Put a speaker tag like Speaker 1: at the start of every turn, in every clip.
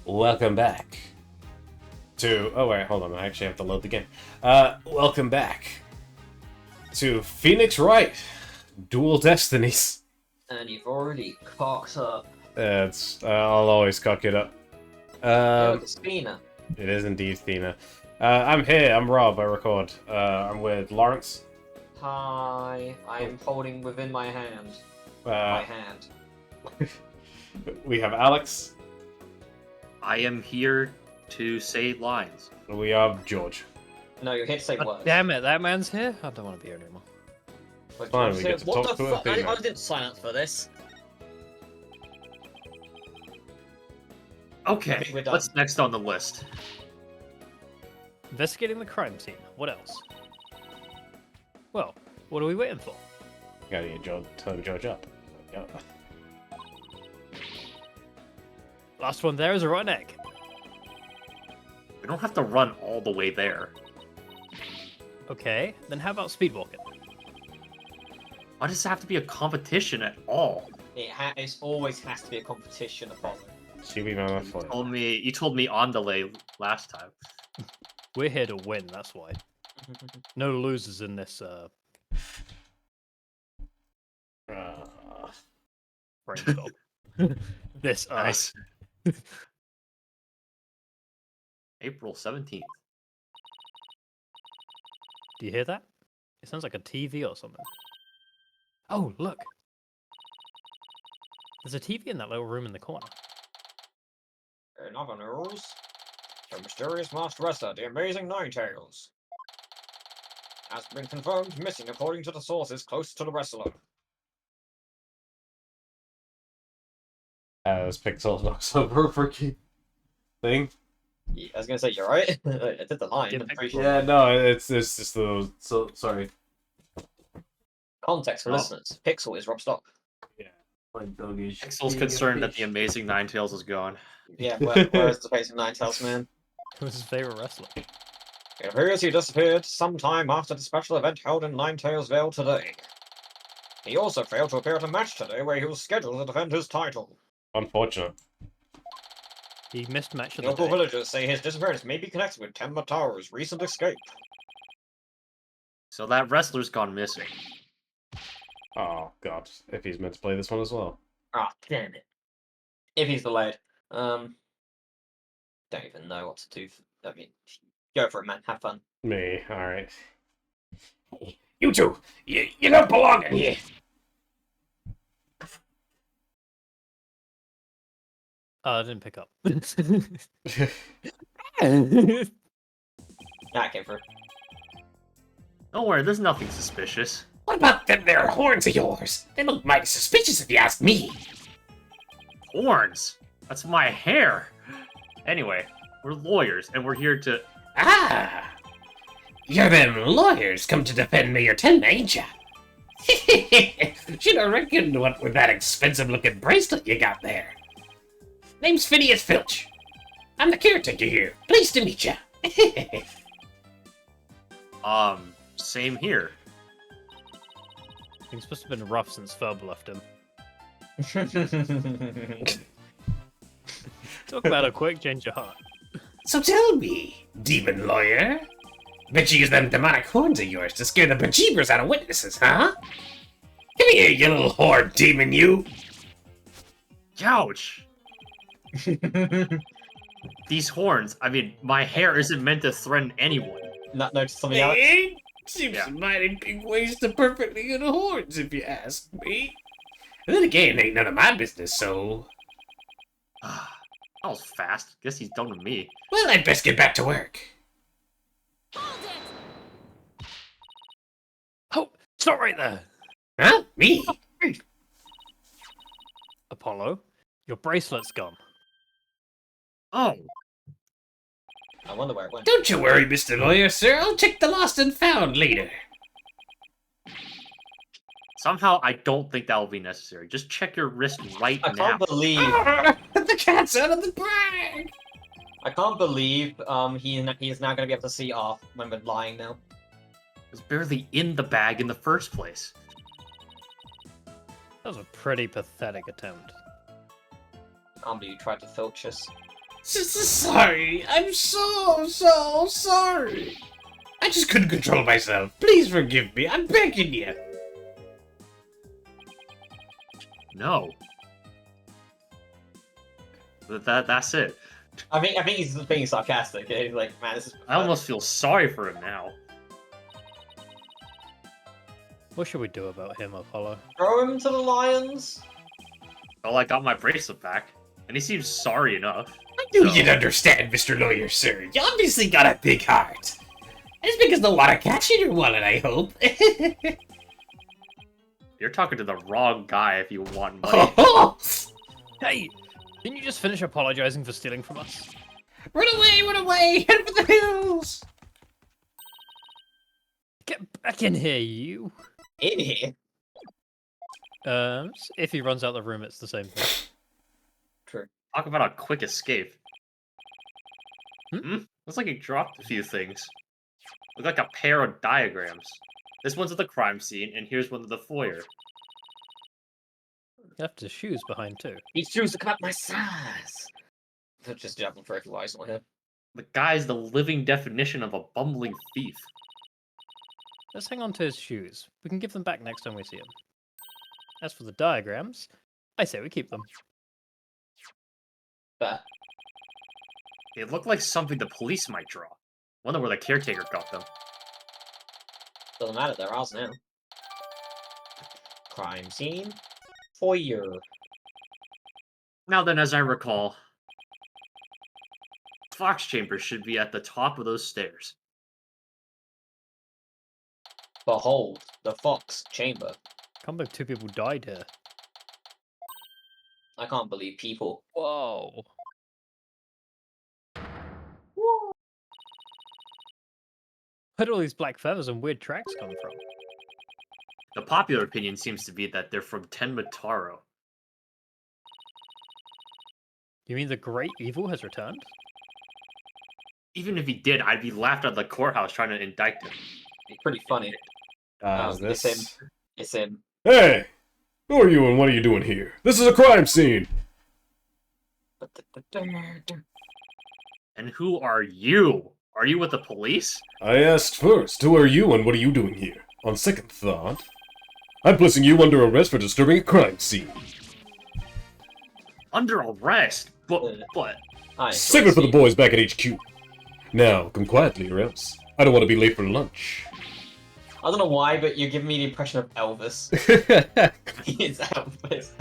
Speaker 1: Welcome back to... Oh, wait, hold on. I actually have to load the game. Welcome back to Phoenix Wright, Dual Destinies.
Speaker 2: And you've already cocked up.
Speaker 1: I'll always cock it up.
Speaker 2: It's Fina.
Speaker 1: It is indeed Thina. I'm here, I'm Rob, I record. I'm with Lawrence.
Speaker 2: Hi, I'm holding within my hand.
Speaker 1: Uh,
Speaker 2: hand.
Speaker 1: we have Alex.
Speaker 3: I am here to say lines.
Speaker 1: We have George.
Speaker 2: No, you're here to say
Speaker 4: God
Speaker 2: words.
Speaker 4: damn it, that man's here? I don't want to be here anymore.
Speaker 2: Wait,
Speaker 1: Fine,
Speaker 2: do
Speaker 1: we
Speaker 2: you want
Speaker 1: get
Speaker 2: say-
Speaker 1: to
Speaker 2: what
Speaker 1: talk
Speaker 2: the
Speaker 1: to a
Speaker 2: fuck?
Speaker 1: female.
Speaker 2: I didn't sign up for this.
Speaker 3: Okay,
Speaker 2: We're done.
Speaker 3: what's next on the list?
Speaker 4: Investigating the crime scene. What else? Well, what are we waiting for?
Speaker 1: Gotta get George up. Yeah.
Speaker 4: Last one there is a rotten egg.
Speaker 3: We don't have to run all the way there.
Speaker 4: Okay, then how about speedwalking?
Speaker 3: Why does it have to be a competition at all?
Speaker 2: It always has to be a competition, Apollo.
Speaker 1: Chibi Mama Foil.
Speaker 3: You told me on delay last time.
Speaker 4: We're here to win, that's why. No losers in this brainstorm. This
Speaker 3: Nice. April 17th.
Speaker 4: Do you hear that? It sounds like a TV or something. Oh, look. There's a TV in that little room in the corner.
Speaker 2: In other news, the mysterious masked wrestler, the Amazing Ninetales, has been confirmed missing according to the sources close to the wrestler.
Speaker 1: As Pixel knocks over for key thing.
Speaker 2: Yeah, I was gonna say, you're right. I did the line.
Speaker 4: Yeah,
Speaker 2: I'm pretty sure.
Speaker 1: Yeah, no, it's just those. So sorry.
Speaker 2: Context for
Speaker 3: Oh.
Speaker 2: listeners. Pixel is Rob Stock.
Speaker 1: Yeah, my dog is.
Speaker 3: Pixel's concerned that the Amazing Ninetales is gone.
Speaker 2: Yeah, where's the Amazing Ninetales man?
Speaker 4: Who's his favorite wrestler?
Speaker 2: It appears he disappeared sometime after the special event held in Ninetales today. He also failed to appear at a match today where he was scheduled to defend his title.
Speaker 1: Unfortunate.
Speaker 4: He missed match of the
Speaker 2: Local
Speaker 4: day.
Speaker 2: villagers say his disappearance may be connected with Tenma Taro's recent escape.
Speaker 3: So that wrestler's gone missing.
Speaker 1: Oh god, if he's meant to play this one as well.
Speaker 2: Ah, damn it. If he's delayed. Don't even know what to do. I mean, go for it, man. Have fun.
Speaker 1: Me, alright. You two, you don't belong in here.
Speaker 4: Oh, I didn't pick up.
Speaker 2: Ah, came through.
Speaker 3: Don't worry, there's nothing suspicious.
Speaker 5: What about them there horns of yours? They look mighty suspicious if you ask me.
Speaker 3: Horns! That's my hair! Anyway, we're lawyers, and we're here to...
Speaker 5: Ah! You're them lawyers come to defend Mayor Ten, ain't ya? Should have reckoned what with that expensive-looking bracelet you got there. Name's Phineas Filch. I'm the caretaker here. Pleased to meet ya.
Speaker 3: Same here.
Speaker 4: Things must have been rough since Ferb left him. Talk about a quick change of heart.
Speaker 5: So tell me, demon lawyer. Bet you use them demonic horns of yours to scare the bejeebers out of witnesses, huh? Come here, you little whore demon, you.
Speaker 3: Ouch! These horns, I mean, my hair isn't meant to threaten anyone.
Speaker 2: Not noticed something else.
Speaker 5: Eh? Seems
Speaker 3: Yeah.
Speaker 5: mighty big waste of perfectly good horns, if you ask me. And then again, ain't none of my business, so...
Speaker 3: That was fast. Guess he's done with me.
Speaker 5: Well, I'd best get back to work.
Speaker 4: Oh, stop right there!
Speaker 5: Huh? Me?
Speaker 4: Apollo, your bracelet's gone.
Speaker 3: Oh,
Speaker 2: I wonder where it went.
Speaker 5: Don't you worry, Mr. Lawyer, sir. I'll check the lost and found later.
Speaker 3: somehow I don't think that will be necessary. Just check your wrist right
Speaker 2: I
Speaker 3: now.
Speaker 2: can't believe.
Speaker 5: The cat's out of the bag!
Speaker 2: I can't believe he's now going to be able to see off when we're lying now.
Speaker 3: It was barely in the bag in the first place.
Speaker 4: That was a pretty pathetic attempt.
Speaker 2: Can't believe you tried to filch us.
Speaker 5: Sorry. I'm so sorry. I just couldn't control myself. Please forgive me. I'm begging you.
Speaker 3: No. That's it.
Speaker 2: I think he's just being sarcastic. He's like, man, this is.
Speaker 3: I almost feel sorry for him now.
Speaker 4: What should we do about him, Apollo?
Speaker 2: Throw him to the lions.
Speaker 3: Well, I got my bracelet back, and he seems sorry enough.
Speaker 5: I knew
Speaker 3: So-
Speaker 5: you'd understand, Mr. Lawyer, sir. You obviously got a big heart. It's because the water catch in your wallet, I hope.
Speaker 3: You're talking to the wrong guy if you want money.
Speaker 4: Hey! Didn't you just finish apologizing for stealing from us?
Speaker 5: Run away, head for the hills.
Speaker 4: Get back in here, you!
Speaker 2: In here.
Speaker 4: If he runs out the room, it's the same thing.
Speaker 2: True.
Speaker 3: Talk about a quick escape.
Speaker 4: Hmm?
Speaker 3: Looks like he dropped a few things. Look like a pair of diagrams. This one's at the crime scene, and here's one of the foyer.
Speaker 4: Left his shoes behind, too.
Speaker 2: These shoes are cut my size. They're just jumping for lies on him.
Speaker 3: The guy's the living definition of a bumbling thief.
Speaker 4: Let's hang on to his shoes. We can give them back next time we see him. As for the diagrams, I say we keep them.
Speaker 2: But
Speaker 3: They look like something the police might draw. Wonder where the caretaker got them.
Speaker 2: doesn't matter, they're ours now. Crime scene. Foyer.
Speaker 3: Now then, as I recall, Fox Chamber should be at the top of those stairs.
Speaker 2: Behold, the Fox Chamber.
Speaker 4: Can't believe 2 people died here.
Speaker 2: I can't believe people.
Speaker 4: Whoa. Where do all these black feathers and weird tracks come from?
Speaker 3: The popular opinion seems to be that they're from Tenmataro.
Speaker 4: You mean the great evil has returned?
Speaker 3: Even if he did, I'd be laughed at the courthouse trying to indict him.
Speaker 2: It's pretty funny.
Speaker 1: Is
Speaker 2: It's
Speaker 1: this...
Speaker 2: him. It's him.
Speaker 1: Hey! Who are you and what are you doing here? This is a crime scene!
Speaker 3: And who are you? Are you with the police?
Speaker 1: I asked first, who are you and what are you doing here? On second thought, I'm placing you under arrest for disturbing a crime scene.
Speaker 3: Under arrest? But
Speaker 2: I
Speaker 1: Save it for the boys back at HQ. Now, come quietly or else. I don't want to be late for lunch.
Speaker 2: I don't know why, but you're giving me the impression of Elvis. It's Elvis.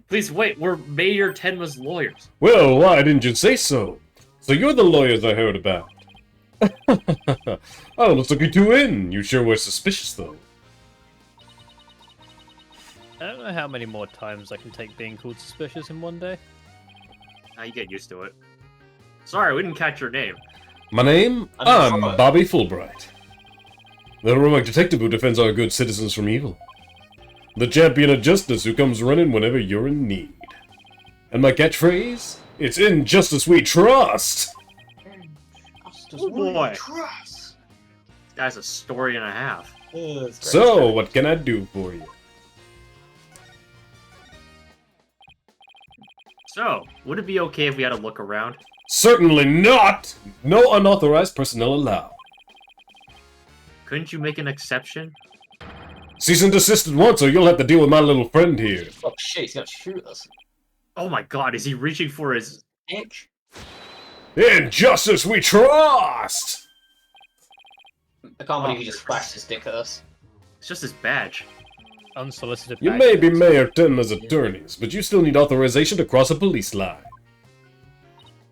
Speaker 3: please wait, we're Mayor Tenma's lawyers.
Speaker 1: Well, why didn't you say so? So you're the lawyers I heard about. Oh, let's look you two in. You sure were suspicious, though.
Speaker 4: I don't know how many more times I can take being called suspicious in one day.
Speaker 3: Now you get used to it. Sorry, we didn't catch your name.
Speaker 1: My name?
Speaker 2: I'm
Speaker 1: I'm
Speaker 2: Fulbright.
Speaker 1: Bobby Fulbright. The heroic detective who defends our good citizens from evil. The champion of justice who comes running whenever you're in need. And my catchphrase? It's in justice we trust!
Speaker 3: Oh boy. This guy's a story and a half.
Speaker 1: So, what can I do for you?
Speaker 3: So, would it be okay if we had a look around?
Speaker 1: Certainly not! No unauthorized personnel allowed.
Speaker 3: Couldn't you make an exception?
Speaker 1: Cease and desist at once, or you'll have to deal with my little friend here.
Speaker 2: Oh shit, he's gonna shoot us.
Speaker 3: Oh my god, is he reaching for his...
Speaker 2: Bitch.
Speaker 1: In justice we trust!
Speaker 2: I can't believe he just flashed his dick at us.
Speaker 3: It's just his badge.
Speaker 4: Unsolicited.
Speaker 1: You
Speaker 4: badge
Speaker 1: may be
Speaker 4: checks.
Speaker 1: Mayor Tenma's attorneys, but you still need authorization to cross a police line.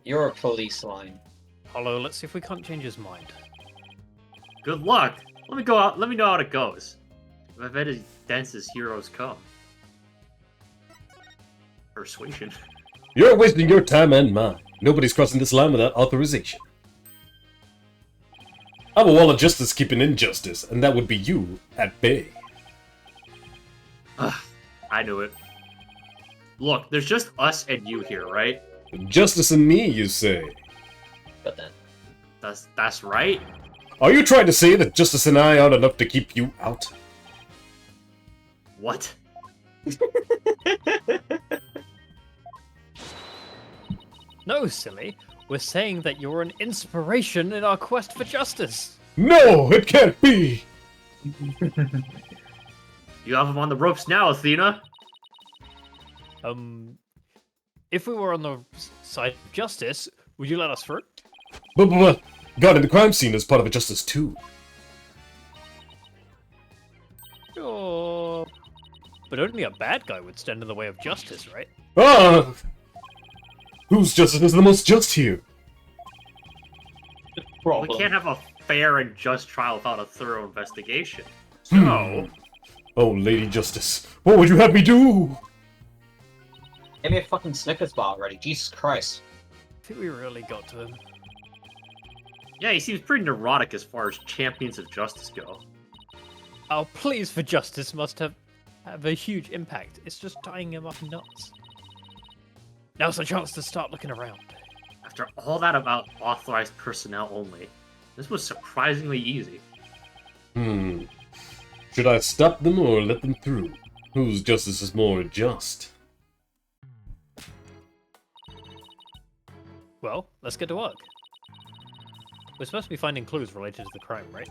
Speaker 2: You're a police line.
Speaker 4: Apollo, let's see if we can't change his mind.
Speaker 3: Good luck! Let me go out, let me know how it goes. I bet as dense as heroes come. Persuasion.
Speaker 1: You're wasting your time and mine. Nobody's crossing this line without authorization. I'm a wall of justice keeping injustice, and that would be you at bay.
Speaker 3: Ugh, I knew it. Look, there's just us and you here, right?
Speaker 1: Justice and me, you say?
Speaker 2: But then.
Speaker 3: That's right?
Speaker 1: Are you trying to say that justice and I aren't enough to keep you out?
Speaker 3: What?
Speaker 4: No, silly. We're saying that you're an inspiration in our quest for justice.
Speaker 1: No, it can't be!
Speaker 3: You have him on the ropes now, Athena.
Speaker 4: If we were on the side of justice, would you let us through?
Speaker 1: But, guarding the crime scene is part of justice too.
Speaker 4: Sure. But only a bad guy would stand in the way of justice, right?
Speaker 1: Ah! Whose justice is the most just here?
Speaker 3: We
Speaker 2: Problem.
Speaker 3: can't have a fair and just trial without a thorough investigation. So,
Speaker 1: Oh, Lady Justice, what would you have me do?
Speaker 2: Give me a fucking Snickers bar already. Jesus Christ.
Speaker 4: I think we really got to him.
Speaker 3: yeah, he seems pretty neurotic as far as champions of justice go.
Speaker 4: Our pleas for justice must have a huge impact. It's just tying him up nuts. Now's the chance to start looking around.
Speaker 3: After all that about authorized personnel only, this was surprisingly easy.
Speaker 1: Should I stop them or let them through? Whose justice is more just?
Speaker 4: Well, let's get to work. We're supposed to be finding clues related to the crime, right?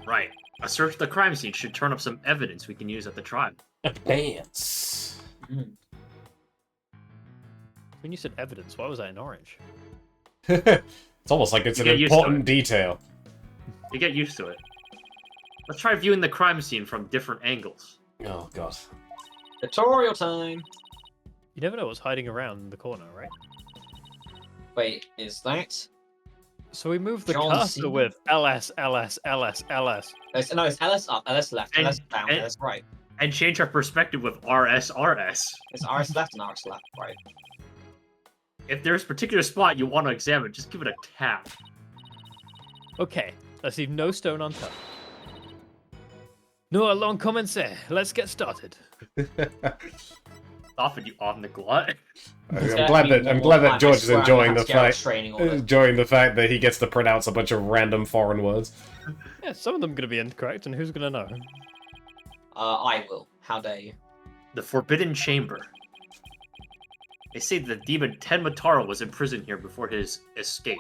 Speaker 3: Right. A search of the crime scene should turn up some evidence we can use at the trial.
Speaker 1: Advance.
Speaker 4: When you said evidence, why was that in orange?
Speaker 1: It's almost like it's
Speaker 3: You
Speaker 1: an
Speaker 3: get used to
Speaker 1: important
Speaker 3: it.
Speaker 1: detail.
Speaker 3: You get used to it. Let's try viewing the crime scene from different angles.
Speaker 1: Oh, God.
Speaker 2: Tutorial time.
Speaker 4: You never know what's hiding around in the corner, right?
Speaker 2: Wait, is that?
Speaker 4: So we moved the
Speaker 2: John
Speaker 4: cursor
Speaker 2: Cena?
Speaker 4: with LS, LS, LS, LS.
Speaker 2: No, it's LS up, LS left,
Speaker 3: And-
Speaker 2: LS down,
Speaker 3: and-
Speaker 2: LS right.
Speaker 3: And change our perspective with RSRS.
Speaker 2: It's RS left and RS left, right.
Speaker 3: If there's a particular spot you want to examine, just give it a tap.
Speaker 4: Okay, let's leave no stone unturned. No long commencer. Let's get started.
Speaker 3: Often you on the glut.
Speaker 1: I'm glad that George is enjoying the fact
Speaker 2: Training
Speaker 1: that he gets to pronounce a bunch of random foreign words.
Speaker 4: Yeah, some of them gonna be incorrect, and who's gonna know?
Speaker 2: I will. How dare you?
Speaker 3: The Forbidden Chamber. They say the demon Tenmataro was imprisoned here before his escape.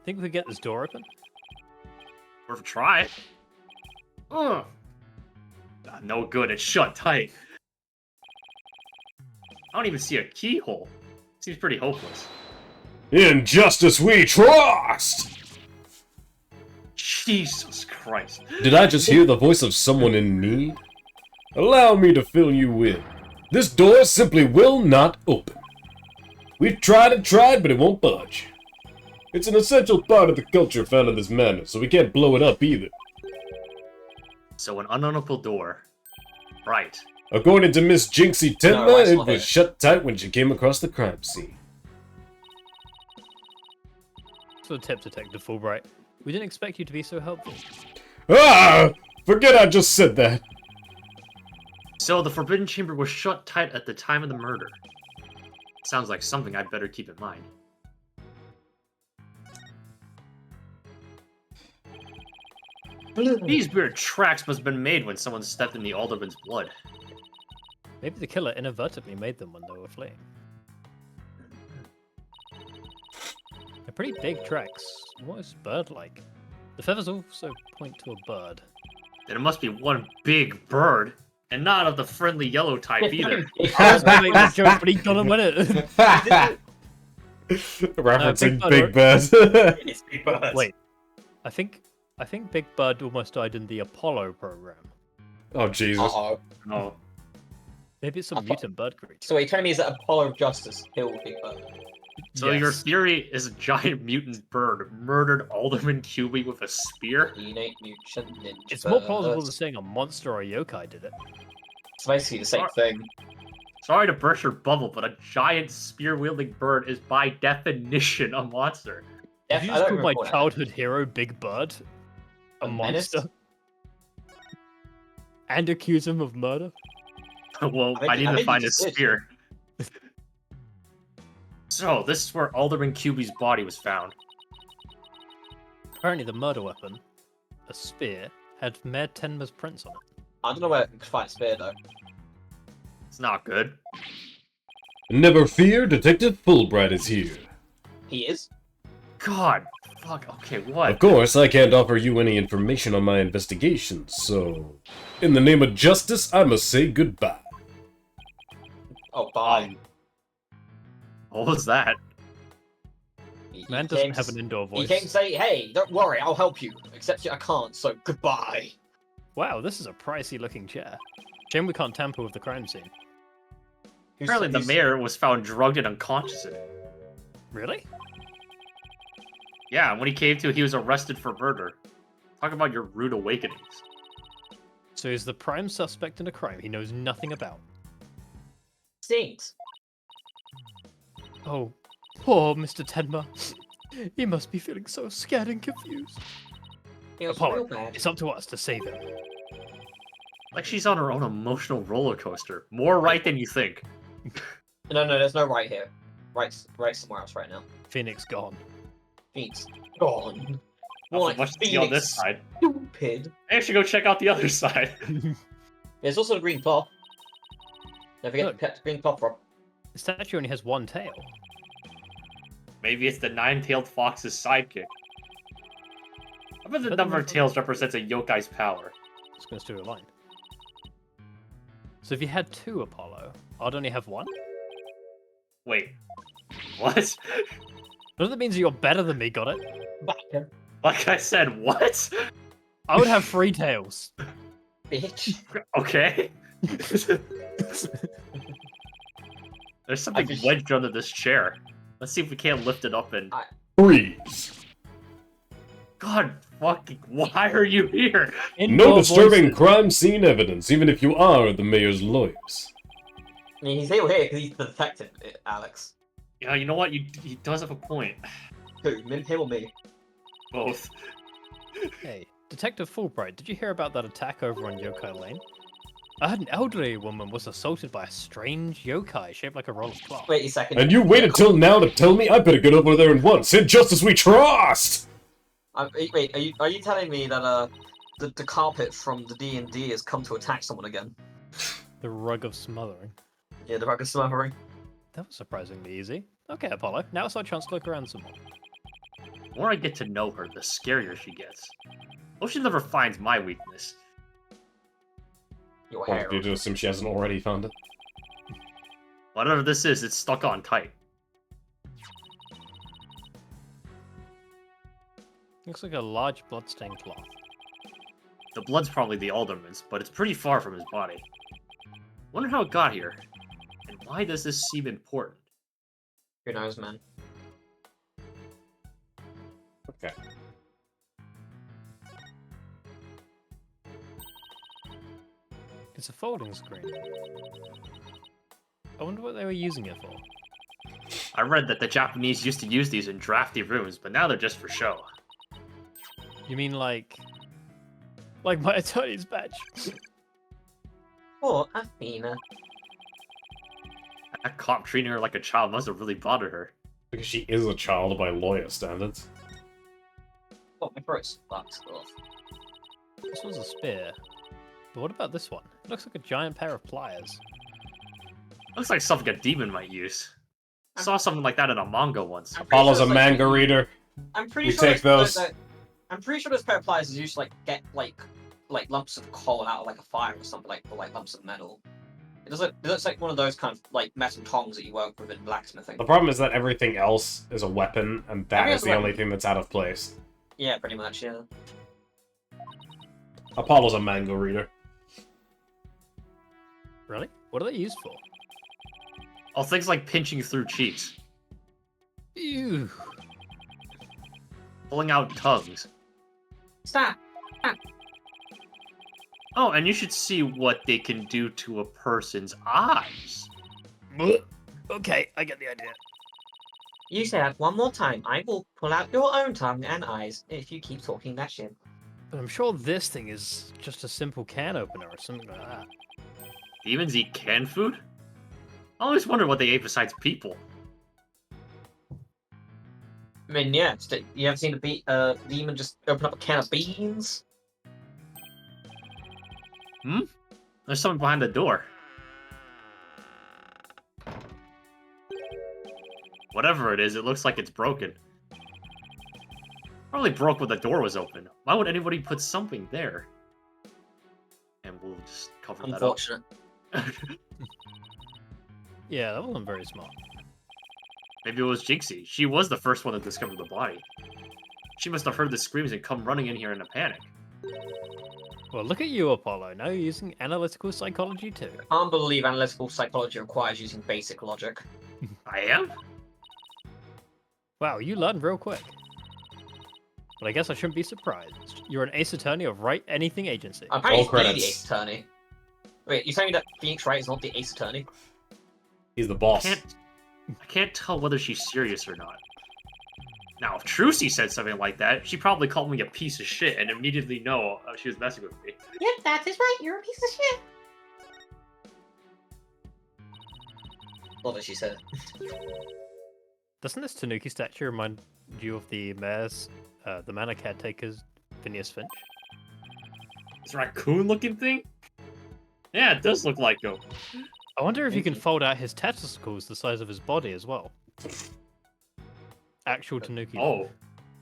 Speaker 4: Think we could get this door open?
Speaker 3: Worth a try. Ugh. No good, it's shut tight. I don't even see a keyhole. Seems pretty hopeless.
Speaker 1: In justice we trust!
Speaker 3: Jesus Christ.
Speaker 1: Did I just hear the voice of someone in need? Allow me to fill you in. This door simply will not open. We've tried and tried, but it won't budge. It's an essential part of the culture found in this manor, so we can't blow it up either.
Speaker 3: So an unopenable door. Right.
Speaker 1: According to Miss Jinxie Tenma,
Speaker 2: No, I
Speaker 1: it
Speaker 2: saw
Speaker 1: was
Speaker 2: it.
Speaker 1: shut tight when she came across the crime scene.
Speaker 4: So tip, Detective Fulbright. We didn't expect you to be so helpful.
Speaker 1: Ah! Forget I just said that.
Speaker 3: So the Forbidden Chamber was shut tight at the time of the murder. Sounds like something I'd better keep in mind. These weird tracks must have been made when someone stepped in the alderman's blood.
Speaker 4: Maybe the killer inadvertently made them when they were fleeing. They're pretty big tracks, almost bird-like. The feathers also point to a bird.
Speaker 3: Then it must be one big bird, and not of the friendly yellow type either.
Speaker 4: I was gonna make that joke, but he got him with it.
Speaker 1: Referencing
Speaker 4: Big
Speaker 1: Big Bird.
Speaker 2: It's big birds.
Speaker 4: Wait, I think Big Bird almost died in the Apollo program.
Speaker 1: Oh, Jesus.
Speaker 2: Uh-oh.
Speaker 3: No.
Speaker 4: Maybe it's some mutant bird creature.
Speaker 2: So what you're telling me is that Apollo of Justice killed Big Bird?
Speaker 3: So your
Speaker 4: Yes.
Speaker 3: theory is a giant mutant bird murdered Alderman QB with a spear?
Speaker 2: Teenage Mutant Ninja
Speaker 4: It's more
Speaker 2: Bird.
Speaker 4: plausible than saying a monster or a yokai did it.
Speaker 2: It's basically the same thing.
Speaker 3: Sorry to burst your bubble, but a giant spear-wielding bird is by definition a monster.
Speaker 4: Did you
Speaker 2: I
Speaker 4: just
Speaker 2: don't
Speaker 4: call my
Speaker 2: recall that.
Speaker 4: childhood hero Big Bird a
Speaker 2: A menace?
Speaker 4: monster? And accuse him of murder?
Speaker 3: Well,
Speaker 2: I
Speaker 3: I need
Speaker 2: think
Speaker 3: to
Speaker 2: you
Speaker 3: find his
Speaker 2: just did.
Speaker 3: spear. So, this is where Alderman QB's body was found.
Speaker 4: Apparently the murder weapon, a spear, had Mayor Tenma's prints on it.
Speaker 2: I don't know where you can find a spear though.
Speaker 3: It's not good.
Speaker 1: Never fear, Detective Fulbright is here.
Speaker 2: He is.
Speaker 3: God, fuck. Okay, what?
Speaker 1: Of course, I can't offer you any information on my investigations, so... In the name of justice, I must say goodbye.
Speaker 2: Oh, bye.
Speaker 3: What was that?
Speaker 2: He
Speaker 4: Man
Speaker 2: came
Speaker 4: doesn't
Speaker 2: to
Speaker 4: have
Speaker 2: s-
Speaker 4: an indoor
Speaker 2: He
Speaker 4: voice.
Speaker 2: came to say, hey, don't worry, I'll help you. Except I can't, so goodbye.
Speaker 4: Wow, this is a pricey looking chair. Shame we can't tamper with the crime scene.
Speaker 3: Apparently, the mayor was found drugged and unconscious in it.
Speaker 4: Really?
Speaker 3: Yeah, and when he came to, he was arrested for murder. Talk about your rude awakenings.
Speaker 4: So he's the prime suspect in a crime he knows nothing about.
Speaker 2: Stinks.
Speaker 4: Oh, poor Mr. Tenma. He must be feeling so scared and confused.
Speaker 2: Feels
Speaker 4: Apollo,
Speaker 2: real bad.
Speaker 4: it's up to us to save him.
Speaker 3: Like she's on her own emotional roller coaster. More right than you think.
Speaker 2: No, there's no right here. Right's somewhere else right now.
Speaker 4: Phoenix gone.
Speaker 2: Phoenix gone.
Speaker 3: Not
Speaker 2: More
Speaker 3: so
Speaker 2: like
Speaker 3: much to see on this side.
Speaker 2: stupid.
Speaker 3: I should go check out the other side.
Speaker 2: There's also the green cloth. Don't forget
Speaker 4: Look.
Speaker 2: to pet the green cloth, Rob.
Speaker 4: The statue only has one tail.
Speaker 3: Maybe it's the nine-tailed fox's sidekick. I bet the
Speaker 4: But
Speaker 3: number
Speaker 4: the
Speaker 3: of tails represents a yokai's power.
Speaker 4: Just gonna steal a line. So if you had two Apollo, I'd only have one?
Speaker 3: Wait. What?
Speaker 4: Doesn't that mean you're better than me, got it?
Speaker 2: Back,
Speaker 3: Like I said, what?
Speaker 4: I would have three tails.
Speaker 2: bitch.
Speaker 3: Okay. There's something
Speaker 2: just-
Speaker 3: wedged under this chair. Let's see if we can't lift it up and...
Speaker 1: Freeze!
Speaker 3: God fucking, why are you here?
Speaker 1: No
Speaker 4: Indoor
Speaker 1: disturbing
Speaker 4: voices.
Speaker 1: crime scene evidence, even if you are the mayor's lawyers.
Speaker 2: I mean, he's still here because he's the detective, Alex.
Speaker 3: Yeah, you know what? He does have a point.
Speaker 2: Who? Him or me?
Speaker 3: Both.
Speaker 4: Hey, Detective Fulbright, did you hear about that attack over on Yokai Lane? I heard an elderly woman was assaulted by a strange yokai shaped like a roll of cloth.
Speaker 2: Wait a second.
Speaker 1: And you waited till now to tell me? I better get over there and once, and just as we trust!
Speaker 2: Wait, are you telling me that the carpet from the D&D has come to attack someone again?
Speaker 4: The rug of smothering.
Speaker 2: Yeah, the rug is smothering.
Speaker 4: That was surprisingly easy. Okay, Apollo, now it's our chance to look around some more.
Speaker 3: The more I get to know her, the scarier she gets. Hope she never finds my weakness.
Speaker 2: Your
Speaker 1: Or
Speaker 2: hair.
Speaker 1: do you just assume she hasn't already found it?
Speaker 3: Whatever this is, it's stuck on tight.
Speaker 4: Looks like a large bloodstained cloth.
Speaker 3: The blood's probably the alderman's, but it's pretty far from his body. Wonder how it got here. And why does this seem important?
Speaker 2: Who knows, man?
Speaker 1: Okay.
Speaker 4: It's a folding screen. I wonder what they were using it for.
Speaker 3: I read that the Japanese used to use these in drafty rooms, but now they're just for show.
Speaker 4: You mean like my attorney's badge?
Speaker 2: Poor Athena.
Speaker 3: That cop treating her like a child must have really bothered her.
Speaker 1: Because she is a child by lawyer standards.
Speaker 2: Oh, my throat's fucked off.
Speaker 4: This was a spear. But what about this one? It looks like a giant pair of pliers.
Speaker 3: Looks like something a demon might use. Saw something like that in a manga once.
Speaker 2: I'm pretty
Speaker 1: Apollo's
Speaker 2: sure
Speaker 1: a
Speaker 2: it's like-
Speaker 1: manga reader.
Speaker 2: I'm pretty
Speaker 1: We
Speaker 2: sure
Speaker 1: take those.
Speaker 2: I'm pretty sure those pair of pliers is used to get like lumps of coal out of like a fire or something, or like lumps of metal. It looks like one of those kind of like metal tongs that you work with in blacksmithing.
Speaker 1: The problem is that everything else is a weapon, and that
Speaker 2: Everything's
Speaker 1: is the
Speaker 2: a
Speaker 1: only
Speaker 2: weapon.
Speaker 1: thing that's out of place.
Speaker 2: Yeah, pretty much. Yeah.
Speaker 1: Apollo's a manga reader.
Speaker 4: Really? What are they used for?
Speaker 3: Oh, things like pinching through cheeks,
Speaker 4: Ew.
Speaker 3: pulling out tongues.
Speaker 2: Stop.
Speaker 3: Oh, and you should see what they can do to a person's eyes.
Speaker 4: Okay, I get the idea.
Speaker 2: You say that one more time. I will pull out your own tongue and eyes if you keep talking that shit.
Speaker 4: But I'm sure this thing is just a simple can opener or something like that.
Speaker 3: Demons eat canned food? I always wondered what they ate besides people.
Speaker 2: I mean, yeah. You ever seen a demon just open up a can of beans?
Speaker 3: There's someone behind the door. Whatever it is, it looks like it's broken. Probably broke when the door was open. Why would anybody put something there? And we'll just cover that up.
Speaker 2: Unfortunate.
Speaker 4: Yeah, that wasn't very smart.
Speaker 3: Maybe it was Jinxie. She was the first one to discover the body. She must have heard the screams and come running in here in a panic.
Speaker 4: Well, look at you, Apollo. Now you're using analytical psychology too.
Speaker 2: Can't believe analytical psychology requires using basic logic.
Speaker 3: I am?
Speaker 4: Wow, you learned real quick. But I guess I shouldn't be surprised. You're an ace attorney of Right Anything Agency.
Speaker 2: Apparently,
Speaker 1: All
Speaker 2: he's
Speaker 1: credits.
Speaker 2: the ace attorney. Wait, you're telling me that Phoenix Wright is not the ace attorney?
Speaker 1: He's the boss.
Speaker 3: I can't tell whether she's serious or not. Now, if Trucy said something like that, she'd probably call me a piece of shit and immediately know she was messing with me.
Speaker 6: Yep, that is right. You're a piece of shit.
Speaker 2: What did she say?
Speaker 4: Doesn't this Tanuki statue remind you of the mayor's, the manor caretaker's Phineas Finch?
Speaker 3: This raccoon-looking thing? Yeah, it does look like him.
Speaker 4: I wonder if you can fold out his testicles the size of his body as well. Actual Tanuki.
Speaker 3: Oh.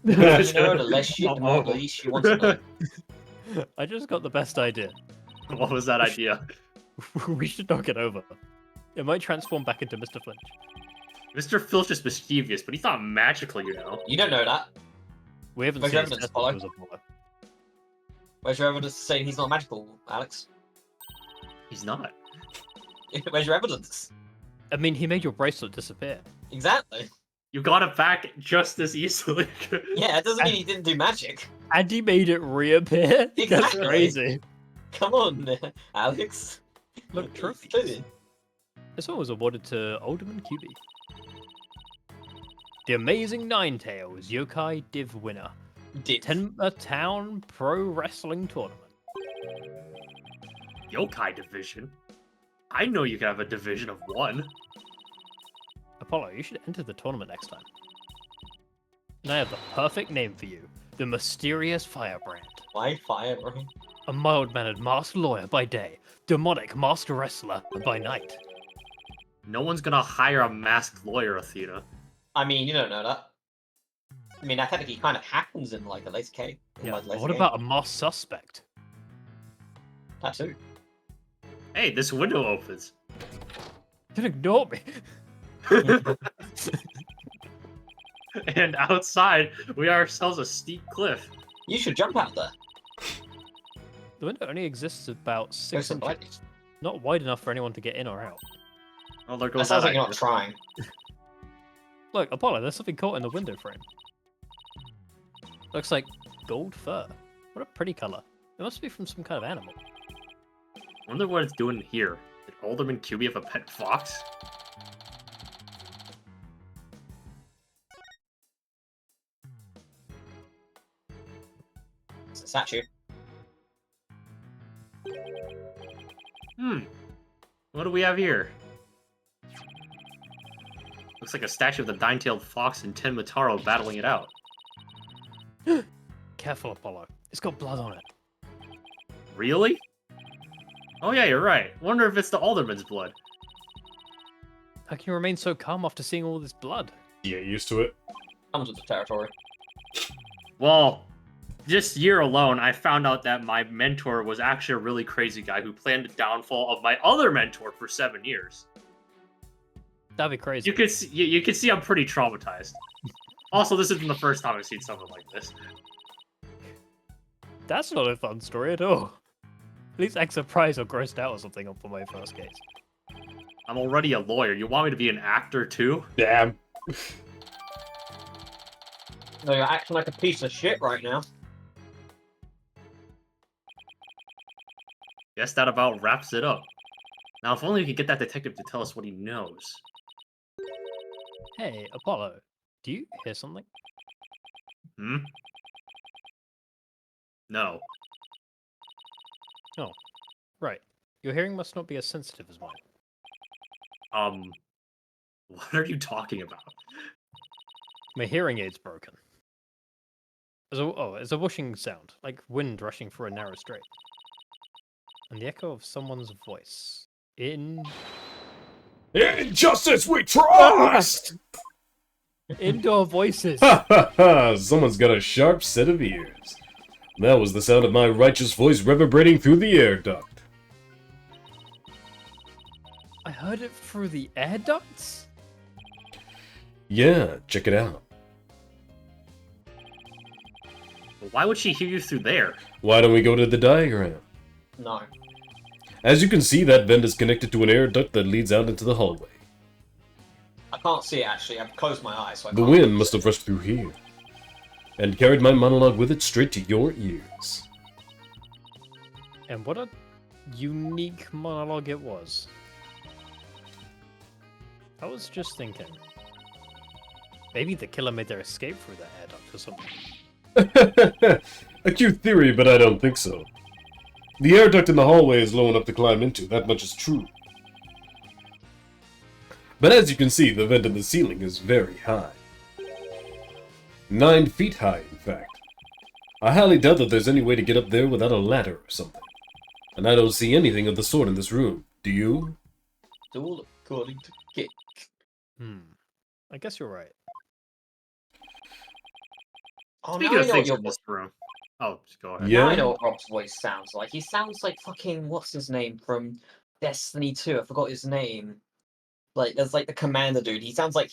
Speaker 2: You know, the less shit, the more
Speaker 3: Oh.
Speaker 2: least she wants to know.
Speaker 4: I just got the best idea.
Speaker 3: What was that idea?
Speaker 4: We should knock it over. It might transform back into Mr. Finch.
Speaker 3: Mr. Filch is mischievous, but he's not magical, you know.
Speaker 2: You don't know that.
Speaker 4: We haven't
Speaker 2: Where's
Speaker 4: seen his
Speaker 2: evidence,
Speaker 4: testicles, Apollo.
Speaker 2: Where's your evidence saying he's not magical, Alex?
Speaker 3: He's not.
Speaker 2: Where's your evidence?
Speaker 4: I mean, he made your bracelet disappear.
Speaker 2: Exactly.
Speaker 3: You got it back just as easily.
Speaker 2: Yeah, it doesn't mean he didn't do magic.
Speaker 4: And he made it reappear? That's
Speaker 2: Exactly.
Speaker 4: crazy.
Speaker 2: Come on, Alex.
Speaker 4: Look, trophy.
Speaker 2: Clearly.
Speaker 4: This one was awarded to Alderman QB. The Amazing Ninetales Yokai Div winner.
Speaker 2: Did.
Speaker 4: Tenma Town Pro Wrestling Tournament.
Speaker 3: Yokai division? I know you can have a division of one.
Speaker 4: Apollo, you should enter the tournament next time. And I have the perfect name for you. The Mysterious Firebrand.
Speaker 2: Why fire, bro?
Speaker 4: A mild-mannered masked lawyer by day. Demonic masked wrestler by night.
Speaker 3: No one's gonna hire a masked lawyer, Athena.
Speaker 2: I mean, you don't know that. I mean, that technically kind of happens in, like, a later game.
Speaker 4: Yeah, but what about a masked suspect?
Speaker 2: Tattoo.
Speaker 3: Hey, this window opens.
Speaker 4: Don't ignore me.
Speaker 3: And outside, we are ourselves a steep cliff.
Speaker 2: You should jump out there.
Speaker 4: The window only exists about
Speaker 2: Go
Speaker 4: 6
Speaker 2: some
Speaker 4: inches.
Speaker 2: light.
Speaker 4: Not wide enough for anyone to get in or out.
Speaker 3: Oh, there
Speaker 2: That
Speaker 3: goes
Speaker 2: sounds
Speaker 3: that
Speaker 2: like you're
Speaker 3: idea.
Speaker 2: not trying.
Speaker 4: Look, Apollo, there's something caught in the window frame. Looks like gold fur. What a pretty color. It must be from some kind of animal.
Speaker 3: Wonder what it's doing here. Did Alderman QB have a pet fox?
Speaker 2: It's a statue.
Speaker 3: What do we have here? Looks like a statue of the nine-tailed fox and Ten Mataro battling it out.
Speaker 4: Careful, Apollo. It's got blood on it.
Speaker 3: Really? Oh yeah, you're right. Wonder if it's the Alderman's blood.
Speaker 4: How can you remain so calm after seeing all this blood?
Speaker 1: Get used to it.
Speaker 2: Comes with the territory.
Speaker 3: Well, this year alone, I found out that my mentor was actually a really crazy guy who planned the downfall of my other mentor for 7 years.
Speaker 4: That'd be crazy.
Speaker 3: You can see I'm pretty traumatized. Also, this isn't the first time I've seen something like this.
Speaker 4: That's not a fun story at all. At least act surprised or grossed out or something for my first case.
Speaker 3: I'm already a lawyer. You want me to be an actor too?
Speaker 1: Damn.
Speaker 2: No, you're acting like a piece of shit right now.
Speaker 3: Guess that about wraps it up. Now, if only we could get that detective to tell us what he knows.
Speaker 4: Hey, Apollo, do you hear something?
Speaker 3: Hmm? No.
Speaker 4: Right. Your hearing must not be as sensitive as mine.
Speaker 3: What are you talking about?
Speaker 4: My hearing aid's broken. It's a whooshing sound, like wind rushing through a narrow strait. And the echo of someone's voice. In
Speaker 1: In justice we trust!
Speaker 4: Indoor voices.
Speaker 1: Ha ha ha! Someone's got a sharp set of ears. That was the sound of my righteous voice reverberating through the air duct.
Speaker 4: I heard it through the air ducts?
Speaker 1: Yeah, check it out.
Speaker 3: Why would she hear you through there?
Speaker 1: Why don't we go to the diagram?
Speaker 2: No.
Speaker 1: As you can see, that vent is connected to an air duct that leads out into the hallway.
Speaker 2: I can't see it actually. I've closed my eyes, so I
Speaker 1: The
Speaker 2: can't
Speaker 1: wind
Speaker 2: see
Speaker 1: must
Speaker 2: it.
Speaker 1: have rushed through here, and carried my monologue with it straight to your ears.
Speaker 4: And what a unique monologue it was. I was just thinking. Maybe the killer made their escape through that air duct or something.
Speaker 1: A cute theory, but I don't think so. The air duct in the hallway is low enough to climb into, that much is true. But as you can see, the vent in the ceiling is very high. 9 feet high, in fact. I highly doubt that there's any way to get up there without a ladder or something. And I don't see anything of the sort in this room. Do you?
Speaker 2: It's all according to Kit.
Speaker 4: I guess you're right.
Speaker 2: Oh,
Speaker 3: Speaking
Speaker 2: now I
Speaker 3: of
Speaker 2: know what
Speaker 3: things
Speaker 2: your
Speaker 3: in this room. Oh, just go ahead.
Speaker 1: Yeah.
Speaker 2: Now I know what Rob's voice sounds like. He sounds like fucking what's his name from Destiny 2. I forgot his name. Like there's like the commander dude. He sounds like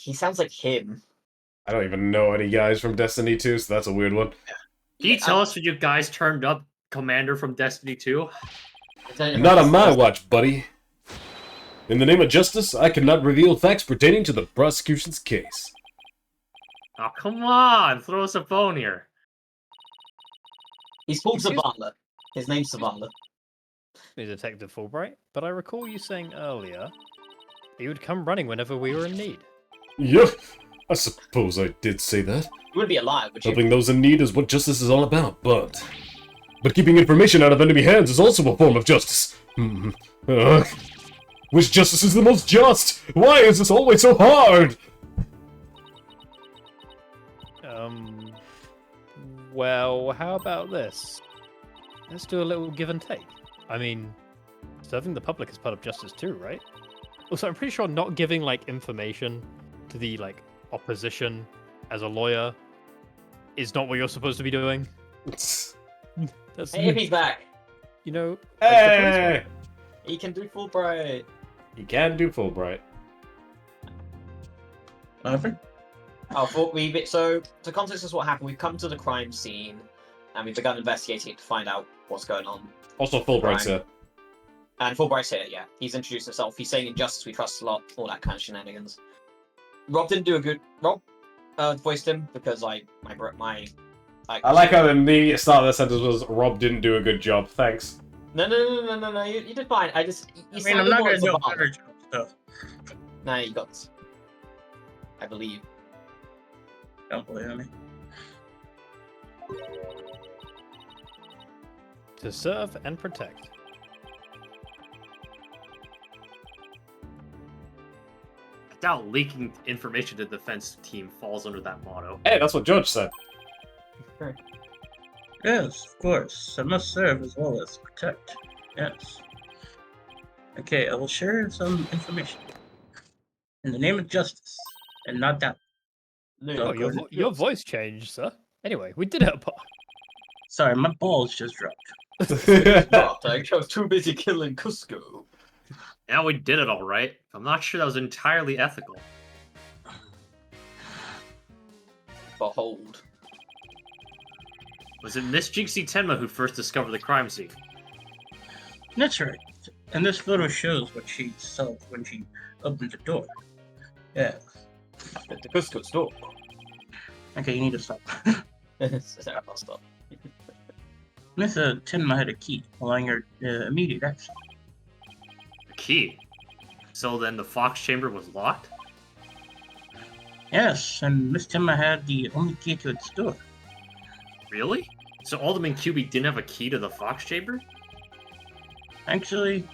Speaker 2: him.
Speaker 1: I don't even know any guys from Destiny 2, so that's a weird one.
Speaker 3: Can you tell us when you guys turned up Commander from Destiny 2?
Speaker 1: Not on my watch, buddy. In the name of justice, I cannot reveal facts pertaining to the prosecution's case.
Speaker 3: Oh, come on! Throw us a bone here.
Speaker 2: He's called
Speaker 4: Excuse-
Speaker 2: Zavala. His name's Zavala.
Speaker 4: Detective Fulbright, but I recall you saying earlier that you would come running whenever we were in need.
Speaker 1: Yup, I suppose I did say that.
Speaker 2: You wouldn't be alive, would you?
Speaker 1: Helping those in need is what justice is all about, but keeping information out of enemy hands is also a form of justice. Which justice is the most just? Why is this always so hard?
Speaker 4: Well, how about this? Let's do a little give and take. I mean, serving the public is part of justice too, right? Also, I'm pretty sure not giving, like, information to the, like, opposition as a lawyer is not what you're supposed to be doing. That's,
Speaker 2: Hey, if he's back,
Speaker 4: you know, like the police
Speaker 1: Hey!
Speaker 4: work.
Speaker 2: he can do Fulbright.
Speaker 1: You can do Fulbright.
Speaker 7: Nothing?
Speaker 2: Oh, so to context is what happened. We've come to the crime scene, and we've begun investigating it to find out what's going on.
Speaker 1: Also, Fulbright's here.
Speaker 2: And Fulbright's here, yeah. He's introduced himself. He's saying injustice we trust a lot, all that kind of shenanigans. Rob didn't do a good. Rob voiced him because
Speaker 1: I like how the immediate start of the sentence was, Rob didn't do a good job, thanks.
Speaker 2: No. You did fine. You
Speaker 7: I mean, I'm
Speaker 2: sounded
Speaker 7: not
Speaker 2: more
Speaker 7: gonna do a
Speaker 2: Zavala.
Speaker 7: better job, so
Speaker 2: Nah, you got this. I believe.
Speaker 7: don't believe me.
Speaker 4: To serve and protect.
Speaker 3: I doubt leaking information to the defense team falls under that motto.
Speaker 1: Hey, that's what Judge said.
Speaker 7: Yes, of course. I must serve as well as protect. Yes. Okay, I will share some information. In the name of justice, and not doubt.
Speaker 2: No,
Speaker 4: Oh, your voice changed, sir. Anyway, we did it.
Speaker 7: Sorry, my balls just dropped.
Speaker 2: but I was too busy killing Cusco.
Speaker 3: Yeah, we did it all right. I'm not sure that was entirely ethical.
Speaker 2: Behold.
Speaker 3: Was it Miss Jinxie Tenma who first discovered the crime scene?
Speaker 7: That's right. And this photo shows what she saw when she opened the door. Yeah.
Speaker 2: At the Cusco store.
Speaker 7: Okay, you need to stop.
Speaker 2: Sorry, I'll stop.
Speaker 7: Miss Tenma had a key, allowing her immediate access.
Speaker 3: The key. So then the Fox chamber was locked?
Speaker 7: Yes, and Miss Tenma had the only key to its door.
Speaker 3: Really? So Alderman QB didn't have a key to the Fox chamber?
Speaker 7: Actually,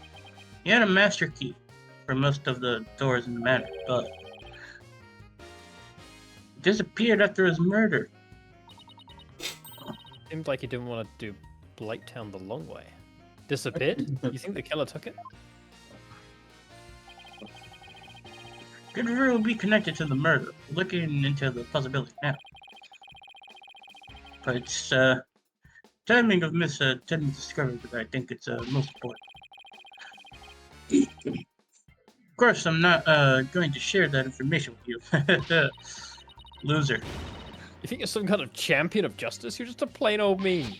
Speaker 7: he had a master key for most of the doors in the manor, but disappeared after his murder.
Speaker 4: Seemed like he didn't want to do Blighttown the long way. Disappeared? You think the killer took it?
Speaker 7: could really be connected to the murder. Looking into the possibility now. But it's timing of Miss Tedman's discovery that I think it's most important. Of course, I'm not going to share that information with you. Loser.
Speaker 4: You think you're some kind of champion of justice? You're just a plain old meme.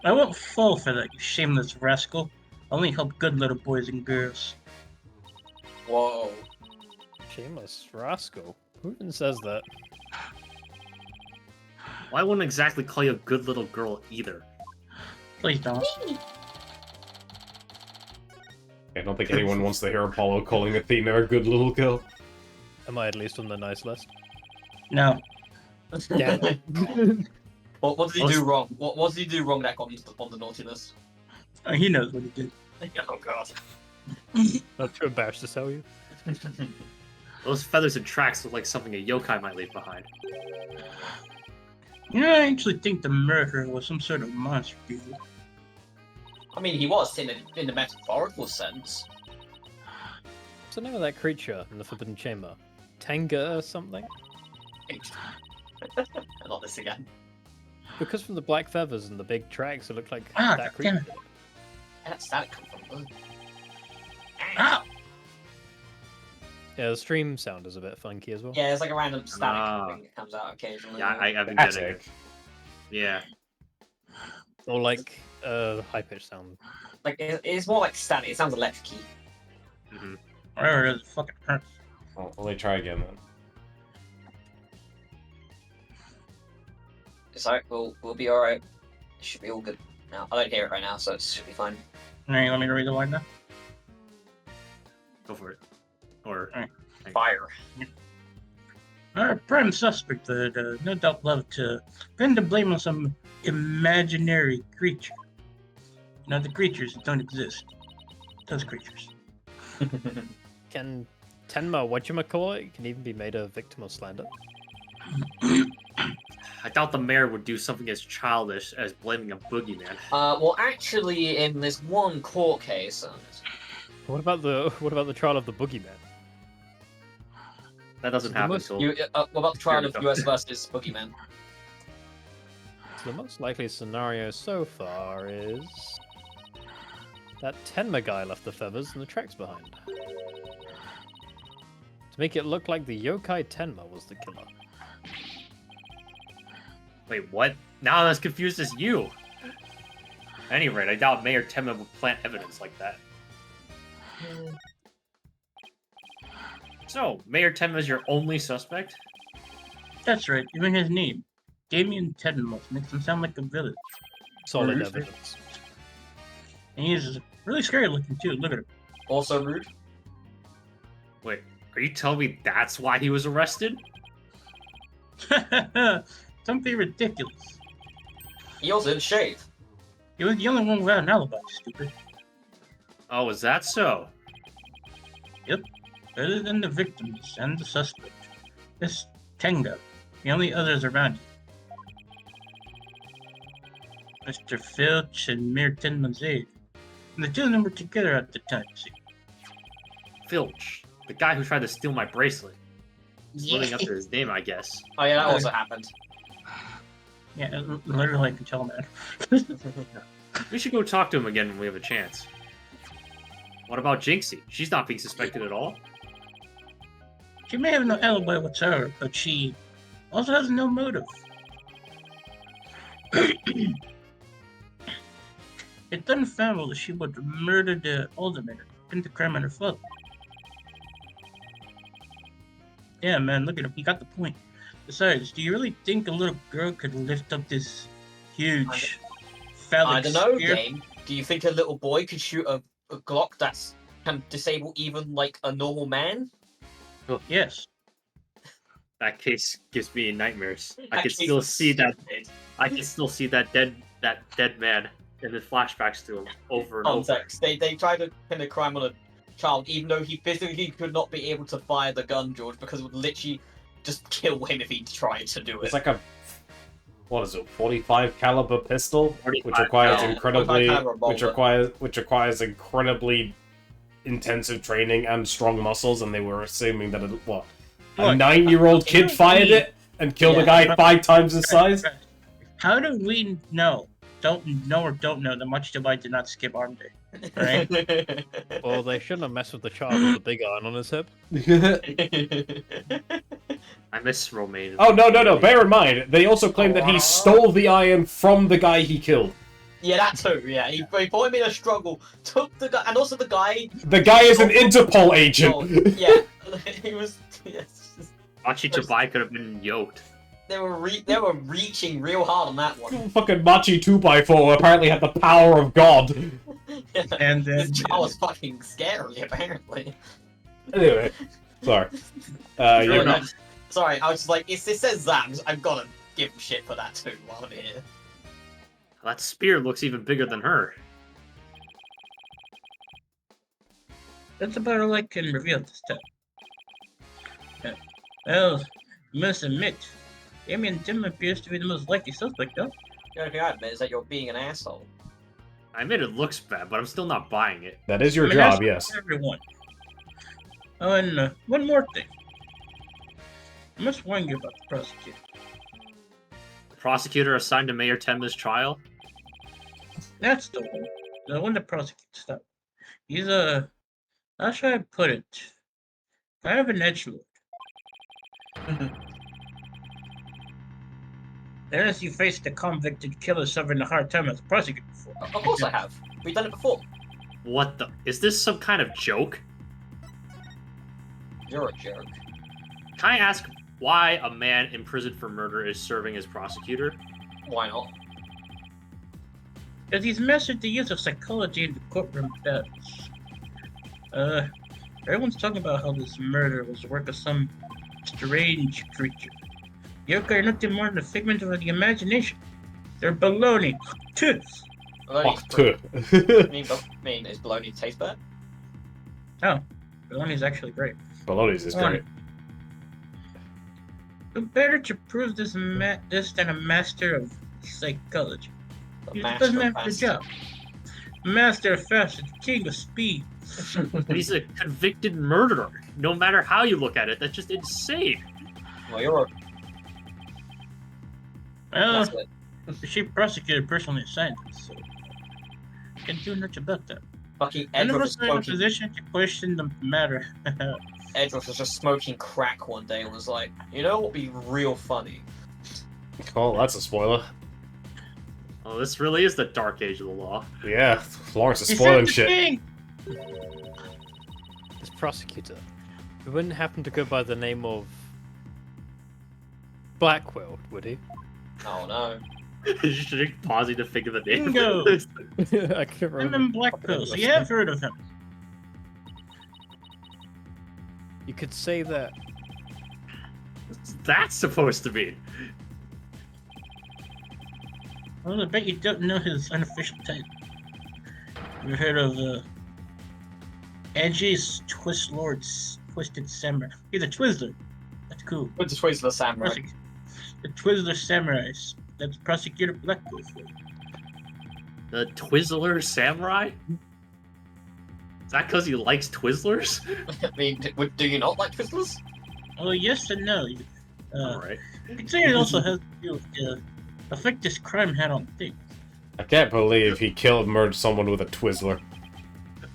Speaker 7: I won't fall for that, you shameless rascal. I only help good little boys and girls.
Speaker 2: Whoa.
Speaker 4: Shameless rascal. Who even says that?
Speaker 3: Well, I wouldn't exactly call you a good little girl either.
Speaker 7: Please don't.
Speaker 1: I don't think anyone wants to hear Apollo calling Athena a good little girl.
Speaker 4: Am I at least on the nice list?
Speaker 7: No.
Speaker 4: Damn.
Speaker 2: What did he do wrong? What did he do wrong that got him on the naughty list?
Speaker 7: He knows what he did.
Speaker 2: Oh god.
Speaker 4: Not too embarrassed to tell you.
Speaker 3: Those feathers and tracks look like something a yokai might leave behind.
Speaker 7: You know, I actually think the murderer was some sort of monster, dude.
Speaker 2: I mean, he was in the metaphorical sense.
Speaker 4: What's the name of that creature in the Forbidden Chamber? Tenga or something?
Speaker 2: Not this again.
Speaker 4: Because from the black feathers and the big tracks, it looked like
Speaker 7: Ah,
Speaker 4: that
Speaker 7: damn
Speaker 2: Where
Speaker 4: creature.
Speaker 2: did that come from?
Speaker 7: Ah!
Speaker 4: Yeah, the stream sound is a bit funky as well.
Speaker 2: Yeah, it's like a random static
Speaker 3: Ah.
Speaker 2: thing that comes out occasionally.
Speaker 3: Yeah, I've been getting it.
Speaker 1: Attic.
Speaker 3: Yeah.
Speaker 4: Or like high-pitched sound.
Speaker 2: Like it's more like static. It sounds electric-y.
Speaker 3: Hmm.
Speaker 7: Whatever it is, it fucking hurts.
Speaker 1: Well, let me try again then.
Speaker 2: It's alright. We'll be alright. It should be all good. Now I don't hear it right now, so it should be fine.
Speaker 7: Alright, you want me to read the line now?
Speaker 3: Go for it. Or
Speaker 2: Fire.
Speaker 7: Our prime suspect would no doubt love to pin the blame on some imaginary creature. Now the creatures that don't exist. Those creatures.
Speaker 4: Can Tenma whatchamacallit can even be made a victim of slander?
Speaker 3: I doubt the mayor would do something as childish as blaming a boogeyman.
Speaker 2: Well, actually, in this one court case,
Speaker 4: What about the trial of the boogeyman?
Speaker 3: That doesn't
Speaker 4: The
Speaker 3: happen
Speaker 4: most-
Speaker 3: until
Speaker 2: what about the trial of
Speaker 3: Here we go.
Speaker 2: US versus Boogeyman?
Speaker 4: So the most likely scenario so far is that Tenma guy left the feathers and the tracks behind. To make it look like the yokai Tenma was the killer.
Speaker 3: Wait, what? Now I'm as confused as you. At any rate, I doubt Mayor Tenma would plant evidence like that. So, Mayor Tenma is your only suspect?
Speaker 7: That's right, even his name. Damien Teddenmuth makes him sound like a villain.
Speaker 4: Solid
Speaker 7: Rude.
Speaker 4: evidence.
Speaker 7: And he's really scary looking too, look at
Speaker 2: Also rude.
Speaker 3: Wait, are you telling me that's why he was arrested?
Speaker 7: him. Don't be ridiculous.
Speaker 2: He also didn't shave.
Speaker 7: He was the only one without an alibi, stupid.
Speaker 3: Oh, is that so?
Speaker 7: Other than the victims and the suspect. This Tenga, the only others around you. Mr. Filch and Mayor Tedman's aide. And the two of them were together at the time, see.
Speaker 3: Filch, the guy who tried to steal my bracelet. He's living up to his name, I guess.
Speaker 2: Oh yeah, that also happened.
Speaker 7: Yeah, literally I can tell, man.
Speaker 3: We should go talk to him again when we have a chance. What about Jinxie? She's not being suspected at all.
Speaker 7: She may have no alibi whatsoever, but she also has no motive. It's unfathomable that she would murder the alderman and pin the crime on her father. Yeah, man, look at him. He got the point. Besides, do you really think a little girl could lift up this huge phallic
Speaker 2: I don't know,
Speaker 7: spear?
Speaker 2: game. Do you think a little boy could shoot a Glock that's can disable even like a normal man?
Speaker 7: Yes.
Speaker 3: That case gives me nightmares. I
Speaker 2: That
Speaker 3: can
Speaker 2: case
Speaker 3: still
Speaker 2: was
Speaker 3: see that.
Speaker 2: stupid.
Speaker 3: I can still see that dead man and the flashbacks to him over and over.
Speaker 2: Context. They tried to pin a crime on a child, even though he physically could not be able to fire the gun, George, because it would literally just kill him if he tried to do it.
Speaker 1: It's like a, what is it, 45 caliber pistol, which
Speaker 3: 45,
Speaker 1: requires
Speaker 2: yeah,
Speaker 1: incredibly,
Speaker 2: 45 caliber revolver.
Speaker 1: which requires incredibly intensive training and strong muscles, and they were assuming that a
Speaker 7: Look,
Speaker 1: 9-year-old kid
Speaker 7: don't
Speaker 1: fired
Speaker 7: we-
Speaker 1: it and killed a
Speaker 2: Yeah.
Speaker 1: guy 5 times his size?
Speaker 7: How do we know? Don't know that Much Delight did not skip arm day. Right?
Speaker 4: Well, they shouldn't have messed with the child with the big iron on his hip.
Speaker 3: I miss Romaine.
Speaker 1: Oh, no. Bear in mind, they also claim that he stole the iron from the guy he killed.
Speaker 2: Yeah, that too. Yeah, he put him in a struggle, took the guy, and also the guy.
Speaker 1: The guy is an Interpol agent.
Speaker 2: Oh, yeah, he was. Yes,
Speaker 3: Machi Chabai could have been yoked.
Speaker 2: they were reaching real hard on that one.
Speaker 1: Fucking Machi 2x4 apparently had the power of God.
Speaker 7: And then
Speaker 2: This child was fucking scary, apparently.
Speaker 1: Anyway, sorry.
Speaker 2: Really
Speaker 1: You're
Speaker 2: nice. Sorry, I was just like, it says Zams, I've gotta give him shit for that too while I'm here.
Speaker 3: That spear looks even bigger than her.
Speaker 7: that's about all I can reveal this time. Well, you must admit, Amy and Tim appears to be the most likely suspect, though.
Speaker 2: The only thing I admit is that you're being an asshole.
Speaker 3: I admit it looks bad, but I'm still not buying it.
Speaker 1: That is your
Speaker 7: I mean,
Speaker 1: job,
Speaker 7: that's
Speaker 1: yes.
Speaker 7: for everyone. Oh, and one more thing. I must warn you about the prosecutor.
Speaker 3: The prosecutor assigned to Mayor Tenma's trial?
Speaker 7: That's the one that prosecutes stuff. He's how should I put it? Kind of an edgelord. Then as you face the convicted killer suffering a hard time as a prosecutor before.
Speaker 2: Of course I have. We've done it before.
Speaker 3: What the? Is this some kind of joke?
Speaker 2: You're a jerk.
Speaker 3: Can I ask why a man imprisoned for murder is serving as prosecutor?
Speaker 2: Why not?
Speaker 7: Because he's mastered the use of psychology in the courtroom battles. Everyone's talking about how this murder was the work of some strange creature. Yokai are nothing more than a figment of the imagination. They're baloney. Tooth.
Speaker 2: Baloney's
Speaker 1: Fuck
Speaker 2: pretty-
Speaker 1: too.
Speaker 2: mean, is baloney taste bad?
Speaker 7: Oh, baloney's actually great.
Speaker 1: Baloney's is great.
Speaker 7: Who better to prove this than a master of psychology?
Speaker 2: The
Speaker 7: He's the
Speaker 2: master
Speaker 7: best man
Speaker 2: of
Speaker 7: for the
Speaker 2: fast.
Speaker 7: job. Master of fashion, king of speed.
Speaker 3: He's a convicted murderer. No matter how you look at it, that's just insane.
Speaker 2: Well, you're a...
Speaker 7: Well,
Speaker 2: That's it.
Speaker 7: the chief prosecutor personally assigned him, so can't do much about that.
Speaker 2: Fucking
Speaker 7: None of
Speaker 2: Edroth
Speaker 7: us
Speaker 2: was
Speaker 7: are in a
Speaker 2: smoking...
Speaker 7: position to question the matter.
Speaker 2: Edroth was just smoking crack one day and was like, you know what would be real funny?
Speaker 1: Oh, that's a spoiler.
Speaker 3: Oh, this really is the dark age of the law.
Speaker 1: Yeah, Lawrence is
Speaker 7: He
Speaker 1: spoiling
Speaker 7: said the
Speaker 1: shit.
Speaker 7: king!
Speaker 4: This prosecutor, he wouldn't happen to go by the name of Blackwell, would he?
Speaker 2: Oh no.
Speaker 3: You should pausing to think of the name.
Speaker 7: Bingo!
Speaker 4: I can't
Speaker 7: I'm
Speaker 4: remember.
Speaker 7: in Blackpool, so you have heard of him.
Speaker 4: You could say that.
Speaker 3: What's that supposed to mean?
Speaker 7: Well, I bet you don't know his unofficial title. You heard of, Edgy's Twist Lord's Twisted Samurai. He's a Twizzler. That's cool.
Speaker 2: What's the Twizzler Samurai?
Speaker 7: The Twizzler Samurais. That's Prosecutor Blackpool for you.
Speaker 3: The Twizzler Samurai? Is that because he likes Twizzlers?
Speaker 2: I mean, do you not like Twizzlers?
Speaker 7: Well, yes and no.
Speaker 3: Alright.
Speaker 7: Consider it also has to do with the effect this crime had on things.
Speaker 1: I can't believe he murdered someone with a Twizzler.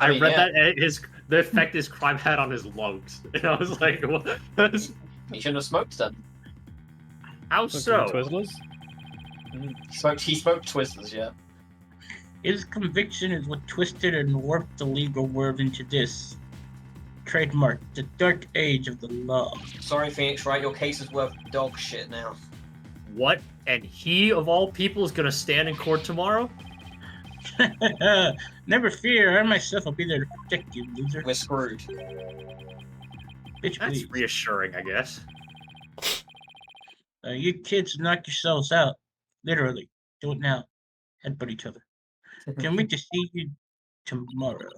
Speaker 3: I
Speaker 2: mean,
Speaker 3: read
Speaker 2: yeah.
Speaker 3: that the effect his crime had on his lungs. And I was like, what?
Speaker 2: He shouldn't have smoked them.
Speaker 3: How so?
Speaker 4: Twizzlers?
Speaker 2: He smoked Twizzlers, yeah.
Speaker 7: His conviction is what twisted and warped the legal world into this trademark, the dark age of the law.
Speaker 2: Sorry, Phoenix Wright, your case is worth dog shit now.
Speaker 3: What? And he, of all people, is going to stand in court tomorrow?
Speaker 7: Never fear, I myself will be there to protect you, loser.
Speaker 2: We're screwed.
Speaker 7: Bitch,
Speaker 3: That's
Speaker 7: please.
Speaker 3: reassuring, I guess.
Speaker 7: You kids knock yourselves out. Literally. Do it now. Headbutt each other. Can't wait to see you tomorrow.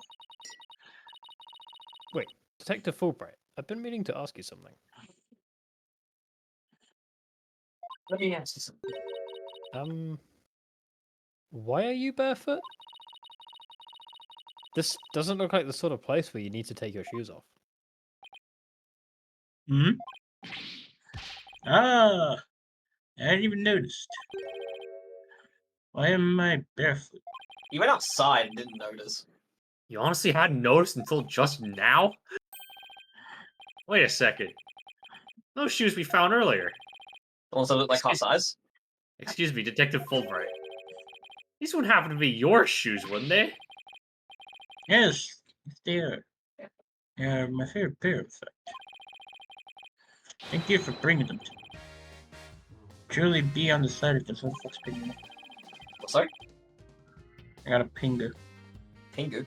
Speaker 4: Wait, Detective Fulbright, I've been meaning to ask you something.
Speaker 2: Let me ask you something.
Speaker 4: Why are you barefoot? This doesn't look like the sort of place where you need to take your shoes off.
Speaker 7: Hmm? Ah, I hadn't even noticed. Why am I barefoot?
Speaker 2: You went outside and didn't notice.
Speaker 3: You honestly hadn't noticed until just now? Wait a second. Those shoes we found earlier.
Speaker 2: The ones that look like our
Speaker 3: Excuse-
Speaker 2: size.
Speaker 3: Excuse me, Detective Fulbright. These would happen to be your shoes, wouldn't they?
Speaker 7: Yes, they are. They are my favorite pair, in fact. Thank you for bringing them to me. Truly be on the side of this whole fuck's pinging.
Speaker 2: What's sorry?
Speaker 7: I got a pinger.
Speaker 2: Pingu.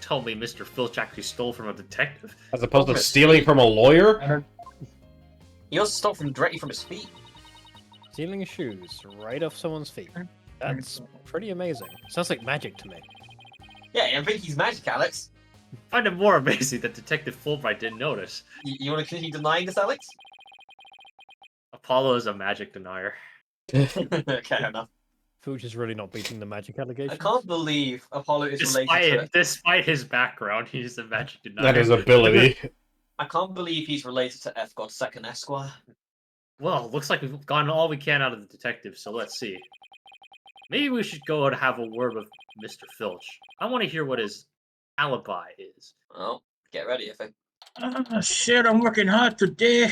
Speaker 3: Tell me Mr. Filch actually stole from a detective.
Speaker 1: As opposed to stealing from a lawyer?
Speaker 7: I don't.
Speaker 2: He also stole directly from his feet.
Speaker 4: Stealing shoes right off someone's feet. That's pretty amazing. Sounds like magic to me.
Speaker 2: Yeah, I think he's magic, Alex.
Speaker 3: I find it more amazing that Detective Fulbright didn't notice.
Speaker 2: You want to continue denying this, Alex?
Speaker 3: Apollo is a magic denier.
Speaker 2: Okay, enough.
Speaker 4: Filch is really not beating the magic allegation.
Speaker 2: I can't believe Apollo is related to.
Speaker 3: Despite his background, he's a magic denier.
Speaker 1: That is ability.
Speaker 2: I can't believe he's related to F God's second Esquire.
Speaker 3: Well, looks like we've gotten all we can out of the detective, so let's see. Maybe we should go and have a word with Mr. Filch. I want to hear what his alibi is.
Speaker 2: Well, get ready, if I.
Speaker 7: Ah, shit, I'm working hard today.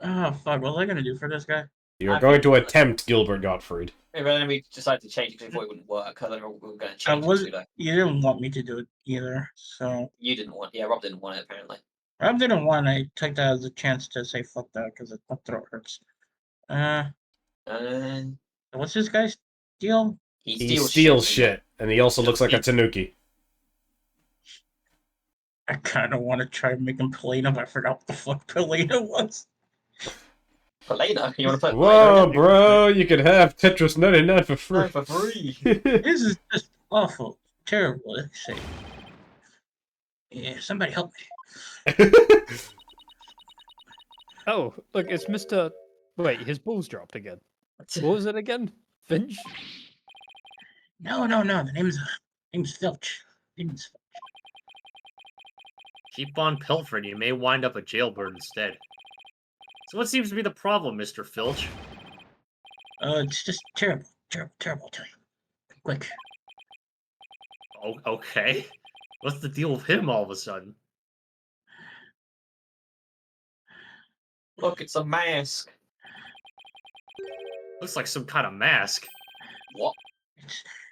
Speaker 7: Oh, fuck, what was I gonna do for this guy?
Speaker 1: You're going to attempt Gilbert Gottfried.
Speaker 2: But then we decided to change it because we thought it wouldn't work. And then we were going to
Speaker 7: I
Speaker 2: change it
Speaker 7: was.
Speaker 2: to that.
Speaker 7: You didn't want me to do it either, so.
Speaker 2: You didn't want. Yeah, Rob didn't want it apparently.
Speaker 7: Rob didn't want. I took that as a chance to say fuck that because my throat hurts.
Speaker 2: And
Speaker 7: What's this guy's deal?
Speaker 1: He steals shit, and he also looks like a tanuki.
Speaker 7: I kind of want to try and make him Polina, but I forgot what the fuck Polina was.
Speaker 2: Polina, you want to put?
Speaker 1: Whoa, bro, you could have Tetris 99 for free.
Speaker 2: For free.
Speaker 7: This is just awful, terrible. Let's say. Yeah, somebody help me.
Speaker 4: Oh, look, it's Mr. Wait, his balls dropped again. What was it again? Finch?
Speaker 7: No. The name's Filch. Name's
Speaker 3: Keep on pilfering, you may wind up a jailbird instead. So what seems to be the problem, Mr. Filch?
Speaker 7: It's just terrible, I'll tell you. Quick.
Speaker 3: Oh, okay. What's the deal with him all of a sudden?
Speaker 2: Look, it's a mask.
Speaker 3: Looks like some kind of mask.
Speaker 2: What?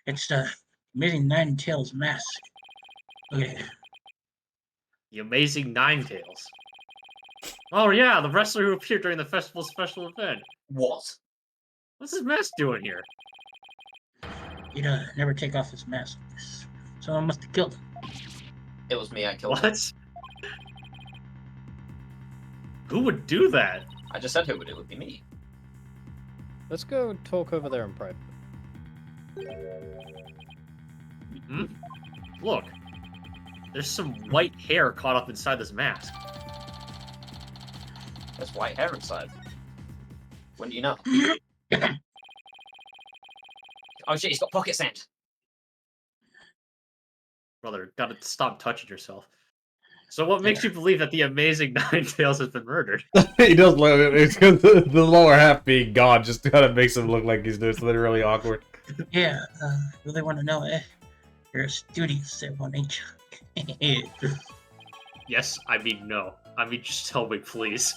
Speaker 7: It's the Amazing Nine Tails mask. Okay.
Speaker 3: The Amazing Nine Tails. Oh yeah, the wrestler who appeared during the festival's special event.
Speaker 2: What?
Speaker 3: What's his mask doing here?
Speaker 7: He'd never take off his mask. Someone must have killed him.
Speaker 2: It was me. I killed him.
Speaker 3: What? Who would do that?
Speaker 2: I just said who would. It would be me.
Speaker 4: Let's go talk over there in private.
Speaker 3: Hmm? Look. There's some white hair caught up inside this mask.
Speaker 2: There's white hair inside. When do you know? Oh shit, he's got pocket sand.
Speaker 3: Brother, gotta stop touching yourself. So what makes you believe that the Amazing Nine Tails has been murdered?
Speaker 1: He does look. It's because the lower half being gone just kind of makes him look like he's doing something really awkward.
Speaker 7: Yeah, really want to know, you're studious there, one ain't you?
Speaker 3: Yes, I mean no. I mean just tell me, please.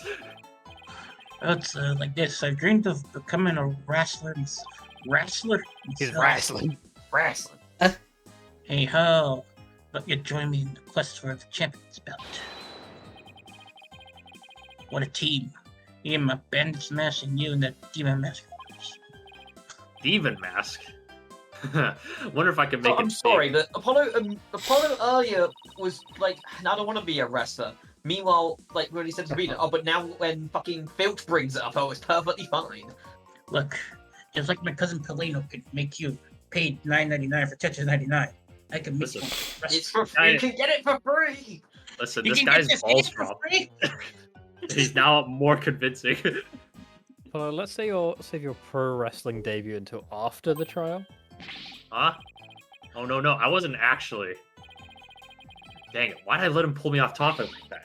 Speaker 7: It's like this. I dreamed of becoming a wrestler. Wrestler?
Speaker 4: He's
Speaker 7: So,
Speaker 4: wrestling.
Speaker 2: Wrestling.
Speaker 7: Hey ho, but you join me in the quest for the champion's belt. What a team. Me and my bandits mask and you and that demon mask.
Speaker 3: Demon mask? Wonder if I can make
Speaker 2: I'm
Speaker 3: it
Speaker 2: sorry,
Speaker 3: big.
Speaker 2: that Apollo earlier was like, I don't want to be a wrestler. Meanwhile, like, when he said to Rita, oh, but now when fucking Filch brings it up, oh, it's perfectly fine.
Speaker 7: Look, just like my cousin Polino could make you pay $9.99 for Tetris 99, I can make
Speaker 3: Listen,
Speaker 7: you a
Speaker 2: It's
Speaker 7: wrestler.
Speaker 2: for free. You can get it for free.
Speaker 3: Listen,
Speaker 7: You
Speaker 3: this
Speaker 7: can get
Speaker 3: guy's
Speaker 7: this
Speaker 3: balls
Speaker 7: game for
Speaker 3: drop.
Speaker 7: free?
Speaker 3: He's now more convincing.
Speaker 4: Well, let's say you'll save your pro wrestling debut until after the trial.
Speaker 3: Huh? Oh no, I wasn't actually. Dang it! Why did I let him pull me off topic like that?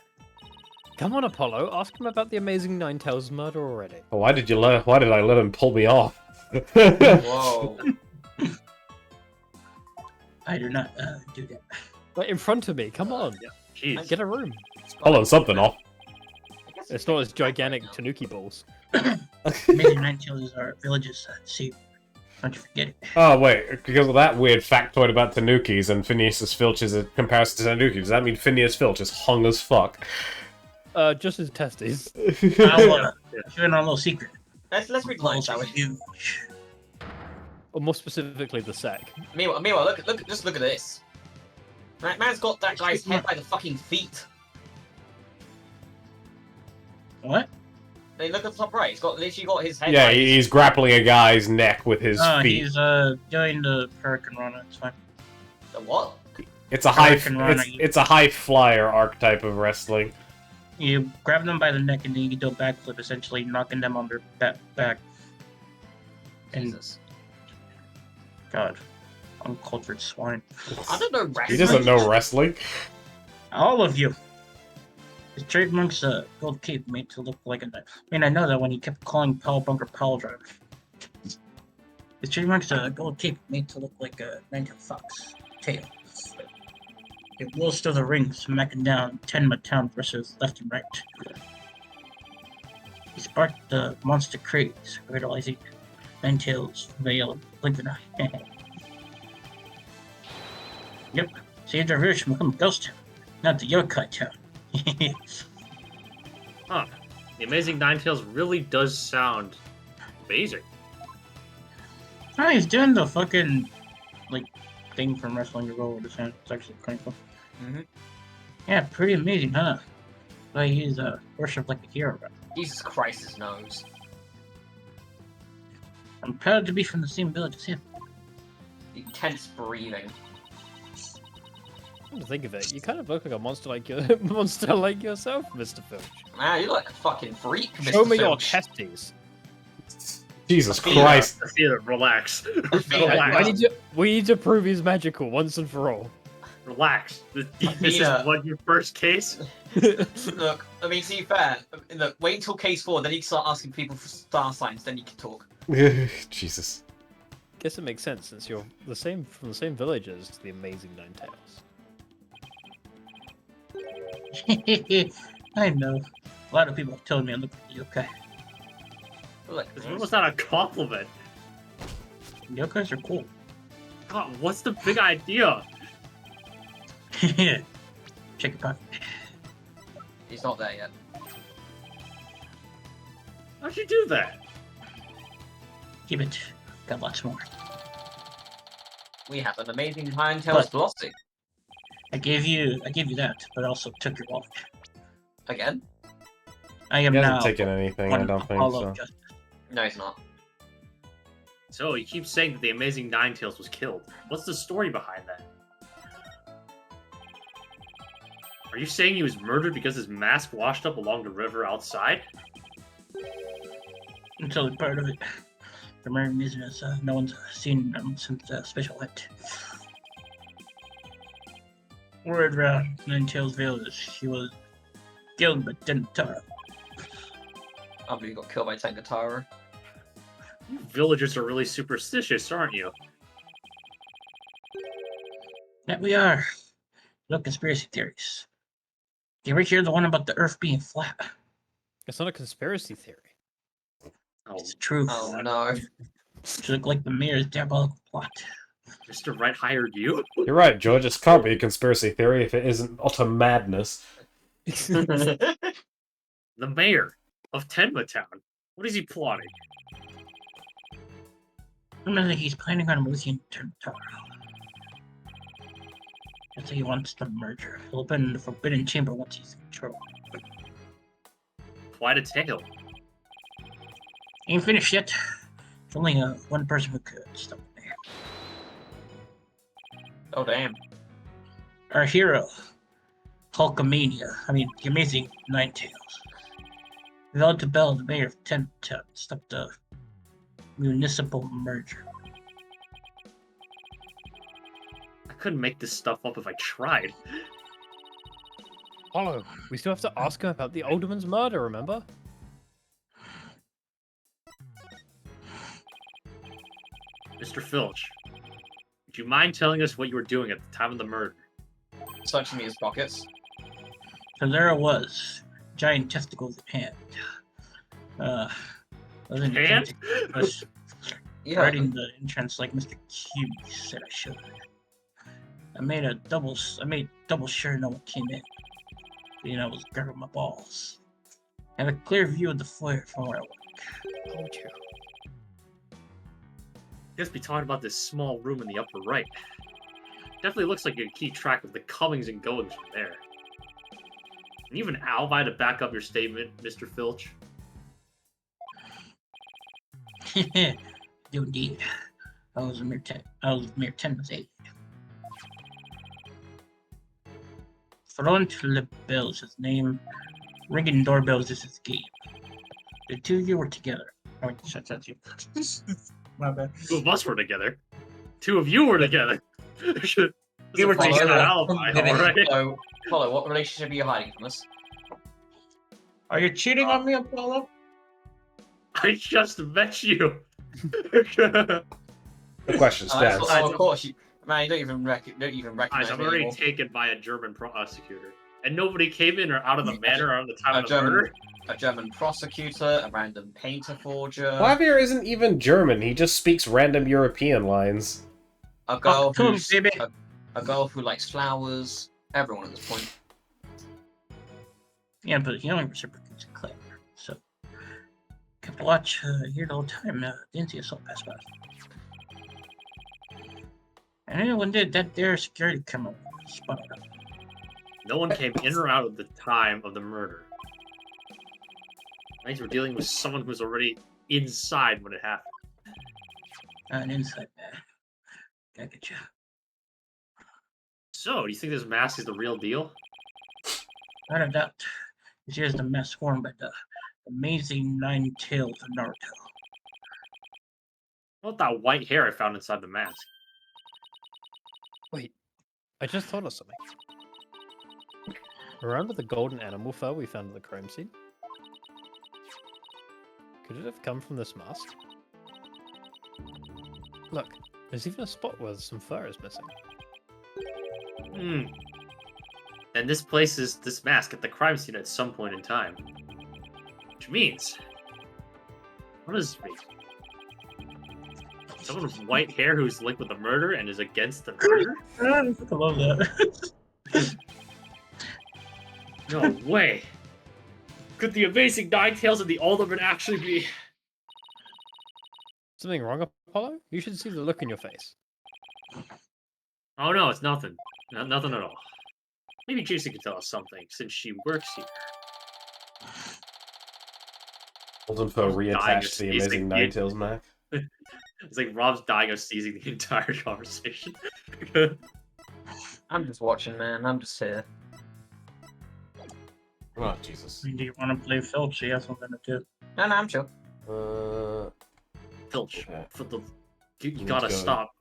Speaker 4: Come on, Apollo. Ask him about the amazing Ninetales murder already.
Speaker 1: Why did I let him pull me off?
Speaker 2: Whoa.
Speaker 7: I do not do that.
Speaker 4: Right in front of me. Come on.
Speaker 3: Jeez.
Speaker 4: Get a room.
Speaker 1: Pulling something off.
Speaker 4: It's not as gigantic Tanuki balls.
Speaker 7: Amazing Ninetales is our village's seat. Don't you forget it.
Speaker 1: Oh wait, because of that weird factoid about Tanukis and Phineas Filch is a comparison to Tanuki, does that mean Phineas Filch is hung as fuck?
Speaker 4: Just his testes.
Speaker 7: I'll show you a little secret.
Speaker 2: Let's read the line, shall we?
Speaker 7: Huge.
Speaker 4: Or more specifically, the sack.
Speaker 2: Meanwhile, just look at this. That man's got that guy's head by the fucking feet.
Speaker 7: What?
Speaker 2: Hey, look at the top right. He's literally got his head.
Speaker 1: Yeah,
Speaker 2: by his...
Speaker 1: he's grappling a guy's neck with his
Speaker 7: Oh,
Speaker 1: feet.
Speaker 7: he's doing the Hurricane Rana. It's fine.
Speaker 2: The what?
Speaker 1: It's a high,
Speaker 7: Hurricanrana.
Speaker 1: it's a high flyer archetype of wrestling.
Speaker 7: You grab them by the neck and then you do a backflip, essentially knocking them on their back. And
Speaker 2: Jesus.
Speaker 7: God, uncultured swine.
Speaker 2: I don't know wrestling.
Speaker 1: He doesn't know wrestling.
Speaker 7: All of you. His trademark's a gold cape made to look like a knife. I mean, I know that when he kept calling Powell Bunker Powell Driver. His trademark's a gold cape made to look like a nine-tailed fox tail. It rolls through the ring, smacking down Tenma Town versus left and right. He sparked the monster craze, revitalizing Ninetales, Veil, blink an eye. Yep, saved our village from becoming Ghost Town, not the Yokai Town.
Speaker 3: Huh. The Amazing Ninetales really does sound amazing.
Speaker 7: Oh, he's doing the fucking, like, thing from Wrestling Your Role with his hand. It's actually kind of cool.
Speaker 2: Mhm.
Speaker 7: Yeah, pretty amazing, huh? Like, he's worshipped like a hero, bro.
Speaker 2: Jesus Christ, his nose.
Speaker 7: I'm proud to be from the same village as him.
Speaker 2: Intense breathing.
Speaker 4: Come to think of it, you kind of look like a monster like yourself, Mr. Filch.
Speaker 2: Man, you look like a fucking freak, Mr.
Speaker 4: Show me your
Speaker 2: Filch.
Speaker 4: testes.
Speaker 1: Jesus
Speaker 2: Athena.
Speaker 1: Christ.
Speaker 3: Athena, relax.
Speaker 2: Athena.
Speaker 3: Relax.
Speaker 4: We need to prove he's magical once and for all.
Speaker 3: Relax. This is
Speaker 2: Athena.
Speaker 3: what your first case.
Speaker 2: Look, I mean, to be fair, look, wait until case 4, then you can start asking people for star signs, then you can talk.
Speaker 1: Jesus.
Speaker 4: Guess it makes sense since you're from the same village as the Amazing Ninetales.
Speaker 7: I know. A lot of people have told me I look like a yokai.
Speaker 2: Look,
Speaker 3: This was not a compliment.
Speaker 7: Yokais are cool.
Speaker 3: God, what's the big idea?
Speaker 7: Check your pocket.
Speaker 2: he's not there yet.
Speaker 3: How'd you do that?
Speaker 7: Keep it. Got lots more.
Speaker 2: We have an amazing Ninetales
Speaker 7: What?
Speaker 2: velocity.
Speaker 7: I gave you that, but I also took your wallet.
Speaker 2: Again?
Speaker 7: I am
Speaker 1: He
Speaker 7: now
Speaker 1: hasn't taken anything, I
Speaker 7: one
Speaker 1: don't think
Speaker 7: Apollo
Speaker 1: so.
Speaker 7: of Justice.
Speaker 2: No, he's not.
Speaker 3: So you keep saying that the Amazing Ninetales was killed. What's the story behind that? Are you saying he was murdered because his mask washed up along the river outside?
Speaker 7: I'm totally part of it. The main reason is no one's seen him since Special Hit. Word around Ninetales Village, he was killed but didn't tell.
Speaker 2: I believe he got killed by Tengatara.
Speaker 3: You villagers are really superstitious, aren't you?
Speaker 7: That we are. No conspiracy theories. You ever hear the one about the Earth being flat?
Speaker 4: It's not a conspiracy theory.
Speaker 3: Oh,
Speaker 7: It's true.
Speaker 2: Oh no.
Speaker 7: To look like the mayor's diabolical plot.
Speaker 3: Mr. Wright hired you?
Speaker 1: You're right, George. It can't be a conspiracy theory if it isn't utter madness.
Speaker 3: The mayor of Tenma Town. What is he plotting?
Speaker 7: I don't think he's planning on losing Taro. That's how he wants the merger. He'll open the Forbidden Chamber once he's in control.
Speaker 3: Quite a tale.
Speaker 7: Ain't finished yet. There's only one person who could stop there.
Speaker 2: Oh damn.
Speaker 7: Our hero, Hulkamania. I mean, the amazing Ninetales. Veld to Bell, the mayor of 10 to stop the municipal merger.
Speaker 3: I couldn't make this stuff up if I tried.
Speaker 4: Apollo, we still have to ask him about the alderman's murder, remember?
Speaker 3: Mr. Filch, would you mind telling us what you were doing at the time of the murder?
Speaker 2: Searching his pockets.
Speaker 7: So there it was, giant testicles in hand. I was in the
Speaker 3: Hand?
Speaker 7: was
Speaker 2: Yeah.
Speaker 7: guarding the entrance like Mr. Q said I should. I made double sure no one came in. You know, I was guarding my balls. I have a clear view of the foyer from where I work.
Speaker 4: Told you.
Speaker 3: You must be talking about this small room in the upper right. Definitely looks like you can keep track of the comings and goings from there. Can you have an alibi to back up your statement, Mr. Filch?
Speaker 7: You indeed. I was a mere 10 was 8. Front Lebel is his name. Ringing doorbells is his game. The two of you were together. Oh, wait, that's you. My bad.
Speaker 3: Two of us were together. Two of you were together.
Speaker 7: We were
Speaker 3: That's a
Speaker 7: together.
Speaker 3: alibi, alright?
Speaker 2: Apollo, what relationship are you hiding from us?
Speaker 7: Are you cheating on me, Apollo?
Speaker 3: I just met you.
Speaker 1: The question stands.
Speaker 2: Of course, you, man, you don't even recognize
Speaker 3: Guys, I'm
Speaker 2: me
Speaker 3: already
Speaker 2: anymore.
Speaker 3: taken by a German prosecutor. And nobody came in or out of the manor or out of the time
Speaker 2: A
Speaker 3: of the
Speaker 2: German,
Speaker 3: murder.
Speaker 2: a German prosecutor, a random painter forger,
Speaker 1: Javier isn't even German, he just speaks random European lines.
Speaker 2: a girl
Speaker 7: Come on,
Speaker 2: who's
Speaker 7: baby.
Speaker 2: a girl who likes flowers. Everyone at this point.
Speaker 7: Yeah, but he only reciprocates a claim. So, kept watch here the whole time. Didn't see a soul pass by. And anyone did, that there security camera spotted up.
Speaker 3: No one came in or out of the time of the murder. Means we're dealing with someone who's already inside when it happened.
Speaker 7: An inside man. Gotta get you.
Speaker 3: So, do you think this mask is the real deal?
Speaker 7: Not a doubt. This here's the mask worn by the amazing 9 tails of Naruto.
Speaker 3: What about that white hair I found inside the mask?
Speaker 4: Wait, I just thought of something. Remember the golden animal fur we found at the crime scene? Could it have come from this mask? Look, there's even a spot where some fur is missing.
Speaker 3: And this places this mask at the crime scene at some point in time. Which means... What does this mean? Someone with white hair who's linked with the murder and is against the murder?
Speaker 7: I love that.
Speaker 3: No way! Could the amazing Nine Tails of the Alderman actually be...
Speaker 4: Something wrong, Apollo? You should see the look in your face.
Speaker 3: Oh no, it's nothing. Nothing at all. Maybe Juicy could tell us something, since she works here.
Speaker 1: Golden Foe
Speaker 3: Dying of
Speaker 1: reattached to the
Speaker 3: sneezing.
Speaker 1: amazing Ninetales Mac.
Speaker 3: It's like Rob's dying of seizing the entire conversation.
Speaker 2: I'm just watching, man. I'm just here.
Speaker 1: Oh, Jesus.
Speaker 7: Do you want to play Philip? She has something to do.
Speaker 2: No, I'm chill.
Speaker 3: Filch,
Speaker 1: Okay.
Speaker 3: you
Speaker 1: Let's
Speaker 3: gotta
Speaker 1: go.
Speaker 3: stop.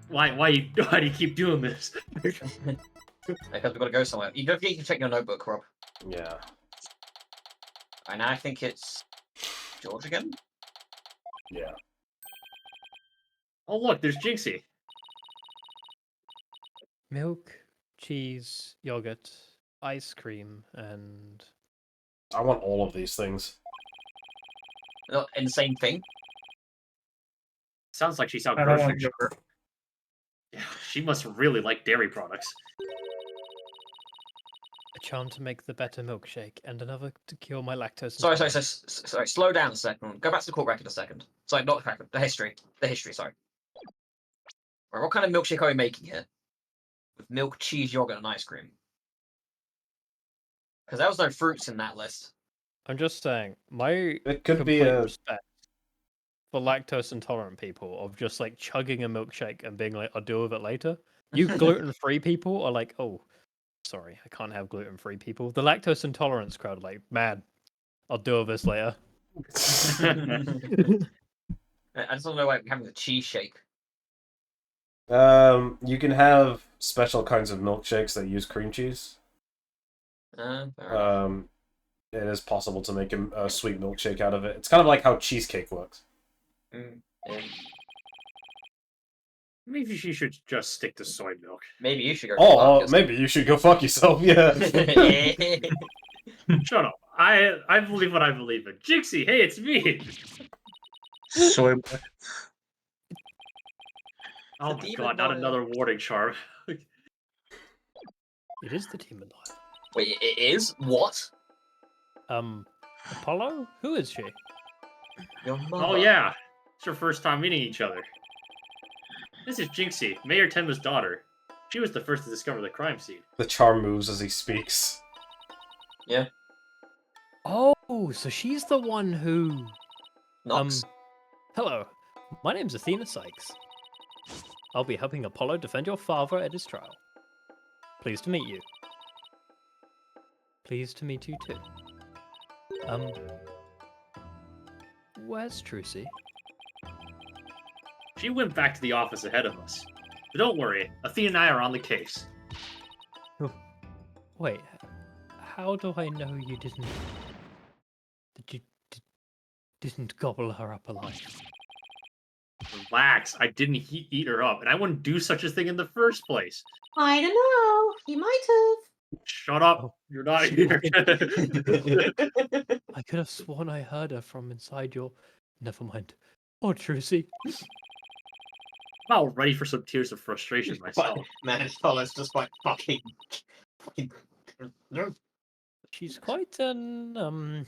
Speaker 3: Why do you keep doing this?
Speaker 2: Because we've got to go somewhere. You don't forget you can check your notebook, Rob.
Speaker 1: Yeah.
Speaker 2: And I think it's George again.
Speaker 1: Yeah.
Speaker 3: Oh look, there's Jinxie.
Speaker 4: Milk, cheese, yogurt, ice cream, and...
Speaker 1: I want all of these things.
Speaker 2: Insane thing.
Speaker 3: Sounds like she's out
Speaker 7: I don't
Speaker 3: grocery
Speaker 7: want
Speaker 3: shopping.
Speaker 7: yogurt.
Speaker 3: Yeah, she must really like dairy products.
Speaker 4: a charm to make the better milkshake, and another to cure my lactose
Speaker 2: Sorry.
Speaker 4: intolerance.
Speaker 2: Slow down a second. Go back to the court record a second. Sorry, not the record. The history. Sorry. Right, what kind of milkshake are we making here? With milk, cheese, yogurt, and ice cream. Because there was no fruits in that list.
Speaker 4: I'm just saying, my
Speaker 1: It could be
Speaker 4: complete
Speaker 1: a...
Speaker 4: respect for lactose intolerant people of just like chugging a milkshake and being like, I'll deal with it later. You gluten-free people are like, oh, sorry, I can't have gluten-free people. The lactose intolerance crowd are like, man, I'll do this later.
Speaker 2: I just don't know why we're having a cheese shake.
Speaker 1: You can have special kinds of milkshakes that use cream cheese.
Speaker 2: Fair enough.
Speaker 1: It is possible to make a sweet milkshake out of it. It's kind of like how cheesecake works.
Speaker 2: Yeah.
Speaker 3: Maybe she should just stick to soy milk.
Speaker 2: Maybe you should go.
Speaker 1: Oh,
Speaker 2: fuck
Speaker 1: maybe you should go fuck yourself. Yeah.
Speaker 2: yourself.
Speaker 3: Shut up. I believe what I believe in. Jinxie, hey, it's me.
Speaker 7: Soy boy.
Speaker 3: Oh
Speaker 2: The
Speaker 3: my
Speaker 2: demon
Speaker 3: god, not
Speaker 2: lawyer.
Speaker 3: another warning charm.
Speaker 4: It is the demon lawyer.
Speaker 2: Wait, it is? What?
Speaker 4: Apollo? Who is she?
Speaker 2: Your mother.
Speaker 3: Oh yeah, it's your first time meeting each other. This is Jinxie, Mayor Tenma's daughter. She was the first to discover the crime scene.
Speaker 1: The charm moves as he speaks.
Speaker 4: Oh, so she's the one who.
Speaker 2: Knox.
Speaker 4: Hello. My name's Athena Sykes. I'll be helping Apollo defend your father at his trial. Pleased to meet you. Pleased to meet you too. Where's Trucy?
Speaker 3: She went back to the office ahead of us. But don't worry, Athena and I are on the case.
Speaker 4: Wait, how do I know you didn't... That you didn't gobble her up alive?
Speaker 3: Relax, I didn't eat her up, and I wouldn't do such a thing in the first place.
Speaker 6: I don't know. You might have.
Speaker 3: Shut up,
Speaker 4: Oh,
Speaker 3: you're not here.
Speaker 4: I could have sworn I heard her from inside your... Never mind. Oh, Trucy.
Speaker 3: I'm all ready for some tears of frustration myself.
Speaker 2: Man, it follows just by fucking.
Speaker 4: She's quite an,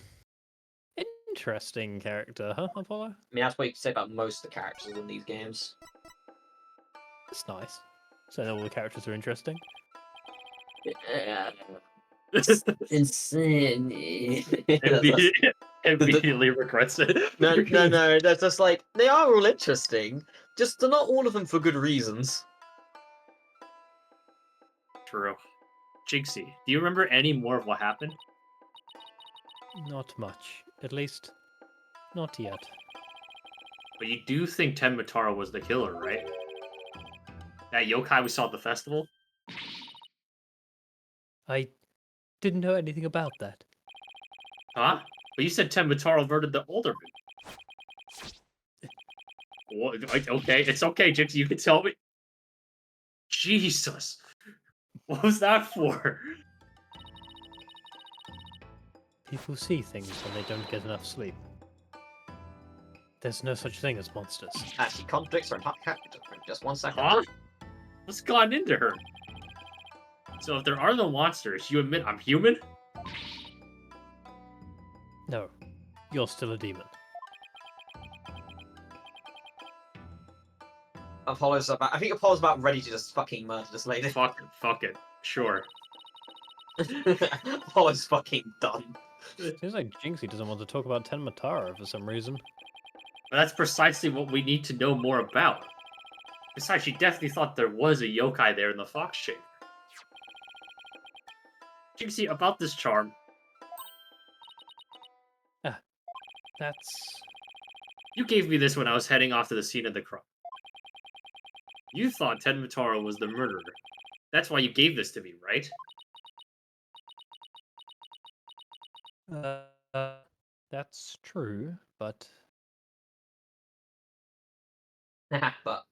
Speaker 4: interesting character, huh, Apollo?
Speaker 2: I mean, that's what you can say about most of the characters in these games.
Speaker 4: That's nice. So all the characters are interesting.
Speaker 2: Insane.
Speaker 3: Immediately regrets it.
Speaker 2: No. That's just like they are all interesting. Just they're not all of them for good reasons.
Speaker 3: True. Jinxie, do you remember any more of what happened?
Speaker 4: Not much. At least, not yet.
Speaker 3: But you do think Tenmataro was the killer, right? That yokai we saw at the festival?
Speaker 4: I didn't know anything about that.
Speaker 3: Huh? But you said Tenmataro murdered the alderman. What? Okay, it's okay, Jinxie, you can tell me. Jesus. What was that for?
Speaker 4: People see things when they don't get enough sleep. There's no such thing as monsters.
Speaker 2: Actually, contradicts are not character. Just 1 second.
Speaker 3: Huh? What's gotten into her? So if there are no monsters, you admit I'm human?
Speaker 4: No, you're still a demon.
Speaker 2: Apollo's about. I think Apollo's about ready to just fucking murder this lady.
Speaker 3: Fuck it. Sure.
Speaker 2: Apollo's fucking done.
Speaker 4: Seems like Jinxie doesn't want to talk about Tenmataro for some reason.
Speaker 3: But that's precisely what we need to know more about. Besides, she definitely thought there was a yokai there in the fox chamber. Jinxie, about this charm.
Speaker 4: That's...
Speaker 3: You gave me this when I was heading off to the scene of the crime. You thought Tenmataro was the murderer. That's why you gave this to me, right?
Speaker 4: That's true, but...
Speaker 2: But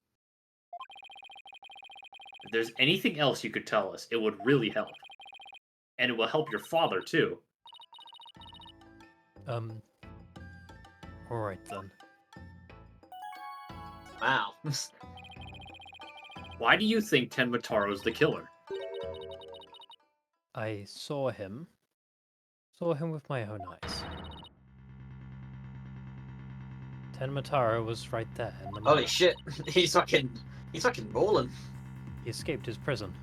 Speaker 3: If there's anything else you could tell us, it would really help. And it will help your father, too.
Speaker 4: Alright then.
Speaker 2: wow.
Speaker 3: Why do you think Tenmataro's the killer?
Speaker 4: I saw him. Saw him with my own eyes. Tenmataro was right there in the
Speaker 2: Holy
Speaker 4: mirror.
Speaker 2: shit. He's fucking rolling.
Speaker 4: He escaped his prison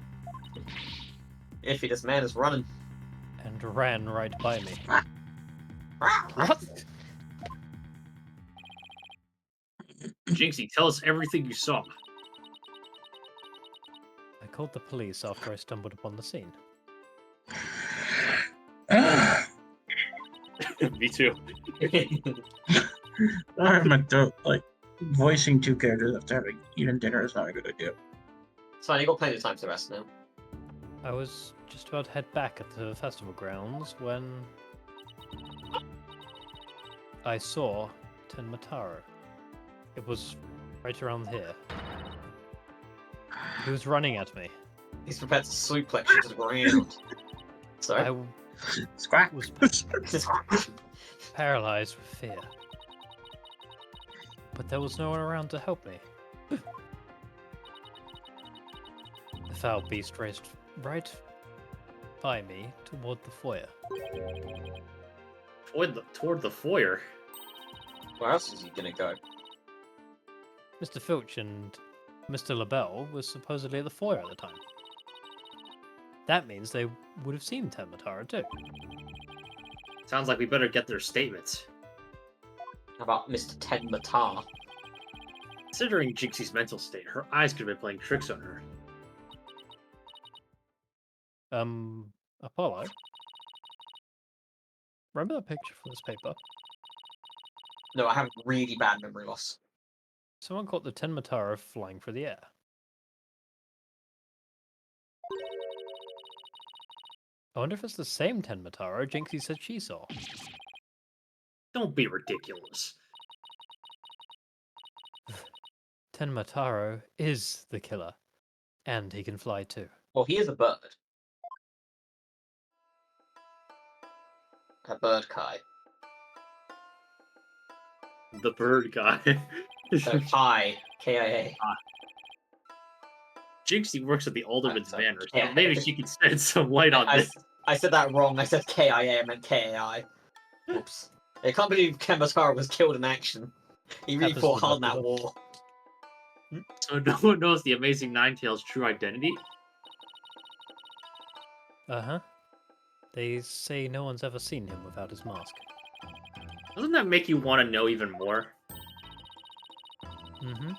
Speaker 2: Iffy, this man is running.
Speaker 4: and ran right by me.
Speaker 2: What?
Speaker 3: Jinxie, tell us everything you saw.
Speaker 4: I called the police after I stumbled upon the scene.
Speaker 3: Me too.
Speaker 7: I meant to, like, voicing two characters after having eaten dinner is not a good idea.
Speaker 2: It's fine, you got plenty of time to rest now.
Speaker 4: I was just about to head back at the festival grounds when I saw Tenmataro. It was right around here. He was running at me.
Speaker 2: He's prepared to suplex you to the ground.
Speaker 4: I
Speaker 2: Sorry.
Speaker 7: Squawk.
Speaker 4: was paralyzed with fear. But there was no one around to help me. The foul beast raced right by me toward the foyer.
Speaker 3: Toward the foyer.
Speaker 2: Where else is he gonna go?
Speaker 4: Mr. Filch and Mr. LaBelle was supposedly at the foyer at the time. That means they would have seen Tenmataro too.
Speaker 3: Sounds like we better get their statements.
Speaker 2: How about Mr. Ted Matar?
Speaker 3: Considering Jinxie's mental state, her eyes could have been playing tricks on her.
Speaker 4: Apollo? Remember that picture from this paper?
Speaker 2: No, I have really bad memory loss.
Speaker 4: Someone caught the Tenmataro flying through the air. I wonder if it's the same Tenmataro Jinxie said she saw.
Speaker 3: Don't be ridiculous.
Speaker 4: Tenmataro is the killer. And he can fly too.
Speaker 2: Well, he is a bird. A bird Kai.
Speaker 3: The bird guy.
Speaker 2: Kai. K-I-A.
Speaker 3: Jinxie works at the Alderman's
Speaker 2: sorry.
Speaker 3: Manor, so
Speaker 2: Yeah.
Speaker 3: maybe she can shed some light on this.
Speaker 2: I said that wrong. I said K-I-A, I meant K-A-I. Oops. I can't believe Kematara was killed in action. He really
Speaker 4: Happens
Speaker 2: fought
Speaker 4: to
Speaker 2: hard in
Speaker 4: most
Speaker 2: that
Speaker 4: of
Speaker 2: war.
Speaker 3: So no one knows the Amazing Ninetales' true identity?
Speaker 4: Uh-huh. They say no one's ever seen him without his mask.
Speaker 3: Doesn't that make you want to know even more?
Speaker 4: Mm-hmm.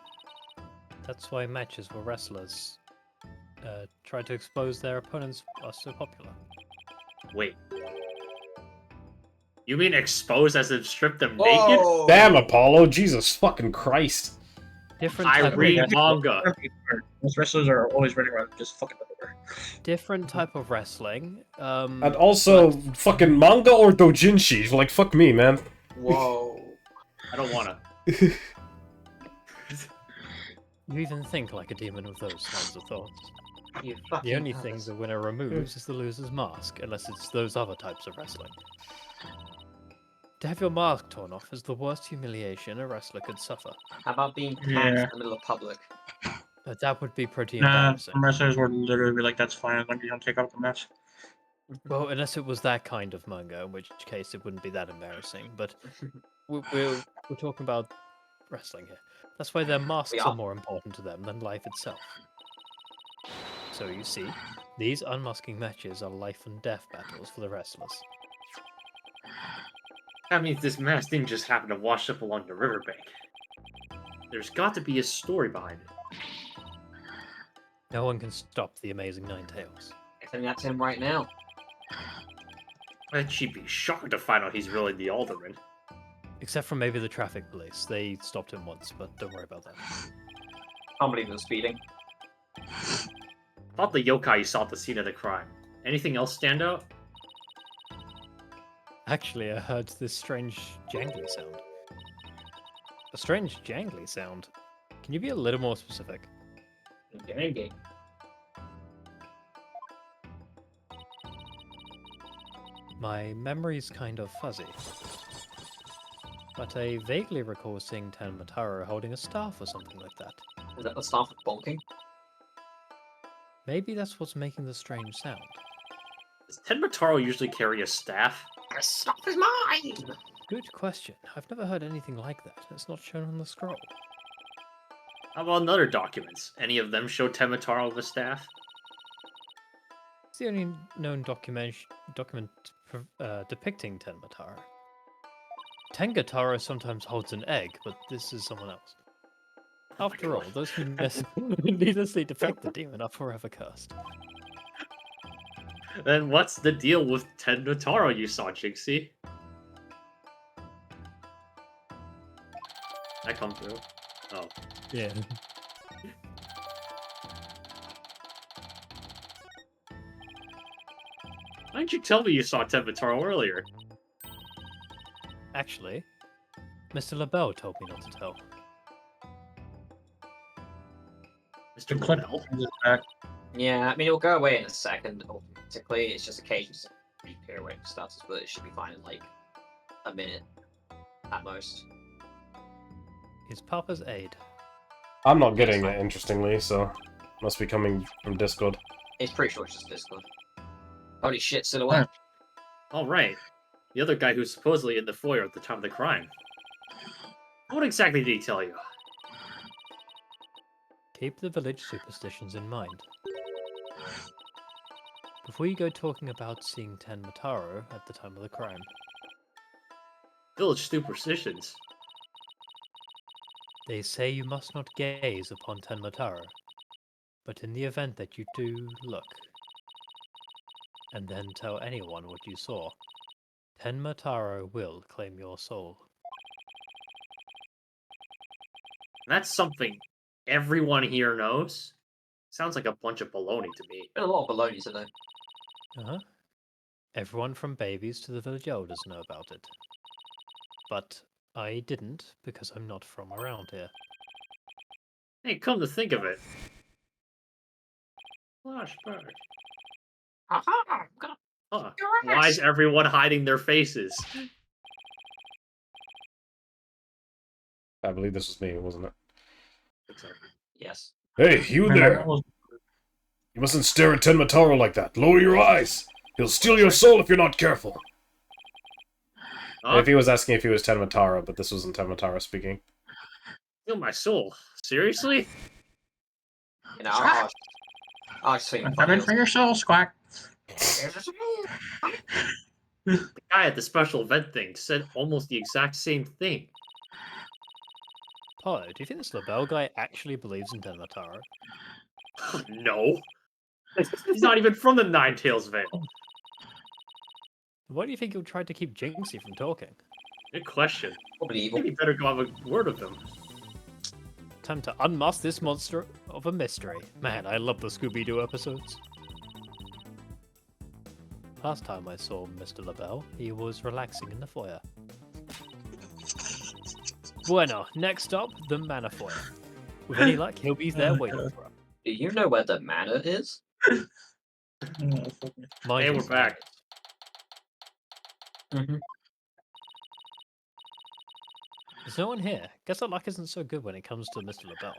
Speaker 4: That's why matches where wrestlers try to expose their opponents are so popular.
Speaker 3: Wait. You mean expose as if strip them naked?
Speaker 2: Whoa!
Speaker 1: Damn, Apollo! Jesus fucking Christ!
Speaker 4: Different
Speaker 3: I
Speaker 4: type
Speaker 3: read
Speaker 4: of
Speaker 3: manga.
Speaker 7: Most wrestlers are always running around just fucking everywhere.
Speaker 4: different type of wrestling.
Speaker 1: And also, fucking manga or doujinshi? Like, fuck me, man.
Speaker 2: Whoa.
Speaker 3: I don't wanna.
Speaker 4: You even think like a demon with those kinds of thoughts.
Speaker 2: You
Speaker 4: The
Speaker 2: fucking
Speaker 4: only thing
Speaker 2: ass.
Speaker 4: the winner removes is the loser's mask, unless it's those other types of wrestling. To have your mask torn off is the worst humiliation a wrestler could suffer.
Speaker 2: How about being pants
Speaker 7: Yeah.
Speaker 2: in the middle of public?
Speaker 4: That would be pretty
Speaker 7: Nah,
Speaker 4: embarrassing.
Speaker 7: some wrestlers would literally be like, that's fine as long as you don't take off the mask.
Speaker 4: Well, unless it was that kind of manga, in which case it wouldn't be that embarrassing. But we're talking about wrestling here. That's why their masks
Speaker 2: are.
Speaker 4: are more important to them than life itself. So you see, these unmasking matches are life and death battles for the wrestlers.
Speaker 3: That means this mask didn't just happen to wash up along the riverbank. There's got to be a story behind it.
Speaker 4: No one can stop the amazing Ninetales.
Speaker 2: I'm sending that to him right now.
Speaker 3: Bet she'd be shocked to find out he's really the Alderman.
Speaker 4: Except for maybe the traffic police. They stopped him once, but don't worry about that.
Speaker 2: Can't believe he was speeding.
Speaker 3: Thought the yokai you saw at the scene of the crime. Anything else stand out?
Speaker 4: Actually, I heard this strange jangly sound. A strange jangly sound? Can you be a little more specific?
Speaker 2: Gang.
Speaker 4: My memory's kind of fuzzy. But I vaguely recall seeing Tenmataro holding a staff or something like that.
Speaker 2: Is that the staff of bonking?
Speaker 4: Maybe that's what's making the strange sound.
Speaker 3: Does Tenmataro usually carry a staff?
Speaker 2: The staff is mine!
Speaker 4: Good question. I've never heard anything like that. It's not shown on the scroll.
Speaker 3: How about other documents? Any of them show Tenmataro with a staff?
Speaker 4: It's the only known document depicting Tenmataro. Tengataro sometimes holds an egg, but this is someone else. After all, those who needlessly depict the demon are forever cursed.
Speaker 3: Then what's the deal with Tenmataro you saw, Jinxie? come through. Oh.
Speaker 4: Yeah.
Speaker 3: Why didn't you tell me you saw Tevataro earlier?
Speaker 4: Actually, Mr. LaBelle told me not to tell.
Speaker 7: The
Speaker 3: Mr.
Speaker 7: clip
Speaker 3: LaBelle?
Speaker 7: is back.
Speaker 2: Yeah, I mean, it'll go away in a second, automatically. It's just occasionally some brief period where it starts, but it should be fine in like a minute at most.
Speaker 4: He's Papa's aide.
Speaker 1: I'm not getting it, interestingly, so must be coming from Discord.
Speaker 2: It's pretty sure it's just Discord. Holy shit, Silhouette.
Speaker 3: All right. The other guy who's supposedly in the foyer at the time of the crime. What exactly did he tell you?
Speaker 4: Keep the village superstitions in mind. Before you go talking about seeing Ten Mataro at the time of the crime,
Speaker 3: Village superstitions.
Speaker 4: they say you must not gaze upon Ten Mataro, but in the event that you do look, and then tell anyone what you saw, Ten Mataro will claim your soul.
Speaker 3: That's something everyone here knows. Sounds like a bunch of baloney to me.
Speaker 2: Been a lot of baloney today.
Speaker 4: Uh-huh. Everyone from babies to the village elders know about it. But I didn't, because I'm not from around here.
Speaker 3: Hey, come to think of it. Flashback.
Speaker 2: Haha! God.
Speaker 3: Huh. Why is everyone hiding their faces?
Speaker 1: I believe this was me, wasn't it?
Speaker 2: Yes.
Speaker 1: Hey, you
Speaker 7: Man,
Speaker 1: there!
Speaker 7: I was-
Speaker 1: You mustn't stare at Tenmataro like that. Lower your eyes! He'll steal your soul if you're not careful.
Speaker 3: Huh?
Speaker 1: If he was asking if he was Tenmataro, but this wasn't Tenmataro speaking.
Speaker 3: Steal my soul. Seriously?
Speaker 2: You know, I was feeling
Speaker 7: I'm
Speaker 2: funny.
Speaker 7: coming for your soul, Squawk.
Speaker 3: The guy at the special event thing said almost the exact same thing.
Speaker 4: Paulo, do you think this LaBelle guy actually believes in Ten Mataro?
Speaker 3: No. He's not even from the Nine Tails Vale.
Speaker 4: Why do you think he'll try to keep Jinxie from talking?
Speaker 3: Good question.
Speaker 2: Probably
Speaker 3: I
Speaker 2: evil.
Speaker 3: think you better go have a word with him.
Speaker 4: Time to unmask this monster of a mystery. Man, I love the Scooby-Doo episodes. Last time I saw Mr. LaBelle, he was relaxing in the foyer. Bueno, next up, the Manor Foyer. With any luck, he'll be there waiting for us.
Speaker 2: Do you know where the manor is?
Speaker 4: Mind
Speaker 3: Hey, we're
Speaker 4: his
Speaker 3: back.
Speaker 2: Mm-hmm.
Speaker 4: There's no one here. Guess our luck isn't so good when it comes to Mr. LaBelle.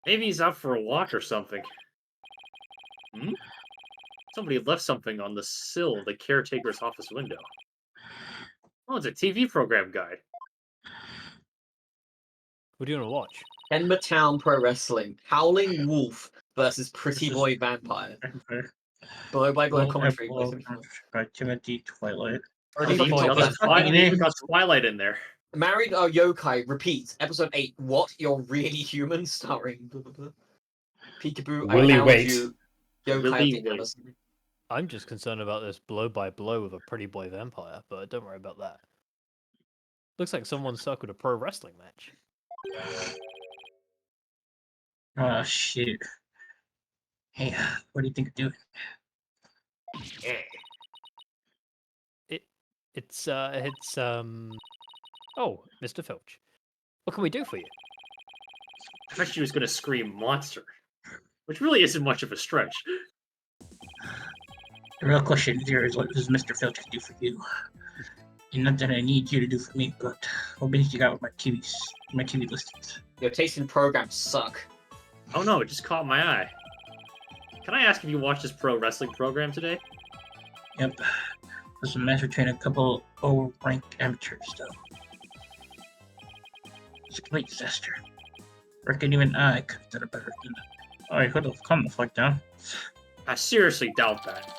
Speaker 3: Maybe he's out for a walk or something. Hmm? Somebody left something on the sill of the caretaker's office window. Oh, it's a TV program guide.
Speaker 4: What do you want to watch?
Speaker 2: Enma Town Pro Wrestling. Howling Wolf versus Pretty Boy Vampire. Blow by blow commentary.
Speaker 7: By Timothy Twilight.
Speaker 2: Already
Speaker 3: He even
Speaker 2: fucking
Speaker 3: got
Speaker 2: top
Speaker 3: Twilight, he even got Twilight in there.
Speaker 2: Married Yokai repeats. Episode 8. What? You're really human? Starring blah, blah, blah. Peekaboo.
Speaker 1: Willy
Speaker 2: I found
Speaker 1: Wait.
Speaker 2: you. Yokai
Speaker 3: Willy
Speaker 2: of the
Speaker 3: Wait.
Speaker 2: Amazon.
Speaker 4: I'm just concerned about this blow by blow with a pretty boy vampire, but don't worry about that. Looks like someone circled a pro wrestling match.
Speaker 7: Oh, shit. Hey, what do you think of doing?
Speaker 4: It's oh, Mr. Filch. What can we do for you?
Speaker 3: I thought she was gonna scream monster. Which really isn't much of a stretch.
Speaker 7: The real question here is what does Mr. Filch do for you? And not that I need you to do for me, but what business you got with my TV listings?
Speaker 2: Your taste in programs suck.
Speaker 3: Oh no, it just caught my eye. Can I ask if you watched this pro wrestling program today?
Speaker 7: Yep. There's a match between a couple O-ranked amateurs, though. It's a complete disaster. Reckon even I could have done it better than that. I could have calmed the fuck down.
Speaker 3: I seriously doubt that.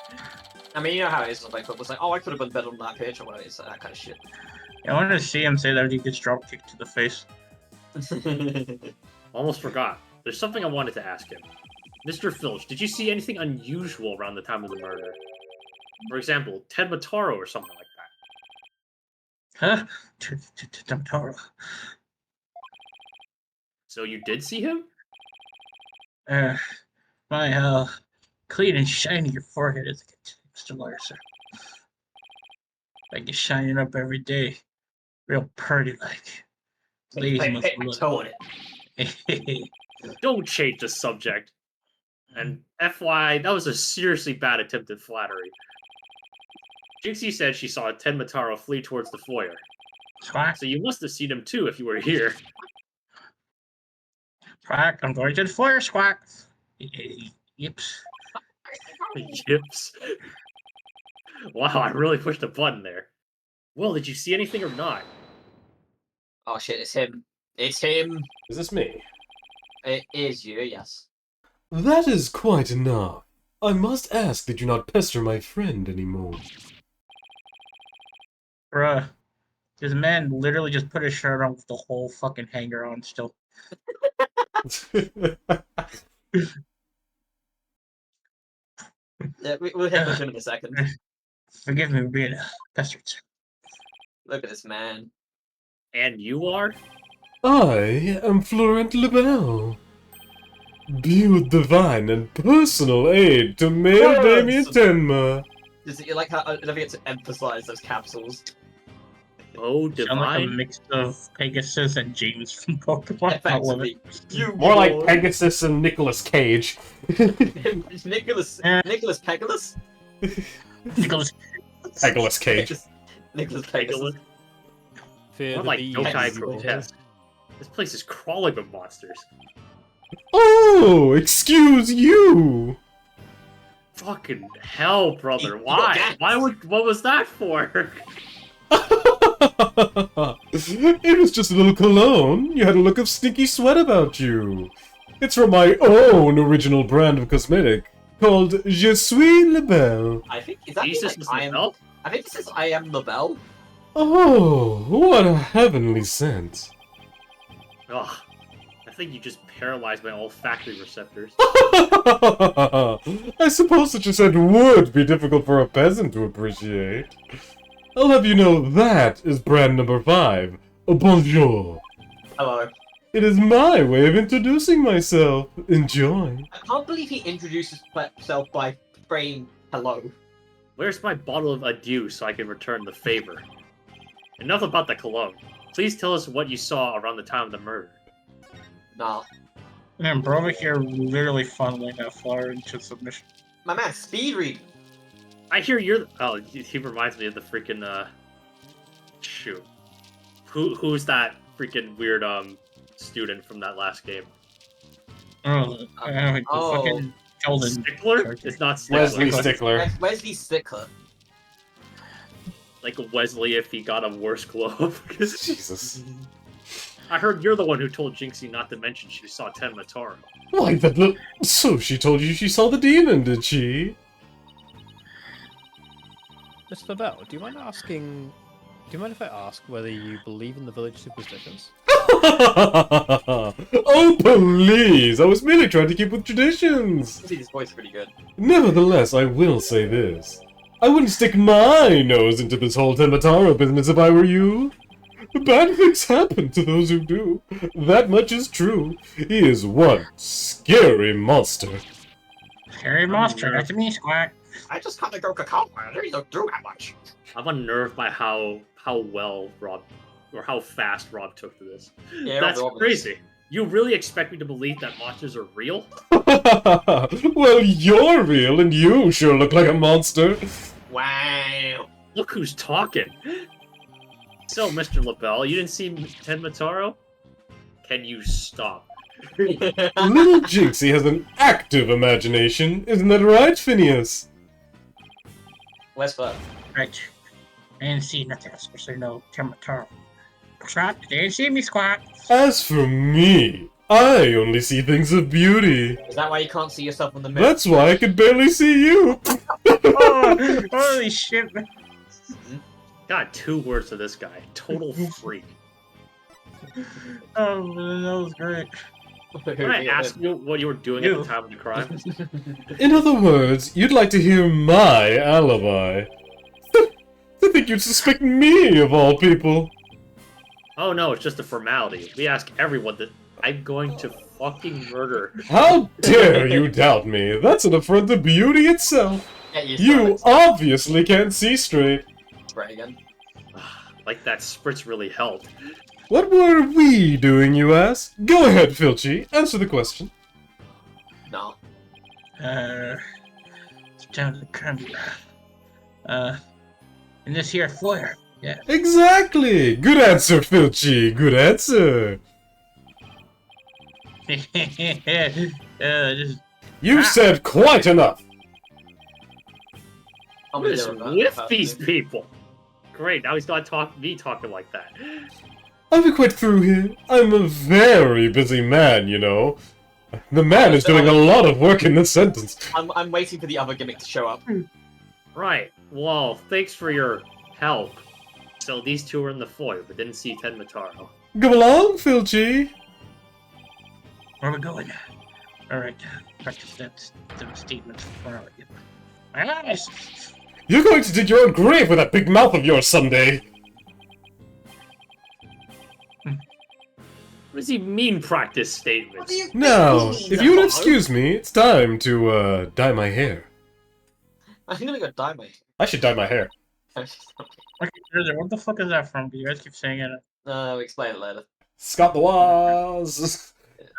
Speaker 2: I mean, you know how it is. Like, it was like, oh, I could have been better on that pitch or whatever. It's that kind of shit.
Speaker 7: Yeah, I wanted to see him say that he gets drop kicked to the face.
Speaker 3: Almost forgot. There's something I wanted to ask him. Mr. Filch, did you see anything unusual around the time of the murder? For example, Ted Mataro or something like that.
Speaker 7: Huh? Tamtaro.
Speaker 3: So you did see him?
Speaker 7: My how clean and shiny your forehead is, Mr. Lawyer, sir. Like it's shining up every day. Real purty like. Ladies must
Speaker 2: Hey,
Speaker 7: look.
Speaker 2: toe on it.
Speaker 3: Don't change the subject. And FYI, that was a seriously bad attempt at flattery. Jinxie said she saw Tenmataro flee towards the foyer.
Speaker 7: Squawk,
Speaker 3: So you must have seen him too if you were here.
Speaker 7: squawk, I'm going to the foyer, squawk. Yips.
Speaker 3: Yips. Wow, I really pushed a button there. Well, did you see anything or not?
Speaker 2: Oh shit, it's him. It's him.
Speaker 1: Is this me?
Speaker 2: It is you, yes.
Speaker 1: That is quite enough. I must ask that you not pester my friend anymore.
Speaker 7: Bruh. This man literally just put his shirt on with the whole fucking hanger on still.
Speaker 2: Yeah, we'll hit him in a second.
Speaker 7: Forgive me for being pestered.
Speaker 2: Look at this man.
Speaker 3: And you are?
Speaker 1: I am Florent Lebel. Build divine and personal aid to male
Speaker 2: Yes!
Speaker 1: Damien Tenma.
Speaker 2: Just, you like how I love it to emphasize those capsules.
Speaker 3: Oh,
Speaker 7: Sound like a
Speaker 3: divine?
Speaker 7: mix of Pegasus and James from Pokemon. I love it.
Speaker 2: Effectively. You
Speaker 1: More like
Speaker 2: boy.
Speaker 1: Pegasus and Nicolas Cage.
Speaker 2: Nicholas Pegasus?
Speaker 7: Nicholas.
Speaker 1: Nicolas Cage.
Speaker 2: Nicholas Pegasus.
Speaker 4: Fear
Speaker 3: More
Speaker 4: the
Speaker 3: like
Speaker 4: bees.
Speaker 3: yokai
Speaker 2: Pegasus.
Speaker 3: protest. This place is crawling with monsters.
Speaker 1: Oh, excuse you.
Speaker 3: Fucking hell, brother.
Speaker 2: You got
Speaker 3: Why?
Speaker 2: gas.
Speaker 3: What was that for?
Speaker 1: It was just a little cologne. You had a look of stinky sweat about you. It's from my own original brand of cosmetic called Je suis Lebel.
Speaker 2: I think is that
Speaker 3: Jesus
Speaker 2: like, I am.
Speaker 3: Mel?
Speaker 2: I think this is I am the bell.
Speaker 1: Oh, what a heavenly scent.
Speaker 3: Ugh. I think you just paralyzed my olfactory receptors.
Speaker 1: I suppose such a scent would be difficult for a peasant to appreciate. I'll have you know that is brand number 5. Bonjour.
Speaker 2: Hello.
Speaker 1: It is my way of introducing myself. Enjoy.
Speaker 2: I can't believe he introduces himself by spraying hello.
Speaker 3: Where's my bottle of adieu so I can return the favor? Enough about the cologne. Please tell us what you saw around the time of the murder.
Speaker 2: Nah.
Speaker 7: And bro over here literally funneling that flower into submission.
Speaker 2: My man, speed read.
Speaker 3: I hear you're. Oh, he reminds me of the freaking. Shoot. Who's that freaking weird student from that last game?
Speaker 7: Oh, fucking Sheldon.
Speaker 3: Stickler? It's not Stickler.
Speaker 1: Wesley Stickler.
Speaker 2: Wesley Stickler.
Speaker 3: Like Wesley if he got a worse glove.
Speaker 1: Jesus.
Speaker 3: I heard you're the one who told Jinxie not to mention she saw Tenmataro.
Speaker 1: Why, that look. So she told you she saw the demon, did she?
Speaker 4: Mr. Bell, do you mind if I ask whether you believe in the village superstitions?
Speaker 1: Oh, please! I was merely trying to keep with traditions.
Speaker 2: See, this voice is pretty good.
Speaker 1: Nevertheless, I will say this. I wouldn't stick my nose into this whole Tenmataro business if I were you. Bad things happen to those who do. That much is true. He is one scary monster.
Speaker 7: Scary monster, that's me, Squawk.
Speaker 2: I just kind of go cacao. I really don't do that much.
Speaker 3: I'm unnerved by how well Rob, or how fast Rob took to this.
Speaker 2: Yeah,
Speaker 3: That's
Speaker 2: Rob is-
Speaker 3: crazy. You really expect me to believe that monsters are real?
Speaker 1: Well, you're real, and you sure look like a monster.
Speaker 2: Wow.
Speaker 3: Look who's talking. So, Mr. LaBelle, you didn't see Tenmataro? Can you stop?
Speaker 1: Little Jinxie has an active imagination, isn't that right, Phineas?
Speaker 2: Where's Fur?
Speaker 7: Right. I didn't see nothing, especially no Tenmataro. Squawk, they didn't see me, Squawk.
Speaker 1: As for me, I only see things of beauty.
Speaker 2: Is that why you can't see yourself in the mirror?
Speaker 1: That's why I could barely see you.
Speaker 7: Oh, holy shit.
Speaker 3: Got 2 words to this guy. Total freak.
Speaker 7: Oh, that was great.
Speaker 3: Can I ask you what you were doing at the time of the crime?
Speaker 1: In other words, you'd like to hear my alibi. I think you'd suspect me of all people.
Speaker 3: Oh no, it's just a formality. We ask everyone that I'm going to fucking murder.
Speaker 1: How dare you doubt me? That's an affront to beauty itself.
Speaker 2: Get used to
Speaker 1: You
Speaker 2: it.
Speaker 1: obviously can't see straight.
Speaker 2: Right again.
Speaker 3: Like that spritz really helped.
Speaker 1: What were we doing, you ask? Go ahead, Filchy. Answer the question.
Speaker 2: No.
Speaker 7: It's down to the creme. In this here foyer. Yeah.
Speaker 1: Exactly! Good answer, Filchy. Good answer.
Speaker 7: Just
Speaker 1: You've said quite enough.
Speaker 2: I'll
Speaker 3: What
Speaker 2: be
Speaker 3: is
Speaker 2: there about
Speaker 3: with
Speaker 2: that
Speaker 3: these
Speaker 2: too.
Speaker 3: people? Great, now he's gonna me talking like that.
Speaker 1: I'll be quite through here. I'm a very busy man, you know. The man is doing a lot of work in this sentence.
Speaker 2: I'm waiting for the other gimmick to show up.
Speaker 3: Right, well, thanks for your help. So these two were in the foyer, but didn't see Tenmataro.
Speaker 1: Go along, Filchy.
Speaker 7: where are we going? Alright, practice them statements before I get my eyes.
Speaker 1: You're going to dig your own grave with that big mouth of yours someday.
Speaker 3: What does he mean, practice statements?
Speaker 1: Now, if you would excuse me, it's time to, dye my hair.
Speaker 2: I'm gonna go dye my
Speaker 1: I should dye my hair.
Speaker 2: hair.
Speaker 7: Okay, what the fuck is that from? Do you guys keep saying it?
Speaker 2: We'll explain it later.
Speaker 1: Scott the Waz.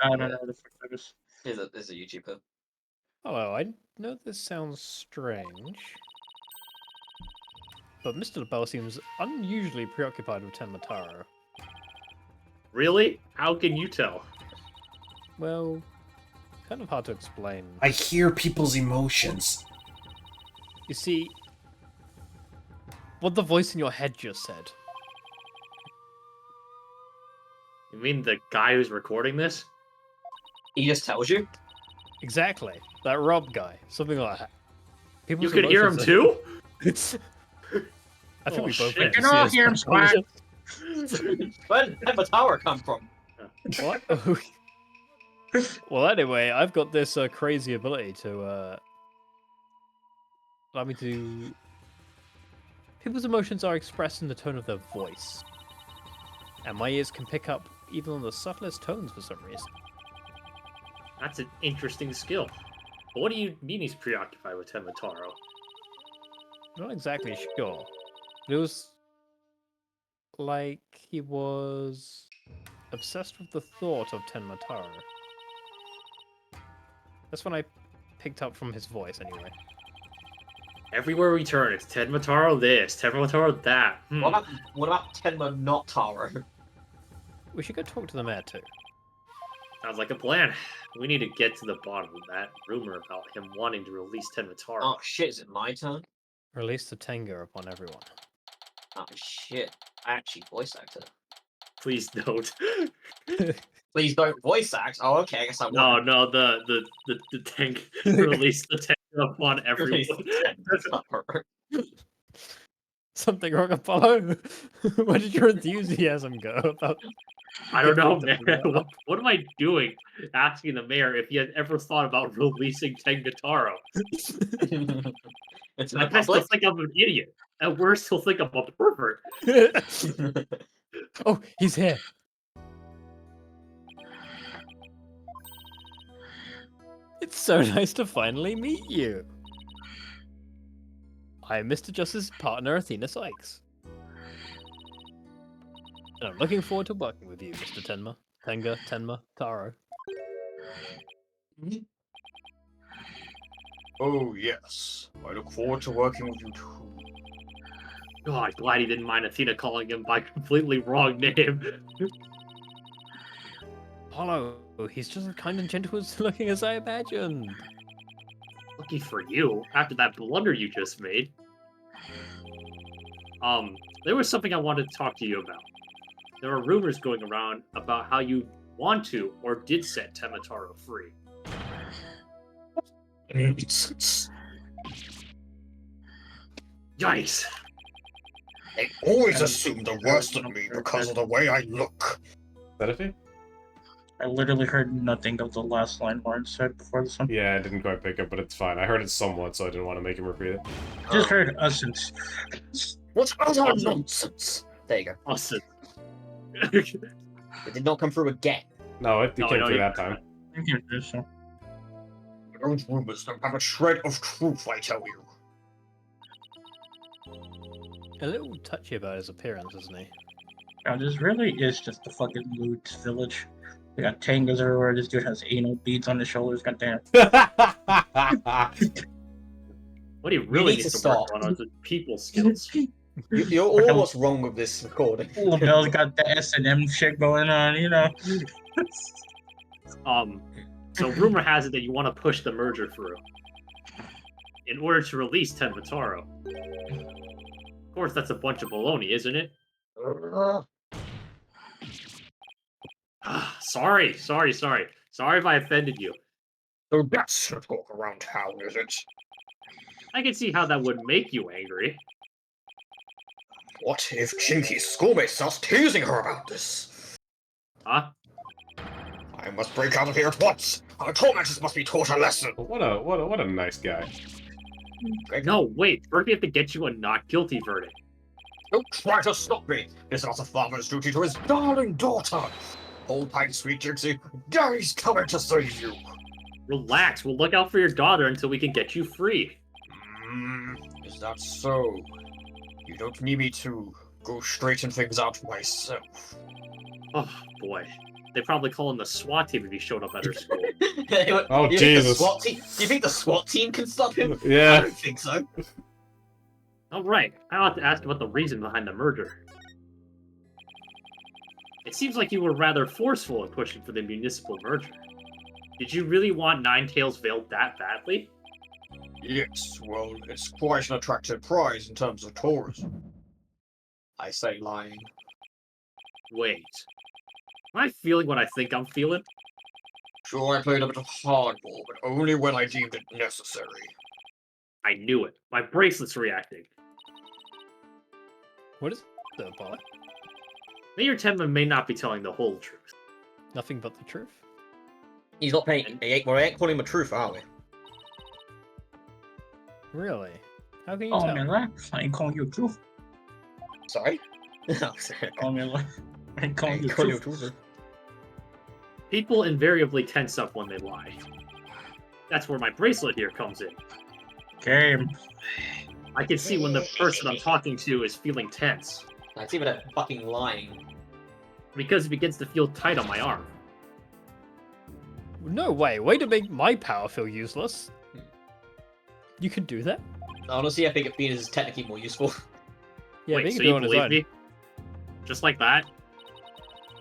Speaker 7: I don't know what the fuck that is.
Speaker 2: He's a YouTuber.
Speaker 4: Hello, I know this sounds strange, but Mr. LaBelle seems unusually preoccupied with Tenmataro.
Speaker 3: Really? How can you tell?
Speaker 4: Well, kind of hard to explain.
Speaker 5: I hear people's emotions.
Speaker 4: You see, what the voice in your head just said.
Speaker 3: You mean the guy who's recording this?
Speaker 2: He just tells you.
Speaker 4: Exactly. That Rob guy. Something like that.
Speaker 3: You
Speaker 4: People's
Speaker 3: could hear him
Speaker 4: emotions
Speaker 3: too?
Speaker 4: It's... I think
Speaker 3: Oh,
Speaker 4: we both
Speaker 3: shit.
Speaker 4: get
Speaker 7: We
Speaker 4: to
Speaker 7: can
Speaker 4: see
Speaker 7: all
Speaker 4: his
Speaker 7: hear him squawk.
Speaker 4: emotions.
Speaker 2: Where did Pepper Tower come from?
Speaker 4: What? Well, anyway, I've got this crazy ability to allow me to. People's emotions are expressed in the tone of their voice, and my ears can pick up even on the subtlest tones for some reason.
Speaker 3: That's an interesting skill. But what do you mean he's preoccupied with Tenmataro?
Speaker 4: Not exactly sure. But it was like he was obsessed with the thought of Tenmataro. That's when I picked up from his voice, anyway.
Speaker 3: Everywhere we turn, it's Tenmataro this, Tenmataro that.
Speaker 2: What about Tenma not Taro?
Speaker 4: We should go talk to the mayor too.
Speaker 3: Sounds like a plan. We need to get to the bottom of that rumor about him wanting to release Tenmataro.
Speaker 2: Oh shit, is it my turn?
Speaker 4: Release the Tenga upon everyone.
Speaker 2: Oh shit. I actually voice acted.
Speaker 3: Please don't.
Speaker 2: Please don't voice act. Oh, okay, I guess I
Speaker 3: No,
Speaker 2: won't.
Speaker 3: no, the tank release the tank upon everyone.
Speaker 4: Something wrong, Apollo? Where did your enthusiasm go about?
Speaker 3: I don't know,
Speaker 4: getting
Speaker 3: man.
Speaker 4: the-
Speaker 3: What am I doing? Asking the mayor if he had ever thought about releasing Tengataro.
Speaker 2: It's
Speaker 3: I
Speaker 2: in
Speaker 3: still
Speaker 2: public.
Speaker 3: think I'm an idiot. At worst, he'll think I'm a pervert.
Speaker 4: Oh, he's here. It's so nice to finally meet you. I am Mr. Justice's partner, Athena Sykes. And I'm looking forward to working with you, Mr. Tenma, Taro.
Speaker 2: Oh yes, I look forward to working with you too.
Speaker 3: God, glad he didn't mind Athena calling him by a completely wrong name.
Speaker 4: Apollo, he's just as kind and gentle as looking as I imagined.
Speaker 3: Lucky for you, after that blunder you just made. There was something I wanted to talk to you about. There are rumors going around about how you want to or did set Temataro free. Yikes!
Speaker 2: They always assume the worst of me because of the way I look.
Speaker 1: That a
Speaker 7: I literally heard nothing of the last line Lauren said before this one.
Speaker 1: Yeah, I didn't quite pick up, but it's fine. I heard it somewhat, so I didn't want to make him repeat it.
Speaker 7: Just heard essence.
Speaker 2: What utter nonsense! There you go.
Speaker 3: Awesome.
Speaker 2: It did not come through again.
Speaker 1: No, it
Speaker 3: No,
Speaker 1: came
Speaker 3: no,
Speaker 1: through
Speaker 3: you-
Speaker 1: that time.
Speaker 7: I can't do so.
Speaker 2: Those rumors don't have a shred of truth, I tell you.
Speaker 4: A little touchy about his appearance, isn't he?
Speaker 7: Now, this really is just the fucking loot village. They got tangos everywhere. This dude has anal beads on his shoulders. Goddamn.
Speaker 3: What he really
Speaker 2: need
Speaker 3: needs
Speaker 2: to
Speaker 3: to work
Speaker 2: stop.
Speaker 3: on are the people skills.
Speaker 2: You're all what's wrong with this recording.
Speaker 7: Little Bell's got the S&M shit going on, you know.
Speaker 3: So rumor has it that you want to push the merger through in order to release Ten Vataro. Of course, that's a bunch of baloney, isn't it? Sorry if I offended you.
Speaker 2: So that's the talk around town, is it?
Speaker 3: I can see how that would make you angry.
Speaker 2: What if Chinky's schoolmate starts teasing her about this?
Speaker 3: Huh?
Speaker 2: I must break out of here at once! Our tormentors must be taught a lesson!
Speaker 1: What a nice guy.
Speaker 3: No, wait. First we have to get you a not guilty verdict.
Speaker 2: Don't try to stop me! It's not a father's duty to his darling daughter! Hold tight, sweet Jinxie. Daddy's coming to save you!
Speaker 3: Relax, we'll look out for your daughter until we can get you free.
Speaker 2: Is that so? You don't need me to go straighten things out myself.
Speaker 3: Oh, boy. They probably call him the SWAT team if he showed up at her school.
Speaker 1: Oh,
Speaker 2: you
Speaker 1: Jesus.
Speaker 2: Do you think the SWAT team can stop him? I
Speaker 1: Yeah.
Speaker 2: don't think so.
Speaker 3: Alright, I ought to ask about the reason behind the merger. It seems like you were rather forceful in pushing for the municipal merger. Did you really want Ninetales Veiled that badly?
Speaker 2: Yes, well, it's quite an attractive prize in terms of tourism. I say lying.
Speaker 3: Wait. Am I feeling what I think I'm feeling?
Speaker 2: Sure, I played a bit of hardball, but only when I deemed it necessary.
Speaker 3: I knew it. My bracelet's reacting.
Speaker 4: What is the bot?
Speaker 3: Mayor Tenma may not be telling the whole truth.
Speaker 4: Nothing but the truth.
Speaker 2: He's not paying. We ain't calling him the truth, are we?
Speaker 4: Really? How can you
Speaker 7: Oh,
Speaker 4: tell?
Speaker 7: man, relax. I ain't calling you a truth.
Speaker 2: Sorry? No, sorry.
Speaker 7: Call me a lie. I ain't calling you a
Speaker 2: Call you a
Speaker 7: truth.
Speaker 2: truth.
Speaker 3: People invariably tense up when they lie. That's where my bracelet here comes in.
Speaker 7: Game.
Speaker 3: I can see when the person I'm talking to is feeling tense,
Speaker 2: It's even that fucking lying.
Speaker 3: because it begins to feel tight on my arm.
Speaker 4: No way. Way to make my power feel useless. You can do that?
Speaker 2: Honestly, I think a penis is technically more useful.
Speaker 4: Yeah,
Speaker 3: Wait,
Speaker 4: but he
Speaker 3: so
Speaker 4: can do
Speaker 3: you
Speaker 4: it on his
Speaker 3: believe
Speaker 4: own.
Speaker 3: me? Just like that?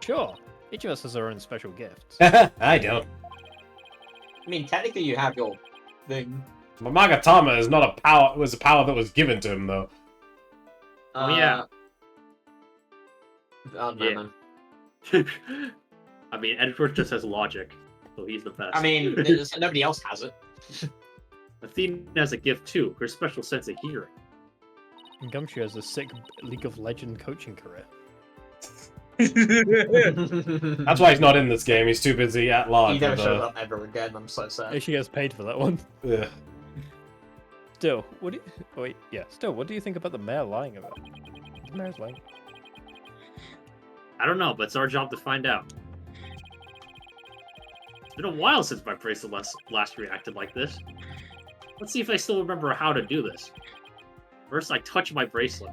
Speaker 4: Sure. Each of us has our own special gifts.
Speaker 1: I don't.
Speaker 2: I mean, technically, you have your thing.
Speaker 1: But Magatama is not a power. It was a power that was given to him, though.
Speaker 3: Oh, yeah.
Speaker 2: I don't know,
Speaker 3: Yeah.
Speaker 2: man.
Speaker 3: I mean, Edward just has logic, so he's the best.
Speaker 2: I mean, nobody else has it.
Speaker 3: Athena has a gift too, her special sense of hearing.
Speaker 4: And Gumshoe has a sick League of Legends coaching career.
Speaker 1: That's why he's not in this game. He's too busy at large.
Speaker 2: He never
Speaker 1: with,
Speaker 2: shows up ever again. I'm so sad.
Speaker 4: She gets paid for that one.
Speaker 1: Yeah.
Speaker 4: Still, what do you... Oh, wait, yeah. Still, what do you think about the mayor lying about it? The mayor's lying.
Speaker 3: I don't know, but it's our job to find out. It's been a while since my bracelet last reacted like this. Let's see if I still remember how to do this. First, I touch my bracelet.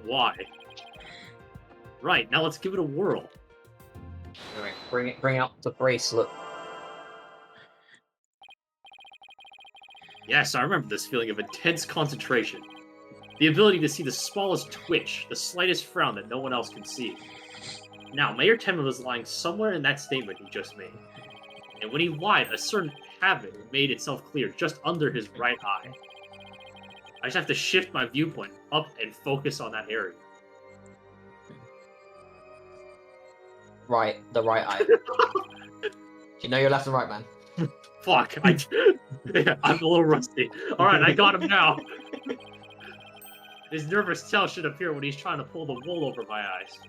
Speaker 3: Why? Right, now let's give it a whirl.
Speaker 2: Alright, bring out the bracelet.
Speaker 3: Yes, I remember this feeling of intense concentration. The ability to see the smallest twitch, the slightest frown that no one else can see. Now, Mayor Tenma was lying somewhere in that statement he just made. And when he lied, a certain habit made itself clear just under his right eye. I just have to shift my viewpoint up and focus on that area.
Speaker 2: Right, the right eye. You know your left and right, man.
Speaker 3: Fuck, I'm a little rusty. Alright, I got him now. His nervous tell should appear when he's trying to pull the wool over my eyes.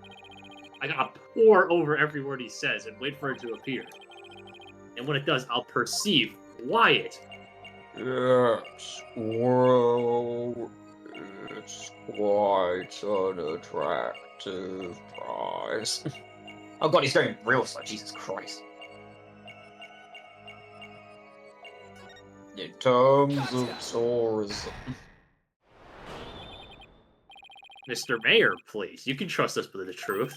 Speaker 3: I gotta pour over every word he says and wait for it to appear. And when it does, I'll perceive Wyatt.
Speaker 2: Yes, well, it's quite an attractive prize. Oh god, he's going real slow, Jesus Christ. terms of tourism.
Speaker 3: Mr. Mayor, please. You can trust us with the truth.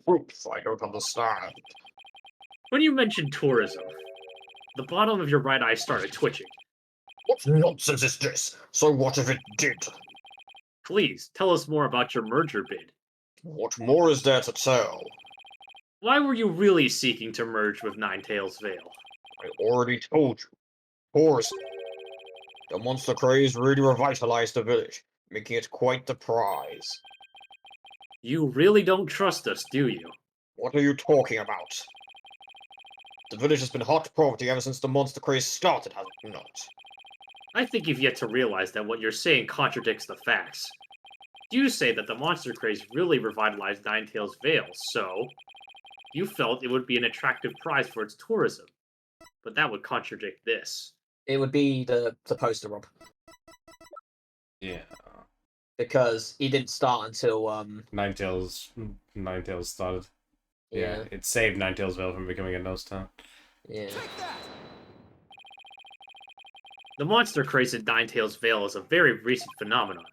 Speaker 2: Oops, I don't understand.
Speaker 3: When you mentioned tourism, the bottom of your right eye started twitching.
Speaker 2: What nonsense is this? So what if it did?
Speaker 3: Please, tell us more about your merger bid.
Speaker 2: What more is there to tell?
Speaker 3: Why were you really seeking to merge with Ninetales Vale?
Speaker 2: I already told you. Tourism. The monster craze really revitalized the village, making it quite the prize.
Speaker 3: You really don't trust us, do you?
Speaker 2: What are you talking about? The village has been hot property ever since the monster craze started, has it not?
Speaker 3: I think you've yet to realize that what you're saying contradicts the facts. You say that the monster craze really revitalized Ninetales Vale, so you felt it would be an attractive prize for its tourism. But that would contradict this.
Speaker 2: It would be the poster, Rob.
Speaker 1: Yeah.
Speaker 2: Because he didn't start until,
Speaker 1: Ninetales started. Yeah, it saved Ninetales Vale from becoming a nose town.
Speaker 2: Yeah.
Speaker 3: The monster craze in Ninetales Vale is a very recent phenomenon.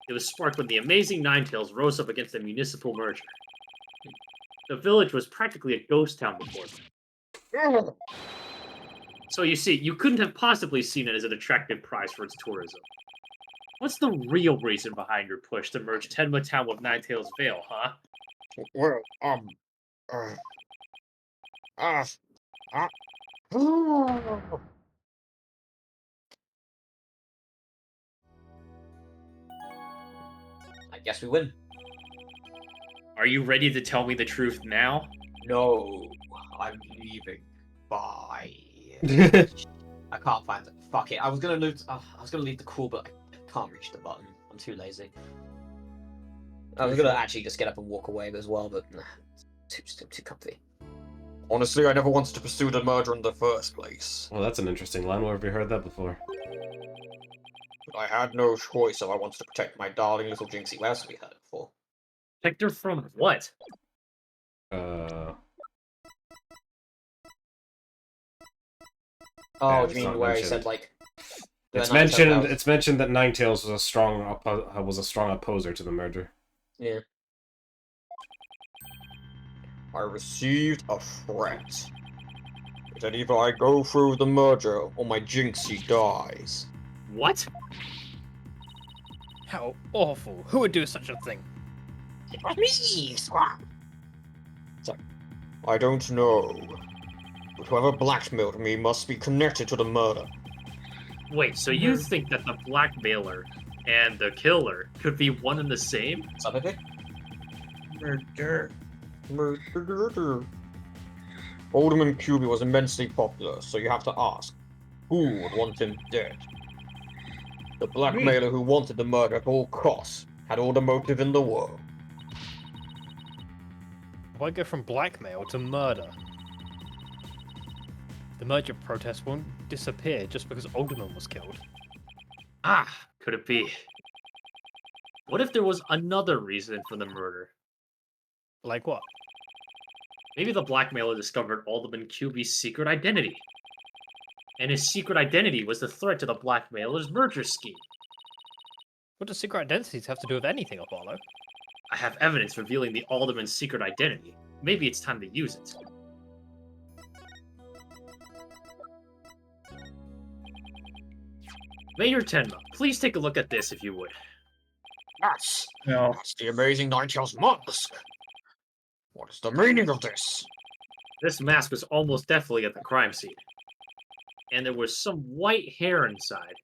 Speaker 3: It was sparked when the amazing Ninetales rose up against a municipal merger. The village was practically a ghost town before them. So you see, you couldn't have possibly seen it as an attractive prize for its tourism. What's the real reason behind your push to merge Tenma Town with Ninetales Vale, huh?
Speaker 2: Well, I guess we win.
Speaker 3: Are you ready to tell me the truth now?
Speaker 2: No, I'm leaving. Bye.
Speaker 1: Yeah,
Speaker 2: I can't find it. Fuck it. I was gonna leave the call, but I can't reach the button. I'm too lazy. I was gonna actually just get up and walk away as well, but nah, too comfy. Honestly, I never wanted to pursue the murder in the first place.
Speaker 1: well, that's an interesting line. Where have you heard that before?
Speaker 2: But I had no choice if I wanted to protect my darling little Jinxie. Where else have we heard it before?
Speaker 3: Protect her from what?
Speaker 2: Oh,
Speaker 1: Yeah,
Speaker 2: do
Speaker 1: it's
Speaker 2: you mean
Speaker 1: not
Speaker 2: where he
Speaker 1: mentioned.
Speaker 2: said like?
Speaker 1: It's
Speaker 2: the Ninetales
Speaker 1: mentioned.
Speaker 2: Vale-
Speaker 1: It's mentioned that Ninetales was a strong opposer to the merger.
Speaker 2: Yeah. I received a threat. That either I go through the merger or my Jinxie dies.
Speaker 3: What?
Speaker 4: How awful. Who would do such a thing?
Speaker 2: It was me, Swamp. So, I don't know. But whoever blackmailed me must be connected to the murder.
Speaker 3: Wait, so you think that the blackmailer and the killer could be one and the same?
Speaker 2: What's up, baby?
Speaker 7: Murder.
Speaker 2: Alderman QB was immensely popular, so you have to ask, who would want him dead? The blackmailer who wanted the murder at all costs had all the motive in the world.
Speaker 4: Why go from blackmail to murder? The merger protest won't disappear just because Alderman was killed.
Speaker 3: Ah, could it be? What if there was another reason for the murder?
Speaker 4: Like what?
Speaker 3: Maybe the blackmailer discovered Alderman QB's secret identity. And his secret identity was the threat to the blackmailer's merger scheme.
Speaker 4: What does secret identities have to do with anything, Apollo?
Speaker 3: I have evidence revealing the Alderman's secret identity. Maybe it's time to use it. Mayor Tenma, please take a look at this if you would.
Speaker 2: That's
Speaker 7: No.
Speaker 2: the amazing Ninetales mask. What is the meaning of this?
Speaker 3: This mask was almost definitely at the crime scene. And there was some white hair inside.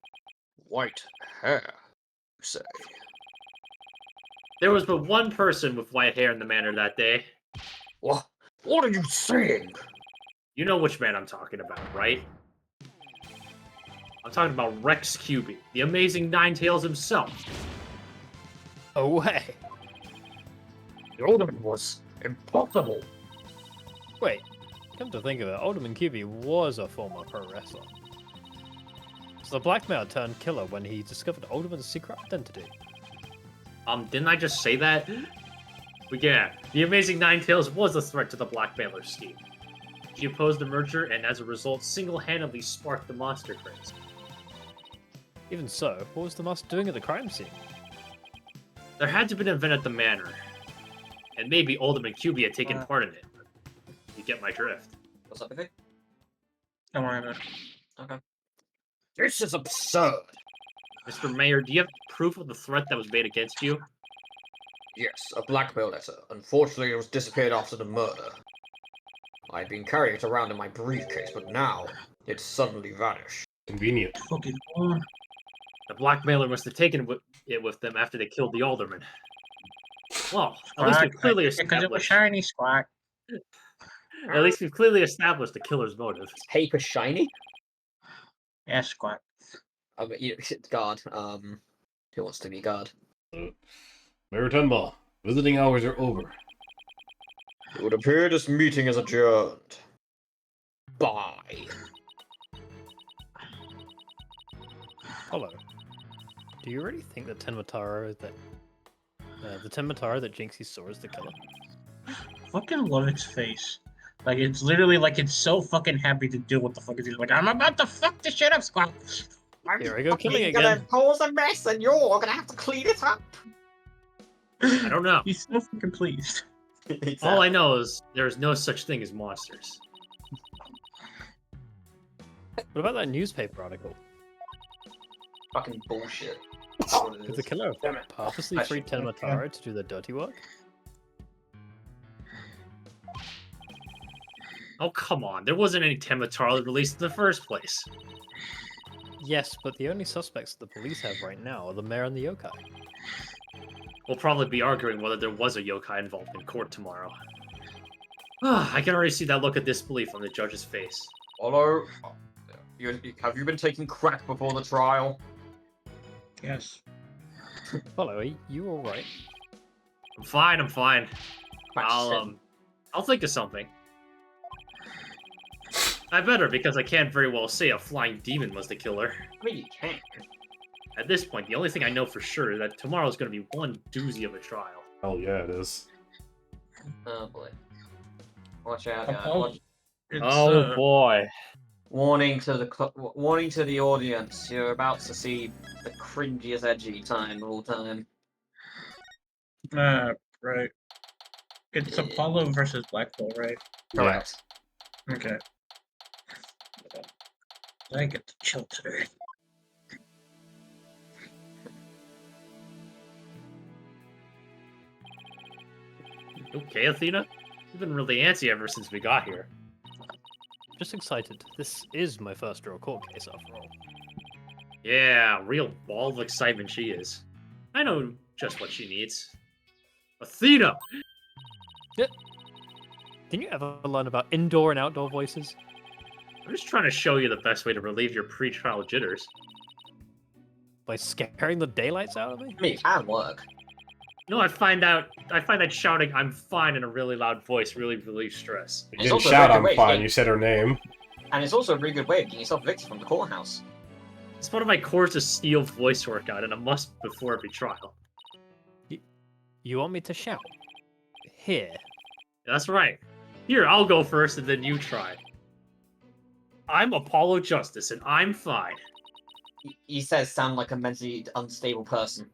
Speaker 2: White hair, you say?
Speaker 3: There was but one person with white hair in the manor that day.
Speaker 2: What? What are you saying?
Speaker 3: You know which man I'm talking about, right? I'm talking about Rex QB, the amazing Ninetales himself.
Speaker 4: Oh way!
Speaker 2: The Alderman was impossible.
Speaker 4: Wait, come to think of it, Alderman QB was a former pro wrestler. So the blackmailer turned killer when he discovered Alderman's secret identity.
Speaker 3: Didn't I just say that? But yeah, the amazing Ninetales was a threat to the blackmailer scheme. She opposed the merger and, as a result, single-handedly sparked the monster craze.
Speaker 4: Even so, what was the mask doing at the crime scene?
Speaker 3: There had to be an event at the manor, and maybe Alderman QB had taken part in it. You get my drift.
Speaker 2: What's up, Vic?
Speaker 7: Don't worry about it.
Speaker 2: Okay. This is absurd.
Speaker 3: Mr. Mayor, do you have proof of the threat that was made against you?
Speaker 2: Yes, a blackmail letter. Unfortunately, it was disappeared after the murder. I'd been carrying it around in my briefcase, but now it's suddenly vanished.
Speaker 1: Convenient.
Speaker 7: Fucking war.
Speaker 3: The blackmailer must have taken it with them after they killed the alderman. Well, at least we've clearly
Speaker 7: Because it was
Speaker 3: established.
Speaker 7: shiny, Squawk.
Speaker 3: At least we've clearly established the killer's motive.
Speaker 2: Paper shiny?
Speaker 7: Yeah, Squawk.
Speaker 2: Guard. Who wants to be guard?
Speaker 1: Mayor Tenma, visiting hours are over.
Speaker 2: It would appear this meeting is adjourned. Bye.
Speaker 4: Hello. Do you really think that Tenmataro that the Tenmataro that Jinxie saw is the killer?
Speaker 7: Fucking love its face. Like, it's literally like it's so fucking happy to do what the fuck it is. Like, I'm about to fuck this shit up, Squawk.
Speaker 4: Here I go, killing
Speaker 2: You're gonna
Speaker 4: again.
Speaker 2: cause a mess and you're gonna have to clean it up.
Speaker 3: I don't know.
Speaker 7: He's so fucking pleased.
Speaker 3: All I know is there is no such thing as monsters.
Speaker 4: What about that newspaper article?
Speaker 2: Fucking bullshit.
Speaker 4: Did the killer
Speaker 2: Damn it.
Speaker 4: purposely
Speaker 2: I
Speaker 4: free
Speaker 2: should-
Speaker 4: Tenmataro to do the dirty work?
Speaker 3: Oh, come on. There wasn't any Temataro released in the first place.
Speaker 4: Yes, but the only suspects the police have right now are the mayor and the yokai.
Speaker 3: We'll probably be arguing whether there was a yokai involved in court tomorrow. I can already see that look of disbelief on the judge's face.
Speaker 2: Hello? Have you been taking crack before the trial?
Speaker 7: Yes.
Speaker 4: Follow, are you alright?
Speaker 3: I'm fine, I'm fine.
Speaker 2: Crack's
Speaker 3: I'll think of something. I better, because I can't very well say a flying demon was the killer.
Speaker 2: I mean, you can.
Speaker 3: At this point, the only thing I know for sure is that tomorrow's going to be one doozy of a trial.
Speaker 1: Hell yeah, it is.
Speaker 2: Oh boy. Watch out,
Speaker 7: Oh,
Speaker 2: guys.
Speaker 7: oh.
Speaker 2: Watch.
Speaker 7: It's,
Speaker 3: boy.
Speaker 2: Warning to the audience. You're about to see the cringiest edgy time of all time.
Speaker 7: right. It's Apollo versus Blackwell, right?
Speaker 2: Correct.
Speaker 7: Okay. I get to chill today.
Speaker 3: Okay, Athena? You've been really antsy ever since we got here.
Speaker 4: Just excited. This is my first real court case after all.
Speaker 3: Yeah, real ball of excitement she is. I know just what she needs. Athena!
Speaker 4: Didn't you ever learn about indoor and outdoor voices?
Speaker 3: I'm just trying to show you the best way to relieve your pre-trial jitters.
Speaker 4: By scaring the daylights out of me?
Speaker 2: I mean, it can work.
Speaker 3: No, I find that shouting "I'm fine" in a really loud voice really relieves stress.
Speaker 1: You
Speaker 2: It's
Speaker 1: didn't
Speaker 2: also
Speaker 1: shout,
Speaker 2: very
Speaker 1: I'm
Speaker 2: good
Speaker 1: fine,
Speaker 2: way-
Speaker 1: you said her name.
Speaker 2: And it's also a really good way of getting yourself evicted from the courthouse.
Speaker 3: It's one of my course of steel voice workout, and a must before every trial.
Speaker 4: You want me to shout? Here.
Speaker 3: That's right. Here, I'll go first, and then you try. I'm Apollo Justice, and I'm fine.
Speaker 2: He says sound like a mentally unstable person.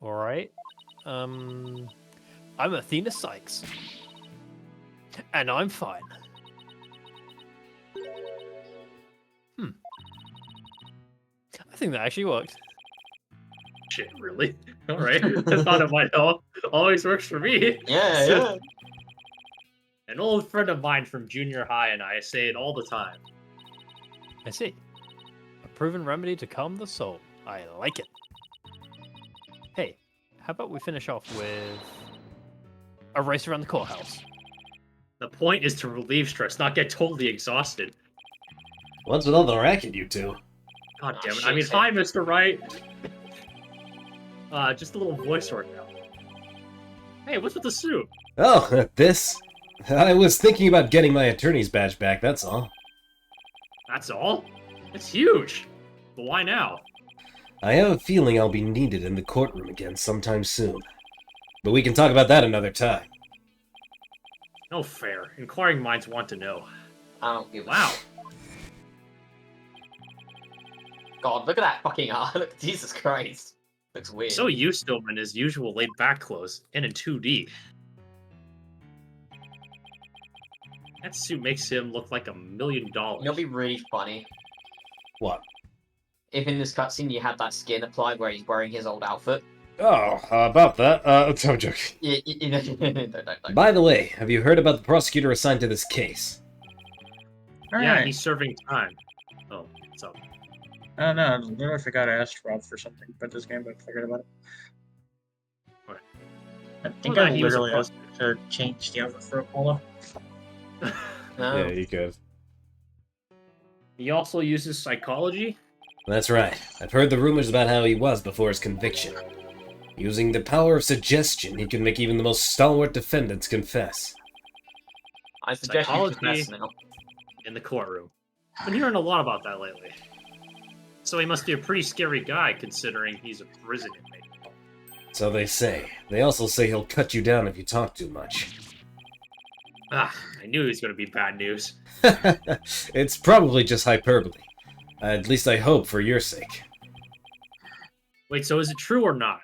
Speaker 4: Alright. I'm Athena Sykes. And I'm fine. I think that actually worked.
Speaker 3: Shit, really? Alright. I thought it might help. Always works for me.
Speaker 2: Yeah,
Speaker 3: So-
Speaker 2: yeah.
Speaker 3: An old friend of mine from junior high and I say it all the time.
Speaker 4: I see. A proven remedy to calm the soul. I like it. Hey, how about we finish off with a race around the courthouse?
Speaker 3: The point is to relieve stress, not get totally exhausted.
Speaker 1: What's with all the racket, you two?
Speaker 3: God
Speaker 2: Ah,
Speaker 3: damn it.
Speaker 2: shit,
Speaker 3: I mean,
Speaker 2: shit.
Speaker 3: hi, Mr. Wright. Just a little voice workout. Hey, what's with the suit?
Speaker 1: Oh, this? I was thinking about getting my attorney's badge back, that's all.
Speaker 3: That's all? It's huge. But why now?
Speaker 1: I have a feeling I'll be needed in the courtroom again sometime soon. But we can talk about that another time.
Speaker 3: No fair. Inquiring minds want to know.
Speaker 2: I don't give a
Speaker 3: Wow.
Speaker 2: God, look at that fucking art. Look, Jesus Christ. Looks weird.
Speaker 3: So used to him in his usual laid-back clothes, and in 2D. That suit makes him look like $1 million.
Speaker 2: You know, it'd be really funny
Speaker 1: What?
Speaker 2: if in this cutscene you had that skin applied where he's wearing his old outfit.
Speaker 1: Oh, about that. I'm joking.
Speaker 2: You know, don't.
Speaker 1: By the way, have you heard about the prosecutor assigned to this case?
Speaker 7: All
Speaker 3: Yeah,
Speaker 7: right.
Speaker 3: he's serving time. Oh, so
Speaker 7: I don't know. I literally forgot to ask Rob for something about this game, but I forgot about it.
Speaker 3: What?
Speaker 7: I think
Speaker 3: Well,
Speaker 7: I
Speaker 3: that he was a
Speaker 7: literally
Speaker 3: pro-
Speaker 7: asked to change the outfit for Apollo.
Speaker 2: No.
Speaker 1: Yeah, you could.
Speaker 3: he also uses psychology.
Speaker 1: That's right. I've heard the rumors about how he was before his conviction. Using the power of suggestion, he can make even the most stalwart defendants confess.
Speaker 2: I suggest you
Speaker 3: Psychology.
Speaker 2: confess now.
Speaker 3: In the courtroom. Been hearing a lot about that lately. So he must be a pretty scary guy, considering he's a prison inmate.
Speaker 1: So they say. They also say he'll cut you down if you talk too much.
Speaker 3: Ah, I knew he was going to be bad news.
Speaker 1: It's probably just hyperbole. At least I hope for your sake.
Speaker 3: Wait, so is it true or not?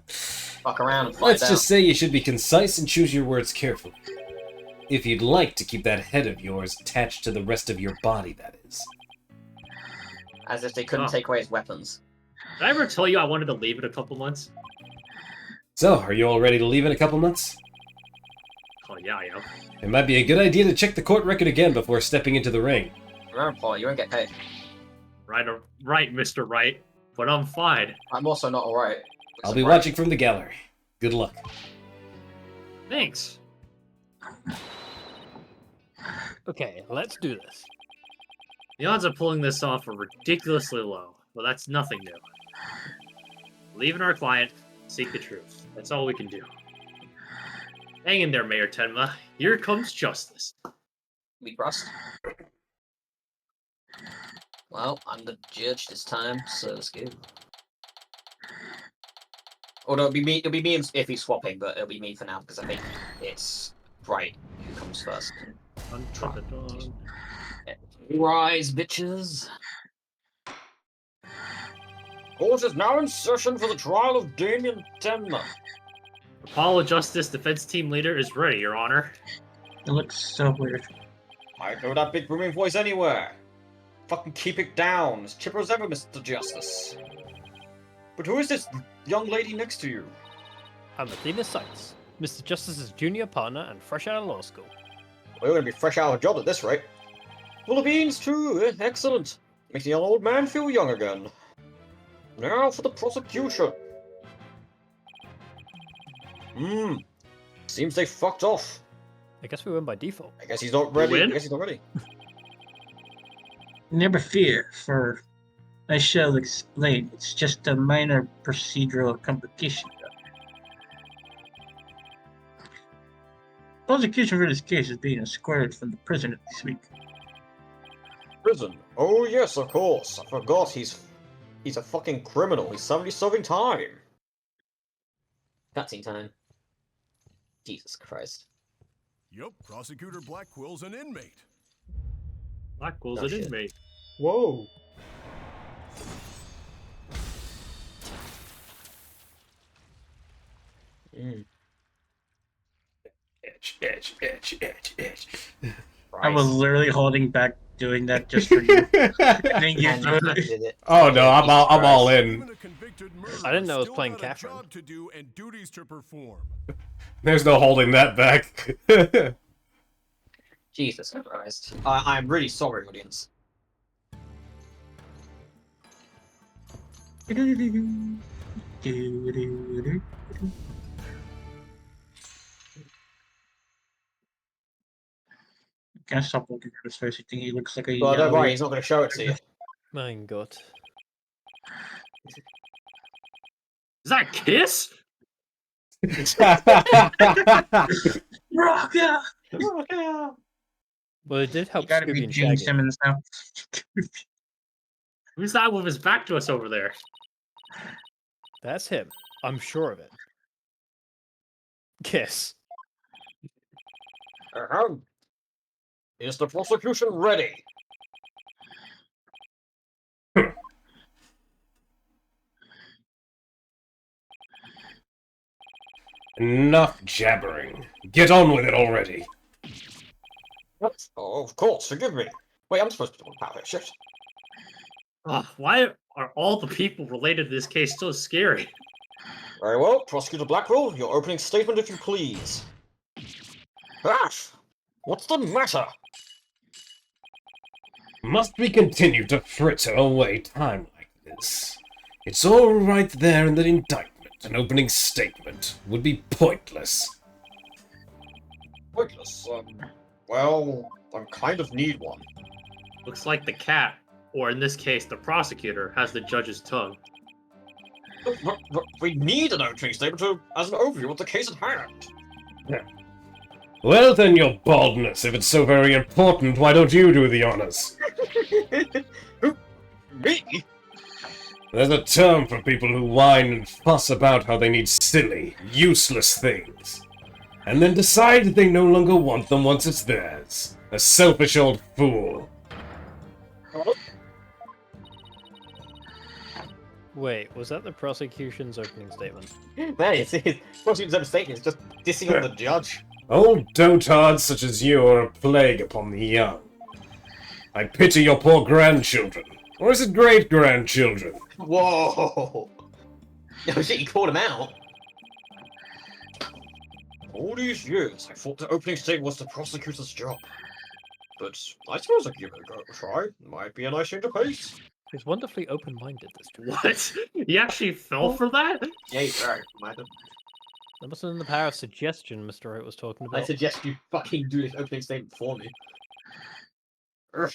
Speaker 2: Fuck around and find
Speaker 1: Let's
Speaker 2: out.
Speaker 1: just say you should be concise and choose your words carefully. If you'd like to keep that head of yours attached to the rest of your body, that is.
Speaker 2: As if they couldn't
Speaker 3: Oh.
Speaker 2: take away his weapons.
Speaker 3: Did I ever tell you I wanted to leave in a couple months?
Speaker 1: So, are you all ready to leave in a couple months?
Speaker 3: Oh, yeah, I am.
Speaker 1: It might be a good idea to check the court record again before stepping into the ring.
Speaker 2: Remember, Paul, you won't get paid.
Speaker 3: Right, Mr. Right. But I'm fine.
Speaker 2: I'm also not alright.
Speaker 1: I'll be watching from the gallery. Good luck.
Speaker 3: Thanks.
Speaker 4: Okay, let's do this.
Speaker 3: The odds of pulling this off are ridiculously low, but that's nothing new. Leaving our client, seek the truth. That's all we can do. Hang in there, Mayor Tenma. Here comes justice.
Speaker 2: We trust. Well, I'm the judge this time, so let's go. Although it'll be me if he's swapping, but it'll be me for now because I think it's right who comes first.
Speaker 3: Dun, dun, dun, dun.
Speaker 2: Rise, bitches! Court is now in session for the trial of Damien Tenma.
Speaker 3: Apollo Justice Defense Team Leader is ready, Your Honor.
Speaker 7: It looks so weird.
Speaker 2: I know that big booming voice anywhere. Fucking keep it down, as chipper as ever, Mr. Justice. But who is this young lady next to you?
Speaker 4: I'm Athena Sykes, Mr. Justice's junior partner and fresh out of law school.
Speaker 2: Well, you're gonna be fresh out of a job at this rate. Full of beans too, excellent. Makes the young old man feel young again. Now for the prosecution. Seems they fucked off.
Speaker 4: I guess we win by default.
Speaker 2: I guess he's not ready.
Speaker 3: win?
Speaker 2: I guess he's not ready.
Speaker 7: Never fear, for I shall explain. It's just a minor procedural complication. Prosecution for this case is being escorted from the prison this week.
Speaker 2: Prison. Oh yes, of course. I forgot he's a fucking criminal. He's somebody serving time. Cutscene time. Jesus Christ.
Speaker 8: Yup, Prosecutor Blackwell's an inmate.
Speaker 3: Blackwell's
Speaker 2: Oh,
Speaker 3: an
Speaker 2: shit.
Speaker 3: inmate.
Speaker 2: Whoa.
Speaker 1: Edge.
Speaker 7: I was literally holding back doing that just for you. And then you
Speaker 2: And
Speaker 7: threw
Speaker 2: you
Speaker 7: it.
Speaker 2: did it.
Speaker 1: Oh no, I'm all in.
Speaker 8: Even a convicted murderer
Speaker 4: I didn't know I was
Speaker 8: still
Speaker 4: playing
Speaker 8: got a
Speaker 4: Catherine.
Speaker 8: job to do and duties to perform.
Speaker 1: There's no holding that back.
Speaker 2: Jesus Christ. I'm really sorry, audience.
Speaker 7: Can't stop looking at his face. I think he looks like a
Speaker 2: Well, don't
Speaker 7: young-
Speaker 2: worry, he's not going to show it to you.
Speaker 4: My God.
Speaker 3: Is that a kiss?
Speaker 7: Rock, yeah!
Speaker 4: Well, it did
Speaker 7: You
Speaker 4: help
Speaker 7: gotta
Speaker 4: Scooby
Speaker 7: be
Speaker 4: and
Speaker 7: Gene
Speaker 4: Shaggy.
Speaker 7: Simmons now.
Speaker 3: Who's that with his back to us over there?
Speaker 4: That's him. I'm sure of it. Kiss.
Speaker 2: Is the prosecution ready?
Speaker 1: Enough jabbering. Get on with it already.
Speaker 2: What? Oh, of course, forgive me. Wait, I'm supposed to be on power, shit.
Speaker 3: Why are all the people related to this case so scary?
Speaker 2: Very well, Prosecutor Blackwell, your opening statement if you please. Ash! What's the matter?
Speaker 1: Must we continue to fritter away time like this? It's all right there in the indictment. An opening statement would be pointless.
Speaker 2: Pointless, well, I kind of need one.
Speaker 3: Looks like the cat, or in this case, the prosecutor, has the judge's tongue.
Speaker 2: But we need an opening statement as an overview of the case at hand.
Speaker 1: Well then, your baldness, if it's so very important, why don't you do the honors?
Speaker 2: Who? Me?
Speaker 1: There's a term for people who whine and fuss about how they need silly, useless things. And then decide that they no longer want them once it's theirs. A selfish old fool.
Speaker 4: Wait, was that the prosecution's opening statement?
Speaker 2: Man, it's prosecutor's own statement is just dissing on the judge.
Speaker 1: Old dotards such as you are a plague upon the young. I pity your poor grandchildren. Or is it great-grandchildren?
Speaker 2: Whoa! Oh shit, you called him out. All these years, I thought the opening statement was the prosecutor's job. But I suppose I'll give it a try. Might be a nice change of pace.
Speaker 4: He's wonderfully open-minded, this dude.
Speaker 3: What? You actually fell for that?
Speaker 2: Yeah, you're right. Madam.
Speaker 4: That must have been the power of suggestion Mr. Wright was talking
Speaker 2: I
Speaker 4: about.
Speaker 2: suggest you fucking do this opening statement for me. The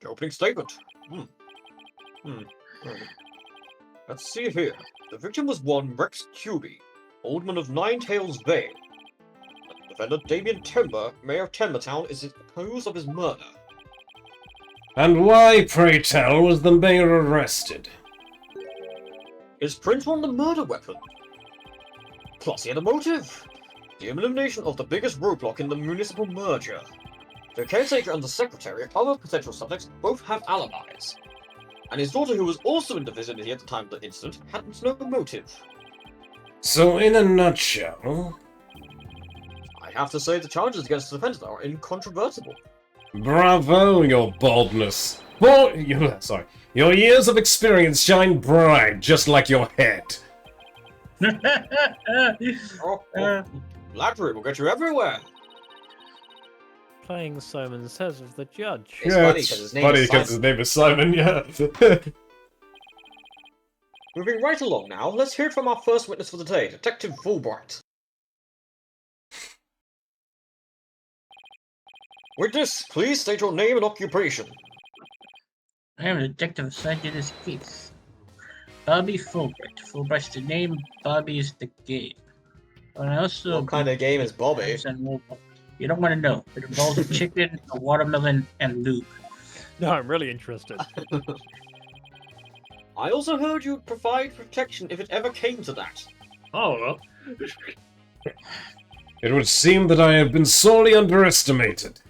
Speaker 2: opening statement. Let's see here. The victim was one Rex Cuby, Alderman of Nine Tails Vale. Defendant Damien Timber, Mayor of Timbertown, is accused of his murder.
Speaker 1: And why, pray tell, was the mayor arrested?
Speaker 2: His print on the murder weapon. Plus he had a motive. The elimination of the biggest roadblock in the municipal merger. The caretaker and the secretary, other potential subjects, both have alibis. And his daughter, who was also in the vicinity at the time of the incident, had no motive.
Speaker 1: So, in a nutshell...
Speaker 2: I have to say the charges against the defendant are incontrovertible.
Speaker 1: Bravo, your baldness. Your years of experience shine bright, just like your head.
Speaker 2: Flattery will get you everywhere.
Speaker 4: Playing Simon Says of the judge.
Speaker 2: It's
Speaker 1: Yeah,
Speaker 2: funny
Speaker 1: it's
Speaker 2: because his name
Speaker 1: funny
Speaker 2: is
Speaker 1: 'cause
Speaker 2: Simon.
Speaker 1: his name is Simon, yeah.
Speaker 2: Moving right along now, let's hear it from our first witness for the day, Detective Fulbright. Witness, please state your name and occupation.
Speaker 7: I am a detective assigned to this case. Bobby Fulbright. Fulbright's the name, Bobby is the game. And I also
Speaker 2: What kind of game is Bobby?
Speaker 7: You don't want to know. It involves a chicken, a watermelon, and lube.
Speaker 4: No, I'm really interested.
Speaker 2: I also heard you'd provide protection if it ever came to that.
Speaker 3: Oh, well.
Speaker 1: It would seem that I have been sorely underestimated.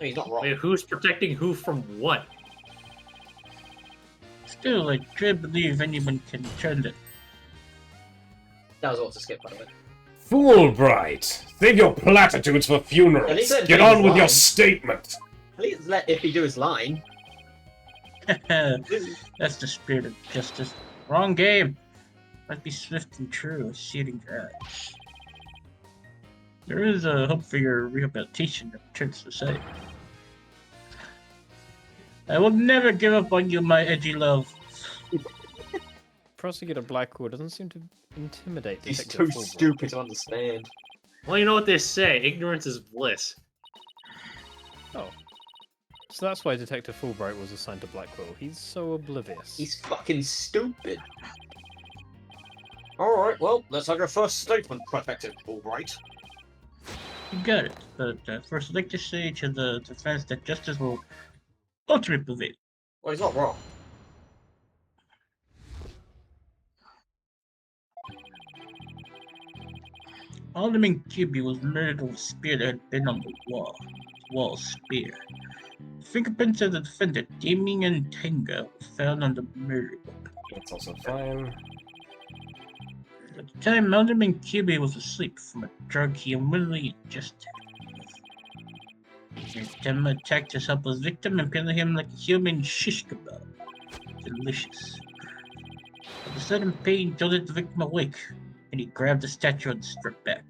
Speaker 2: He's not wrong.
Speaker 3: Wait, who's protecting who from what?
Speaker 7: Still, I can't believe anyone can turn it.
Speaker 2: That was all to skip, by the way.
Speaker 1: Fulbright! Save your platitudes for
Speaker 2: At least
Speaker 1: funerals.
Speaker 2: let
Speaker 1: Get
Speaker 2: James
Speaker 1: on with your
Speaker 2: lie.
Speaker 1: statement.
Speaker 2: At least let Iffy do his line.
Speaker 7: That's the spirit of justice. Wrong game. Must be swift and true, shooting your eyes. There is a hope for your rehabilitation and return to society. I will never give up on you, my edgy love.
Speaker 4: Prosecutor Blackwood doesn't seem to intimidate
Speaker 2: He's
Speaker 4: Detective
Speaker 2: too
Speaker 4: Fulbright.
Speaker 2: stupid to understand.
Speaker 3: Well, you know what they say, ignorance is bliss.
Speaker 4: Oh. So that's why Detective Fulbright was assigned to Blackwell. He's so oblivious.
Speaker 2: He's fucking stupid. Alright, well, let's have your first statement, Protective Fulbright.
Speaker 7: You got it. But first, I'd like to say to the defense that justice will ultimately prevail.
Speaker 2: Well, he's not wrong.
Speaker 7: Alderman QB was murdered with a spear that had been on the wall spear. Fingerprints of the defendant, Damien Tenga, were found on the murder weapon.
Speaker 1: That's also fine.
Speaker 7: At the time, Alderman QB was asleep from a drug he unwittingly ingested. Tenma attacked his helpless victim and peeled him like a human shish kebab. Delicious. With a sudden pain, he jolted the victim awake, and he grabbed the statue and stripped back.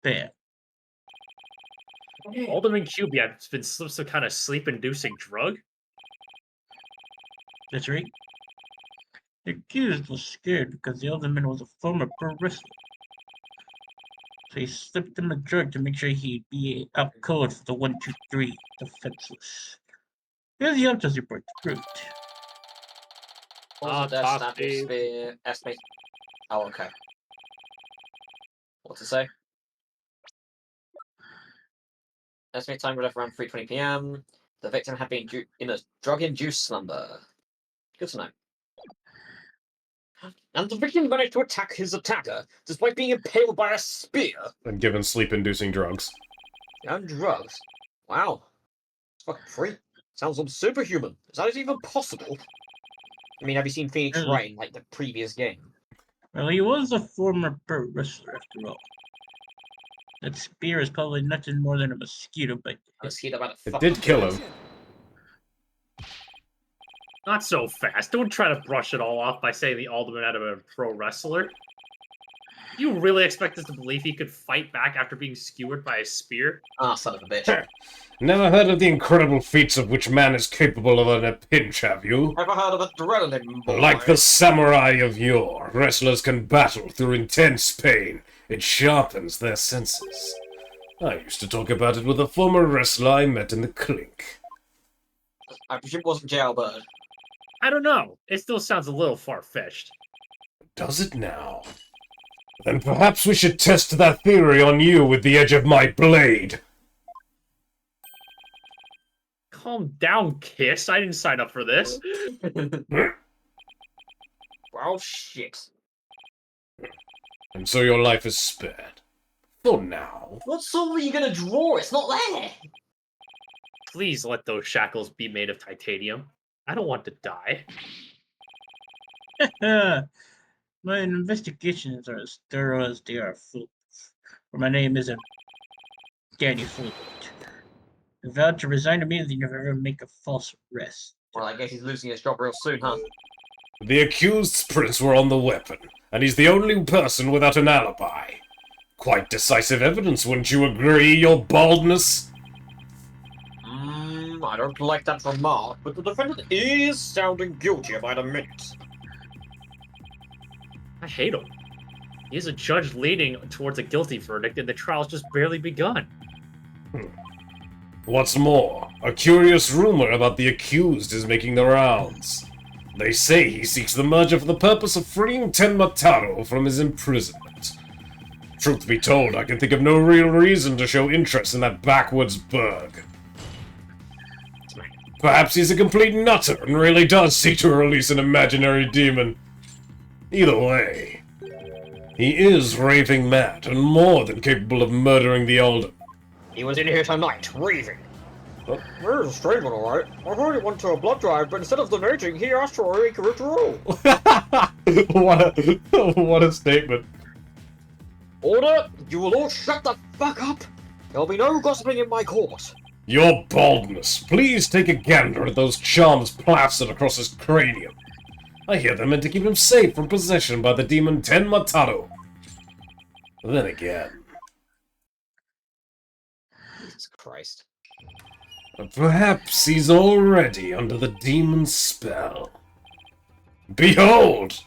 Speaker 7: Bam.
Speaker 3: Alderman QB has been some kind of sleep-inducing drug?
Speaker 7: That's right. The accused was scared because the alderman was a former pro wrestler. So he slipped him a drug to make sure he'd be out cold for the 1-2-3 defenseless. Here's the autopsy report to prove it.
Speaker 2: Was it
Speaker 3: top
Speaker 2: stab
Speaker 3: speed.
Speaker 2: spear estimate? Oh, okay. What to say? Estimate time left around 3:20 p.m. The victim had been in a drug-induced slumber. Good to know. And the victim managed to attack his attacker, despite being impaled by a spear
Speaker 1: And given sleep-inducing drugs.
Speaker 2: and drugs. Wow. It's fucking free. Sounds superhuman. Is that even possible? I mean, have you seen Phoenix Wright in, like, the previous game?
Speaker 7: Well, he was a former pro wrestler after all. That spear is probably nothing more than a mosquito bite.
Speaker 2: Mosquito about to
Speaker 1: It
Speaker 2: fuck
Speaker 1: did kill him.
Speaker 3: Not so fast. Don't try to brush it all off by saying the alderman had a pro wrestler. You really expect us to believe he could fight back after being skewered by a spear?
Speaker 2: Ah, son of a bitch.
Speaker 1: Never heard of the incredible feats of which man is capable of in a pinch, have you?
Speaker 2: Ever heard of adrenaline, boy?
Speaker 1: Like the samurai of yore, wrestlers can battle through intense pain. It sharpens their senses. I used to talk about it with a former wrestler I met in the clink.
Speaker 2: I presume it wasn't Jailbird.
Speaker 3: I don't know. It still sounds a little far-fetched.
Speaker 1: Does it now? Then perhaps we should test that theory on you with the edge of my blade.
Speaker 3: Calm down, Kiss. I didn't sign up for this.
Speaker 2: Well, shit.
Speaker 1: And so your life is spared. For now.
Speaker 2: What sword are you gonna draw? It's not there!
Speaker 3: Please let those shackles be made of titanium. I don't want to die.
Speaker 7: My investigations are as thorough as they are foolproof. For my name isn't Danny Foolwood. I vowed to resign immediately if I ever make a false arrest.
Speaker 2: Well, I guess he's losing his job real soon, huh?
Speaker 1: The accused's prints were on the weapon, and he's the only person without an alibi. Quite decisive evidence, wouldn't you agree, your baldness?
Speaker 2: I don't like that remark, but the defendant is sounding guilty by the minute.
Speaker 3: I hate him. He is a judge leaning towards a guilty verdict, and the trial's just barely begun.
Speaker 1: What's more, a curious rumor about the accused is making the rounds. They say he seeks the merger for the purpose of freeing Tenma Taro from his imprisonment. Truth be told, I can think of no real reason to show interest in that backwoods burg. Perhaps he's a complete nutter and really does seek to release an imaginary demon. Either way, he is raving mad and more than capable of murdering the Alderman.
Speaker 2: He was in here tonight, raving. There's a strange one, alright. I heard he went to a blood drive, but instead of donating, he asked for a withdrawal.
Speaker 1: What a statement.
Speaker 2: Order! You will all shut the fuck up! There'll be no gossiping in my court.
Speaker 1: Your baldness, please take a gander at those charms plastered across his cranium. I hear they're meant to keep him safe from possession by the demon Tenma Taro. Then again...
Speaker 2: Jesus Christ.
Speaker 1: Perhaps he's already under the demon's spell. Behold!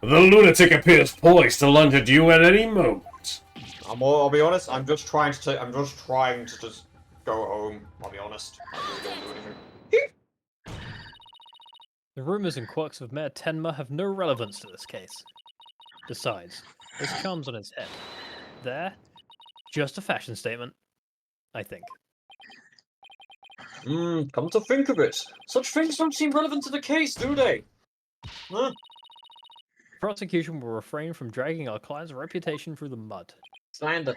Speaker 1: The lunatic appears poised to lunge at you at any moment.
Speaker 2: I'll be honest, I'm just trying to just go home, I'll be honest. I really don't do anything.
Speaker 4: The rumors and quirks of Mayor Tenma have no relevance to this case. Besides, there's charms on his head. There, just a fashion statement, I think.
Speaker 2: Come to think of it, such things don't seem relevant to the case, do they? Huh?
Speaker 4: The prosecution will refrain from dragging our client's reputation through the mud.
Speaker 2: Slander.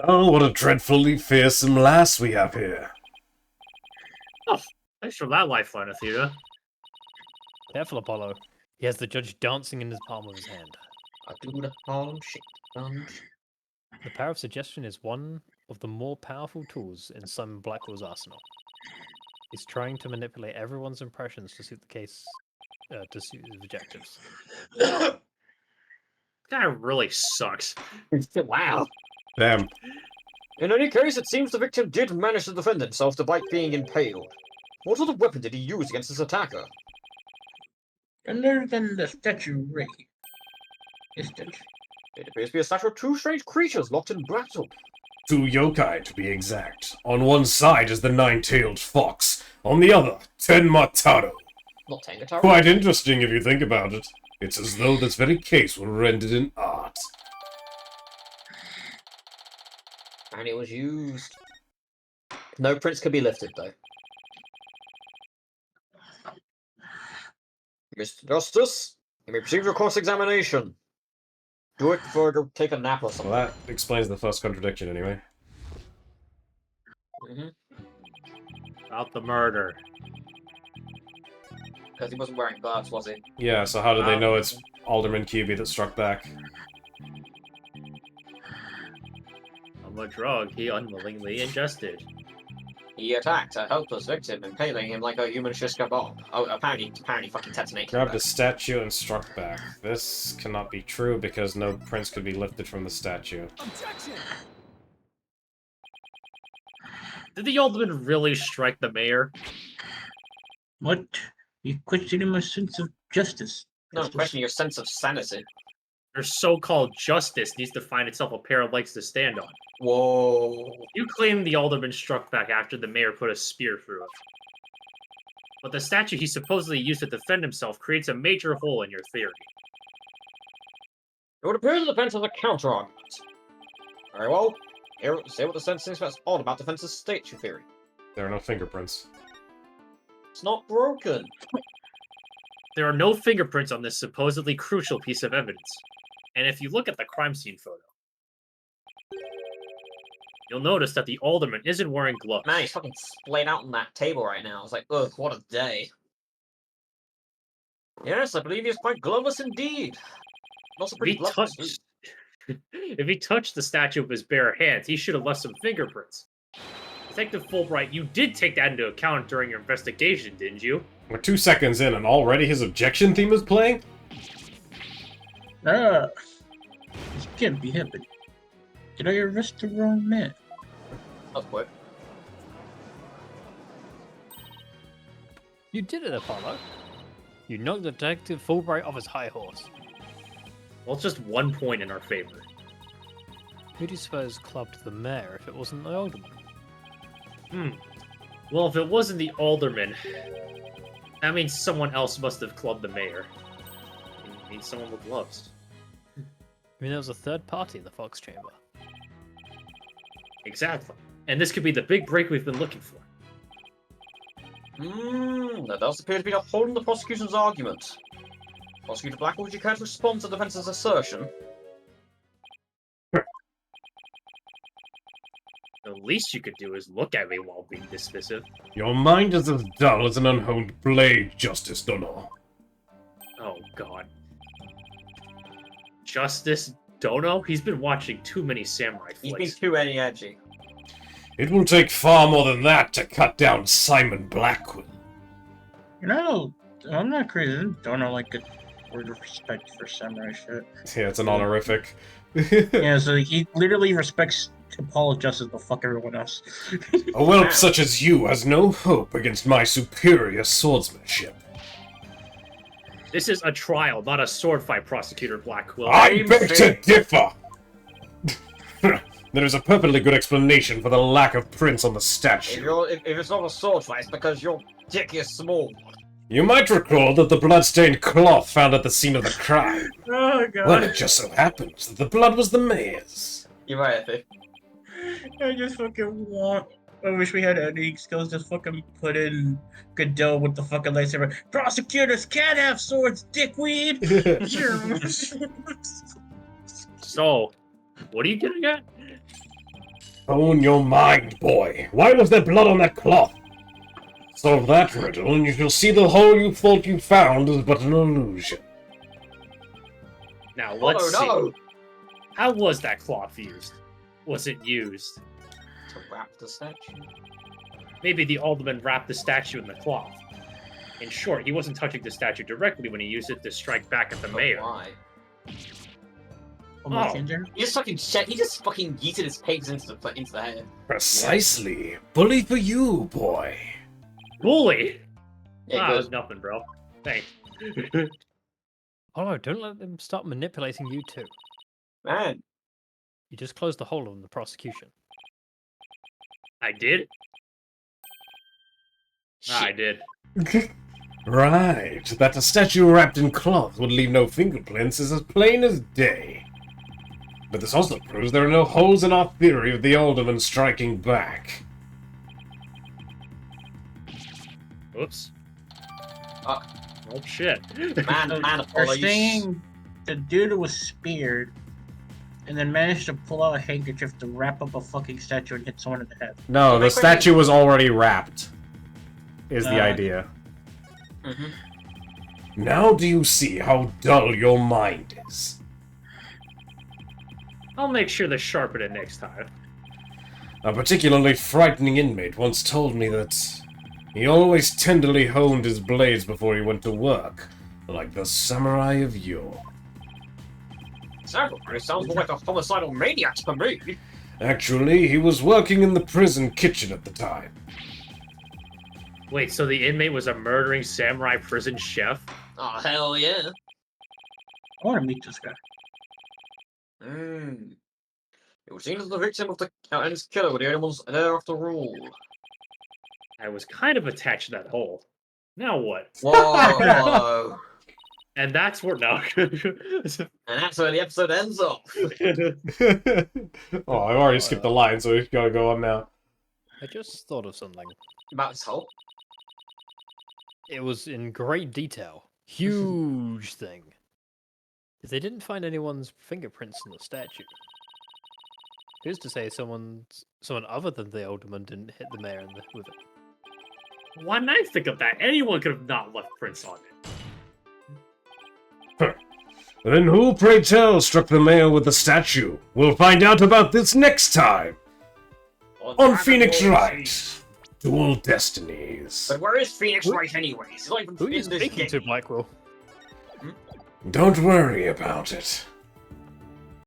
Speaker 1: Oh, what a dreadfully fearsome lass we have here.
Speaker 3: Oh, thanks for that lifeline, Athena.
Speaker 4: Careful, Apollo. He has the judge dancing in the palm of his hand.
Speaker 2: I do the Harlem shake sponge.
Speaker 4: The power of suggestion is one of the more powerful tools in Simon Blackwell's arsenal. He's trying to manipulate everyone's impressions to suit the case, to suit his objectives.
Speaker 3: This guy really sucks.
Speaker 2: Wow.
Speaker 1: Damn.
Speaker 2: In any case, it seems the victim did manage to defend himself despite being impaled. What sort of weapon did he use against his attacker?
Speaker 7: Other than the statue ray. This statue.
Speaker 2: It appears to be a statue of two strange creatures locked in battle.
Speaker 1: Two yokai, to be exact. On one side is the nine-tailed fox, on the other, Ten Mataro.
Speaker 2: Not Tangataro.
Speaker 1: Quite interesting if you think about it. It's as though this very case were rendered in art.
Speaker 2: And it was used. No prints could be lifted, though. Mr. Justice, you may proceed with your cross-examination. Do it before I go take a nap or something.
Speaker 1: Well, that explains the first contradiction, anyway.
Speaker 3: About the murder.
Speaker 2: Because he wasn't wearing gloves, was he?
Speaker 1: Yeah, so how do they know it's Alderman QB that struck back?
Speaker 3: I'm a drug he unwillingly ingested.
Speaker 2: He attacked a helpless victim, impaling him like a human shish kebab. Oh, apparently fucking detonated.
Speaker 1: Grabbed a statue and struck back. This cannot be true because no prints could be lifted from the statue.
Speaker 8: Objection!
Speaker 3: Did the alderman really strike the mayor?
Speaker 7: What? You questioning my sense of justice.
Speaker 2: No, I'm questioning your sense of sanity.
Speaker 3: Their so-called justice needs to find itself a pair of legs to stand on.
Speaker 2: Whoa.
Speaker 3: You claim the alderman struck back after the mayor put a spear through him. But the statue he supposedly used to defend himself creates a major hole in your theory.
Speaker 2: It would appear the defense has a counter-argument. Very well. Here, say what the sentence is that's odd about defense's statue theory.
Speaker 1: There are no fingerprints.
Speaker 2: It's not broken.
Speaker 3: There are no fingerprints on this supposedly crucial piece of evidence. And if you look at the crime scene photo, you'll notice that the alderman isn't wearing gloves.
Speaker 2: Man, he's fucking splayed out on that table right now. I was like, ugh, what a day. Yes, I believe he's quite gloveless indeed. Also pretty gloveless.
Speaker 3: If he touched the statue with his bare hands, he should have left some fingerprints. Detective Fulbright, you did take that into account during your investigation, didn't you?
Speaker 1: We're 2 seconds in and already his objection theme is playing?
Speaker 7: This can't be happening. Did I arrest the wrong man?
Speaker 2: That's quick.
Speaker 4: You did it, Apollo. You knocked Detective Fulbright off his high horse.
Speaker 3: Well, it's just 1 point in our favor.
Speaker 4: Who do you suppose clubbed the mayor if it wasn't the alderman?
Speaker 3: Well, if it wasn't the alderman, that means someone else must have clubbed the mayor. It means someone with gloves.
Speaker 4: I mean, there was a third party in the Fox Chamber.
Speaker 3: Exactly. And this could be the big break we've been looking for.
Speaker 2: That does appear to be upholding the prosecution's argument. Prosecutor Blackwell, would you care to respond to the defense's assertion?
Speaker 3: The least you could do is look at me while being dismissive.
Speaker 1: Your mind is as dull as an unhoned blade, Justice Dono.
Speaker 3: Oh, God. Justice Dono? He's been watching too many samurai
Speaker 2: He's been
Speaker 3: flicks.
Speaker 2: too edgy.
Speaker 1: It will take far more than that to cut down Simon Blackwell.
Speaker 7: You know, I'm not crazy. Don't know, like, a word of respect for samurai shit.
Speaker 1: Yeah, it's an honorific.
Speaker 7: Yeah, so he literally respects Apollo just as the fuck everyone else.
Speaker 1: A whelp such as you has no hope against my superior swordsmanship.
Speaker 3: This is a trial, not a sword fight, Prosecutor Blackwell.
Speaker 1: I beg to differ! There is a perfectly good explanation for the lack of prints on the statue.
Speaker 2: If it's not a sword fight, it's because your dick is small.
Speaker 1: You might recall that the blood-stained cloth found at the scene of the crime.
Speaker 7: Oh god.
Speaker 1: Well, it just so happens that the blood was the mayor's.
Speaker 2: You're right, I think.
Speaker 7: I just fucking want. I wish we had editing skills. Just fucking put in Godot with the fucking lightsaber. Prosecutors can't have swords, dickweed.
Speaker 3: So, What are you getting at?
Speaker 1: Own your mind, boy. Why was there blood on that cloth? Solve that riddle, and you shall see the hole you thought you found is but an illusion.
Speaker 3: Now, let's see.
Speaker 2: no!
Speaker 3: How was that cloth used? Was it used?
Speaker 2: To wrap the statue.
Speaker 3: Maybe the alderman wrapped the statue in the cloth. In short, he wasn't touching the statue directly when he used it to strike back at the mayor.
Speaker 2: Why?
Speaker 7: Almost
Speaker 3: Oh.
Speaker 7: in there.
Speaker 2: He just fucking yeeted his papers into the head.
Speaker 1: Precisely. Bully for you, boy.
Speaker 3: Bully!
Speaker 2: Yeah,
Speaker 3: Ah,
Speaker 2: he
Speaker 3: it was
Speaker 2: goes,
Speaker 3: nothing, bro. Thanks.
Speaker 4: Apollo, don't let them start manipulating you too.
Speaker 2: man.
Speaker 4: You just closed the hole on the prosecution.
Speaker 3: I did? Ah, I
Speaker 2: Shit.
Speaker 3: did.
Speaker 1: Right. That a statue wrapped in cloth would leave no fingerprints is as plain as day. But this also proves there are no holes in our theory of the alderman striking back.
Speaker 3: Oops.
Speaker 2: Oh
Speaker 3: shit.
Speaker 2: man,
Speaker 7: They're
Speaker 2: Apollo, you
Speaker 7: saying the dude was speared and then managed to pull out a handkerchief to wrap up a fucking statue and hit someone in the head.
Speaker 1: No,
Speaker 2: Don't
Speaker 1: the
Speaker 2: make
Speaker 1: statue was already wrapped, is the
Speaker 7: Uh,
Speaker 1: idea.
Speaker 2: Mhm.
Speaker 1: Now do you see how dull your mind is?
Speaker 3: I'll make sure to sharpen it next time.
Speaker 1: A particularly frightening inmate once told me that he always tenderly honed his blades before he went to work, like the samurai of yore.
Speaker 2: It sounds more like a homicidal maniac to me.
Speaker 1: Actually, he was working in the prison kitchen at the time.
Speaker 3: Wait, so the inmate was a murdering samurai prison chef?
Speaker 2: Oh, hell yeah.
Speaker 7: I want to meet this guy.
Speaker 2: It was seen as the victim of the and his killer were the only ones there after all.
Speaker 3: I was kind of attached to that hole. Now what?
Speaker 2: Whoa.
Speaker 3: And that's where no.
Speaker 2: And that's where the episode ends off.
Speaker 1: Oh, I already skipped the line, so we've got to go on now.
Speaker 4: I just thought of something.
Speaker 2: About this hole.
Speaker 4: It was in great detail. Huge thing. If they didn't find anyone's fingerprints in the statue. Who's to say someone other than the alderman didn't hit the mayor with it?
Speaker 3: Why didn't I think of that? Anyone could have not left prints on it.
Speaker 1: Then who, pray tell, struck the mayor with the statue? We'll find out about this next time on Phoenix Wright. Dual Destinies.
Speaker 2: But where is Phoenix Wright anyways? He's not even
Speaker 4: Who are you
Speaker 2: in this
Speaker 4: speaking
Speaker 2: game.
Speaker 4: to, Blackwell?
Speaker 1: Don't worry about it.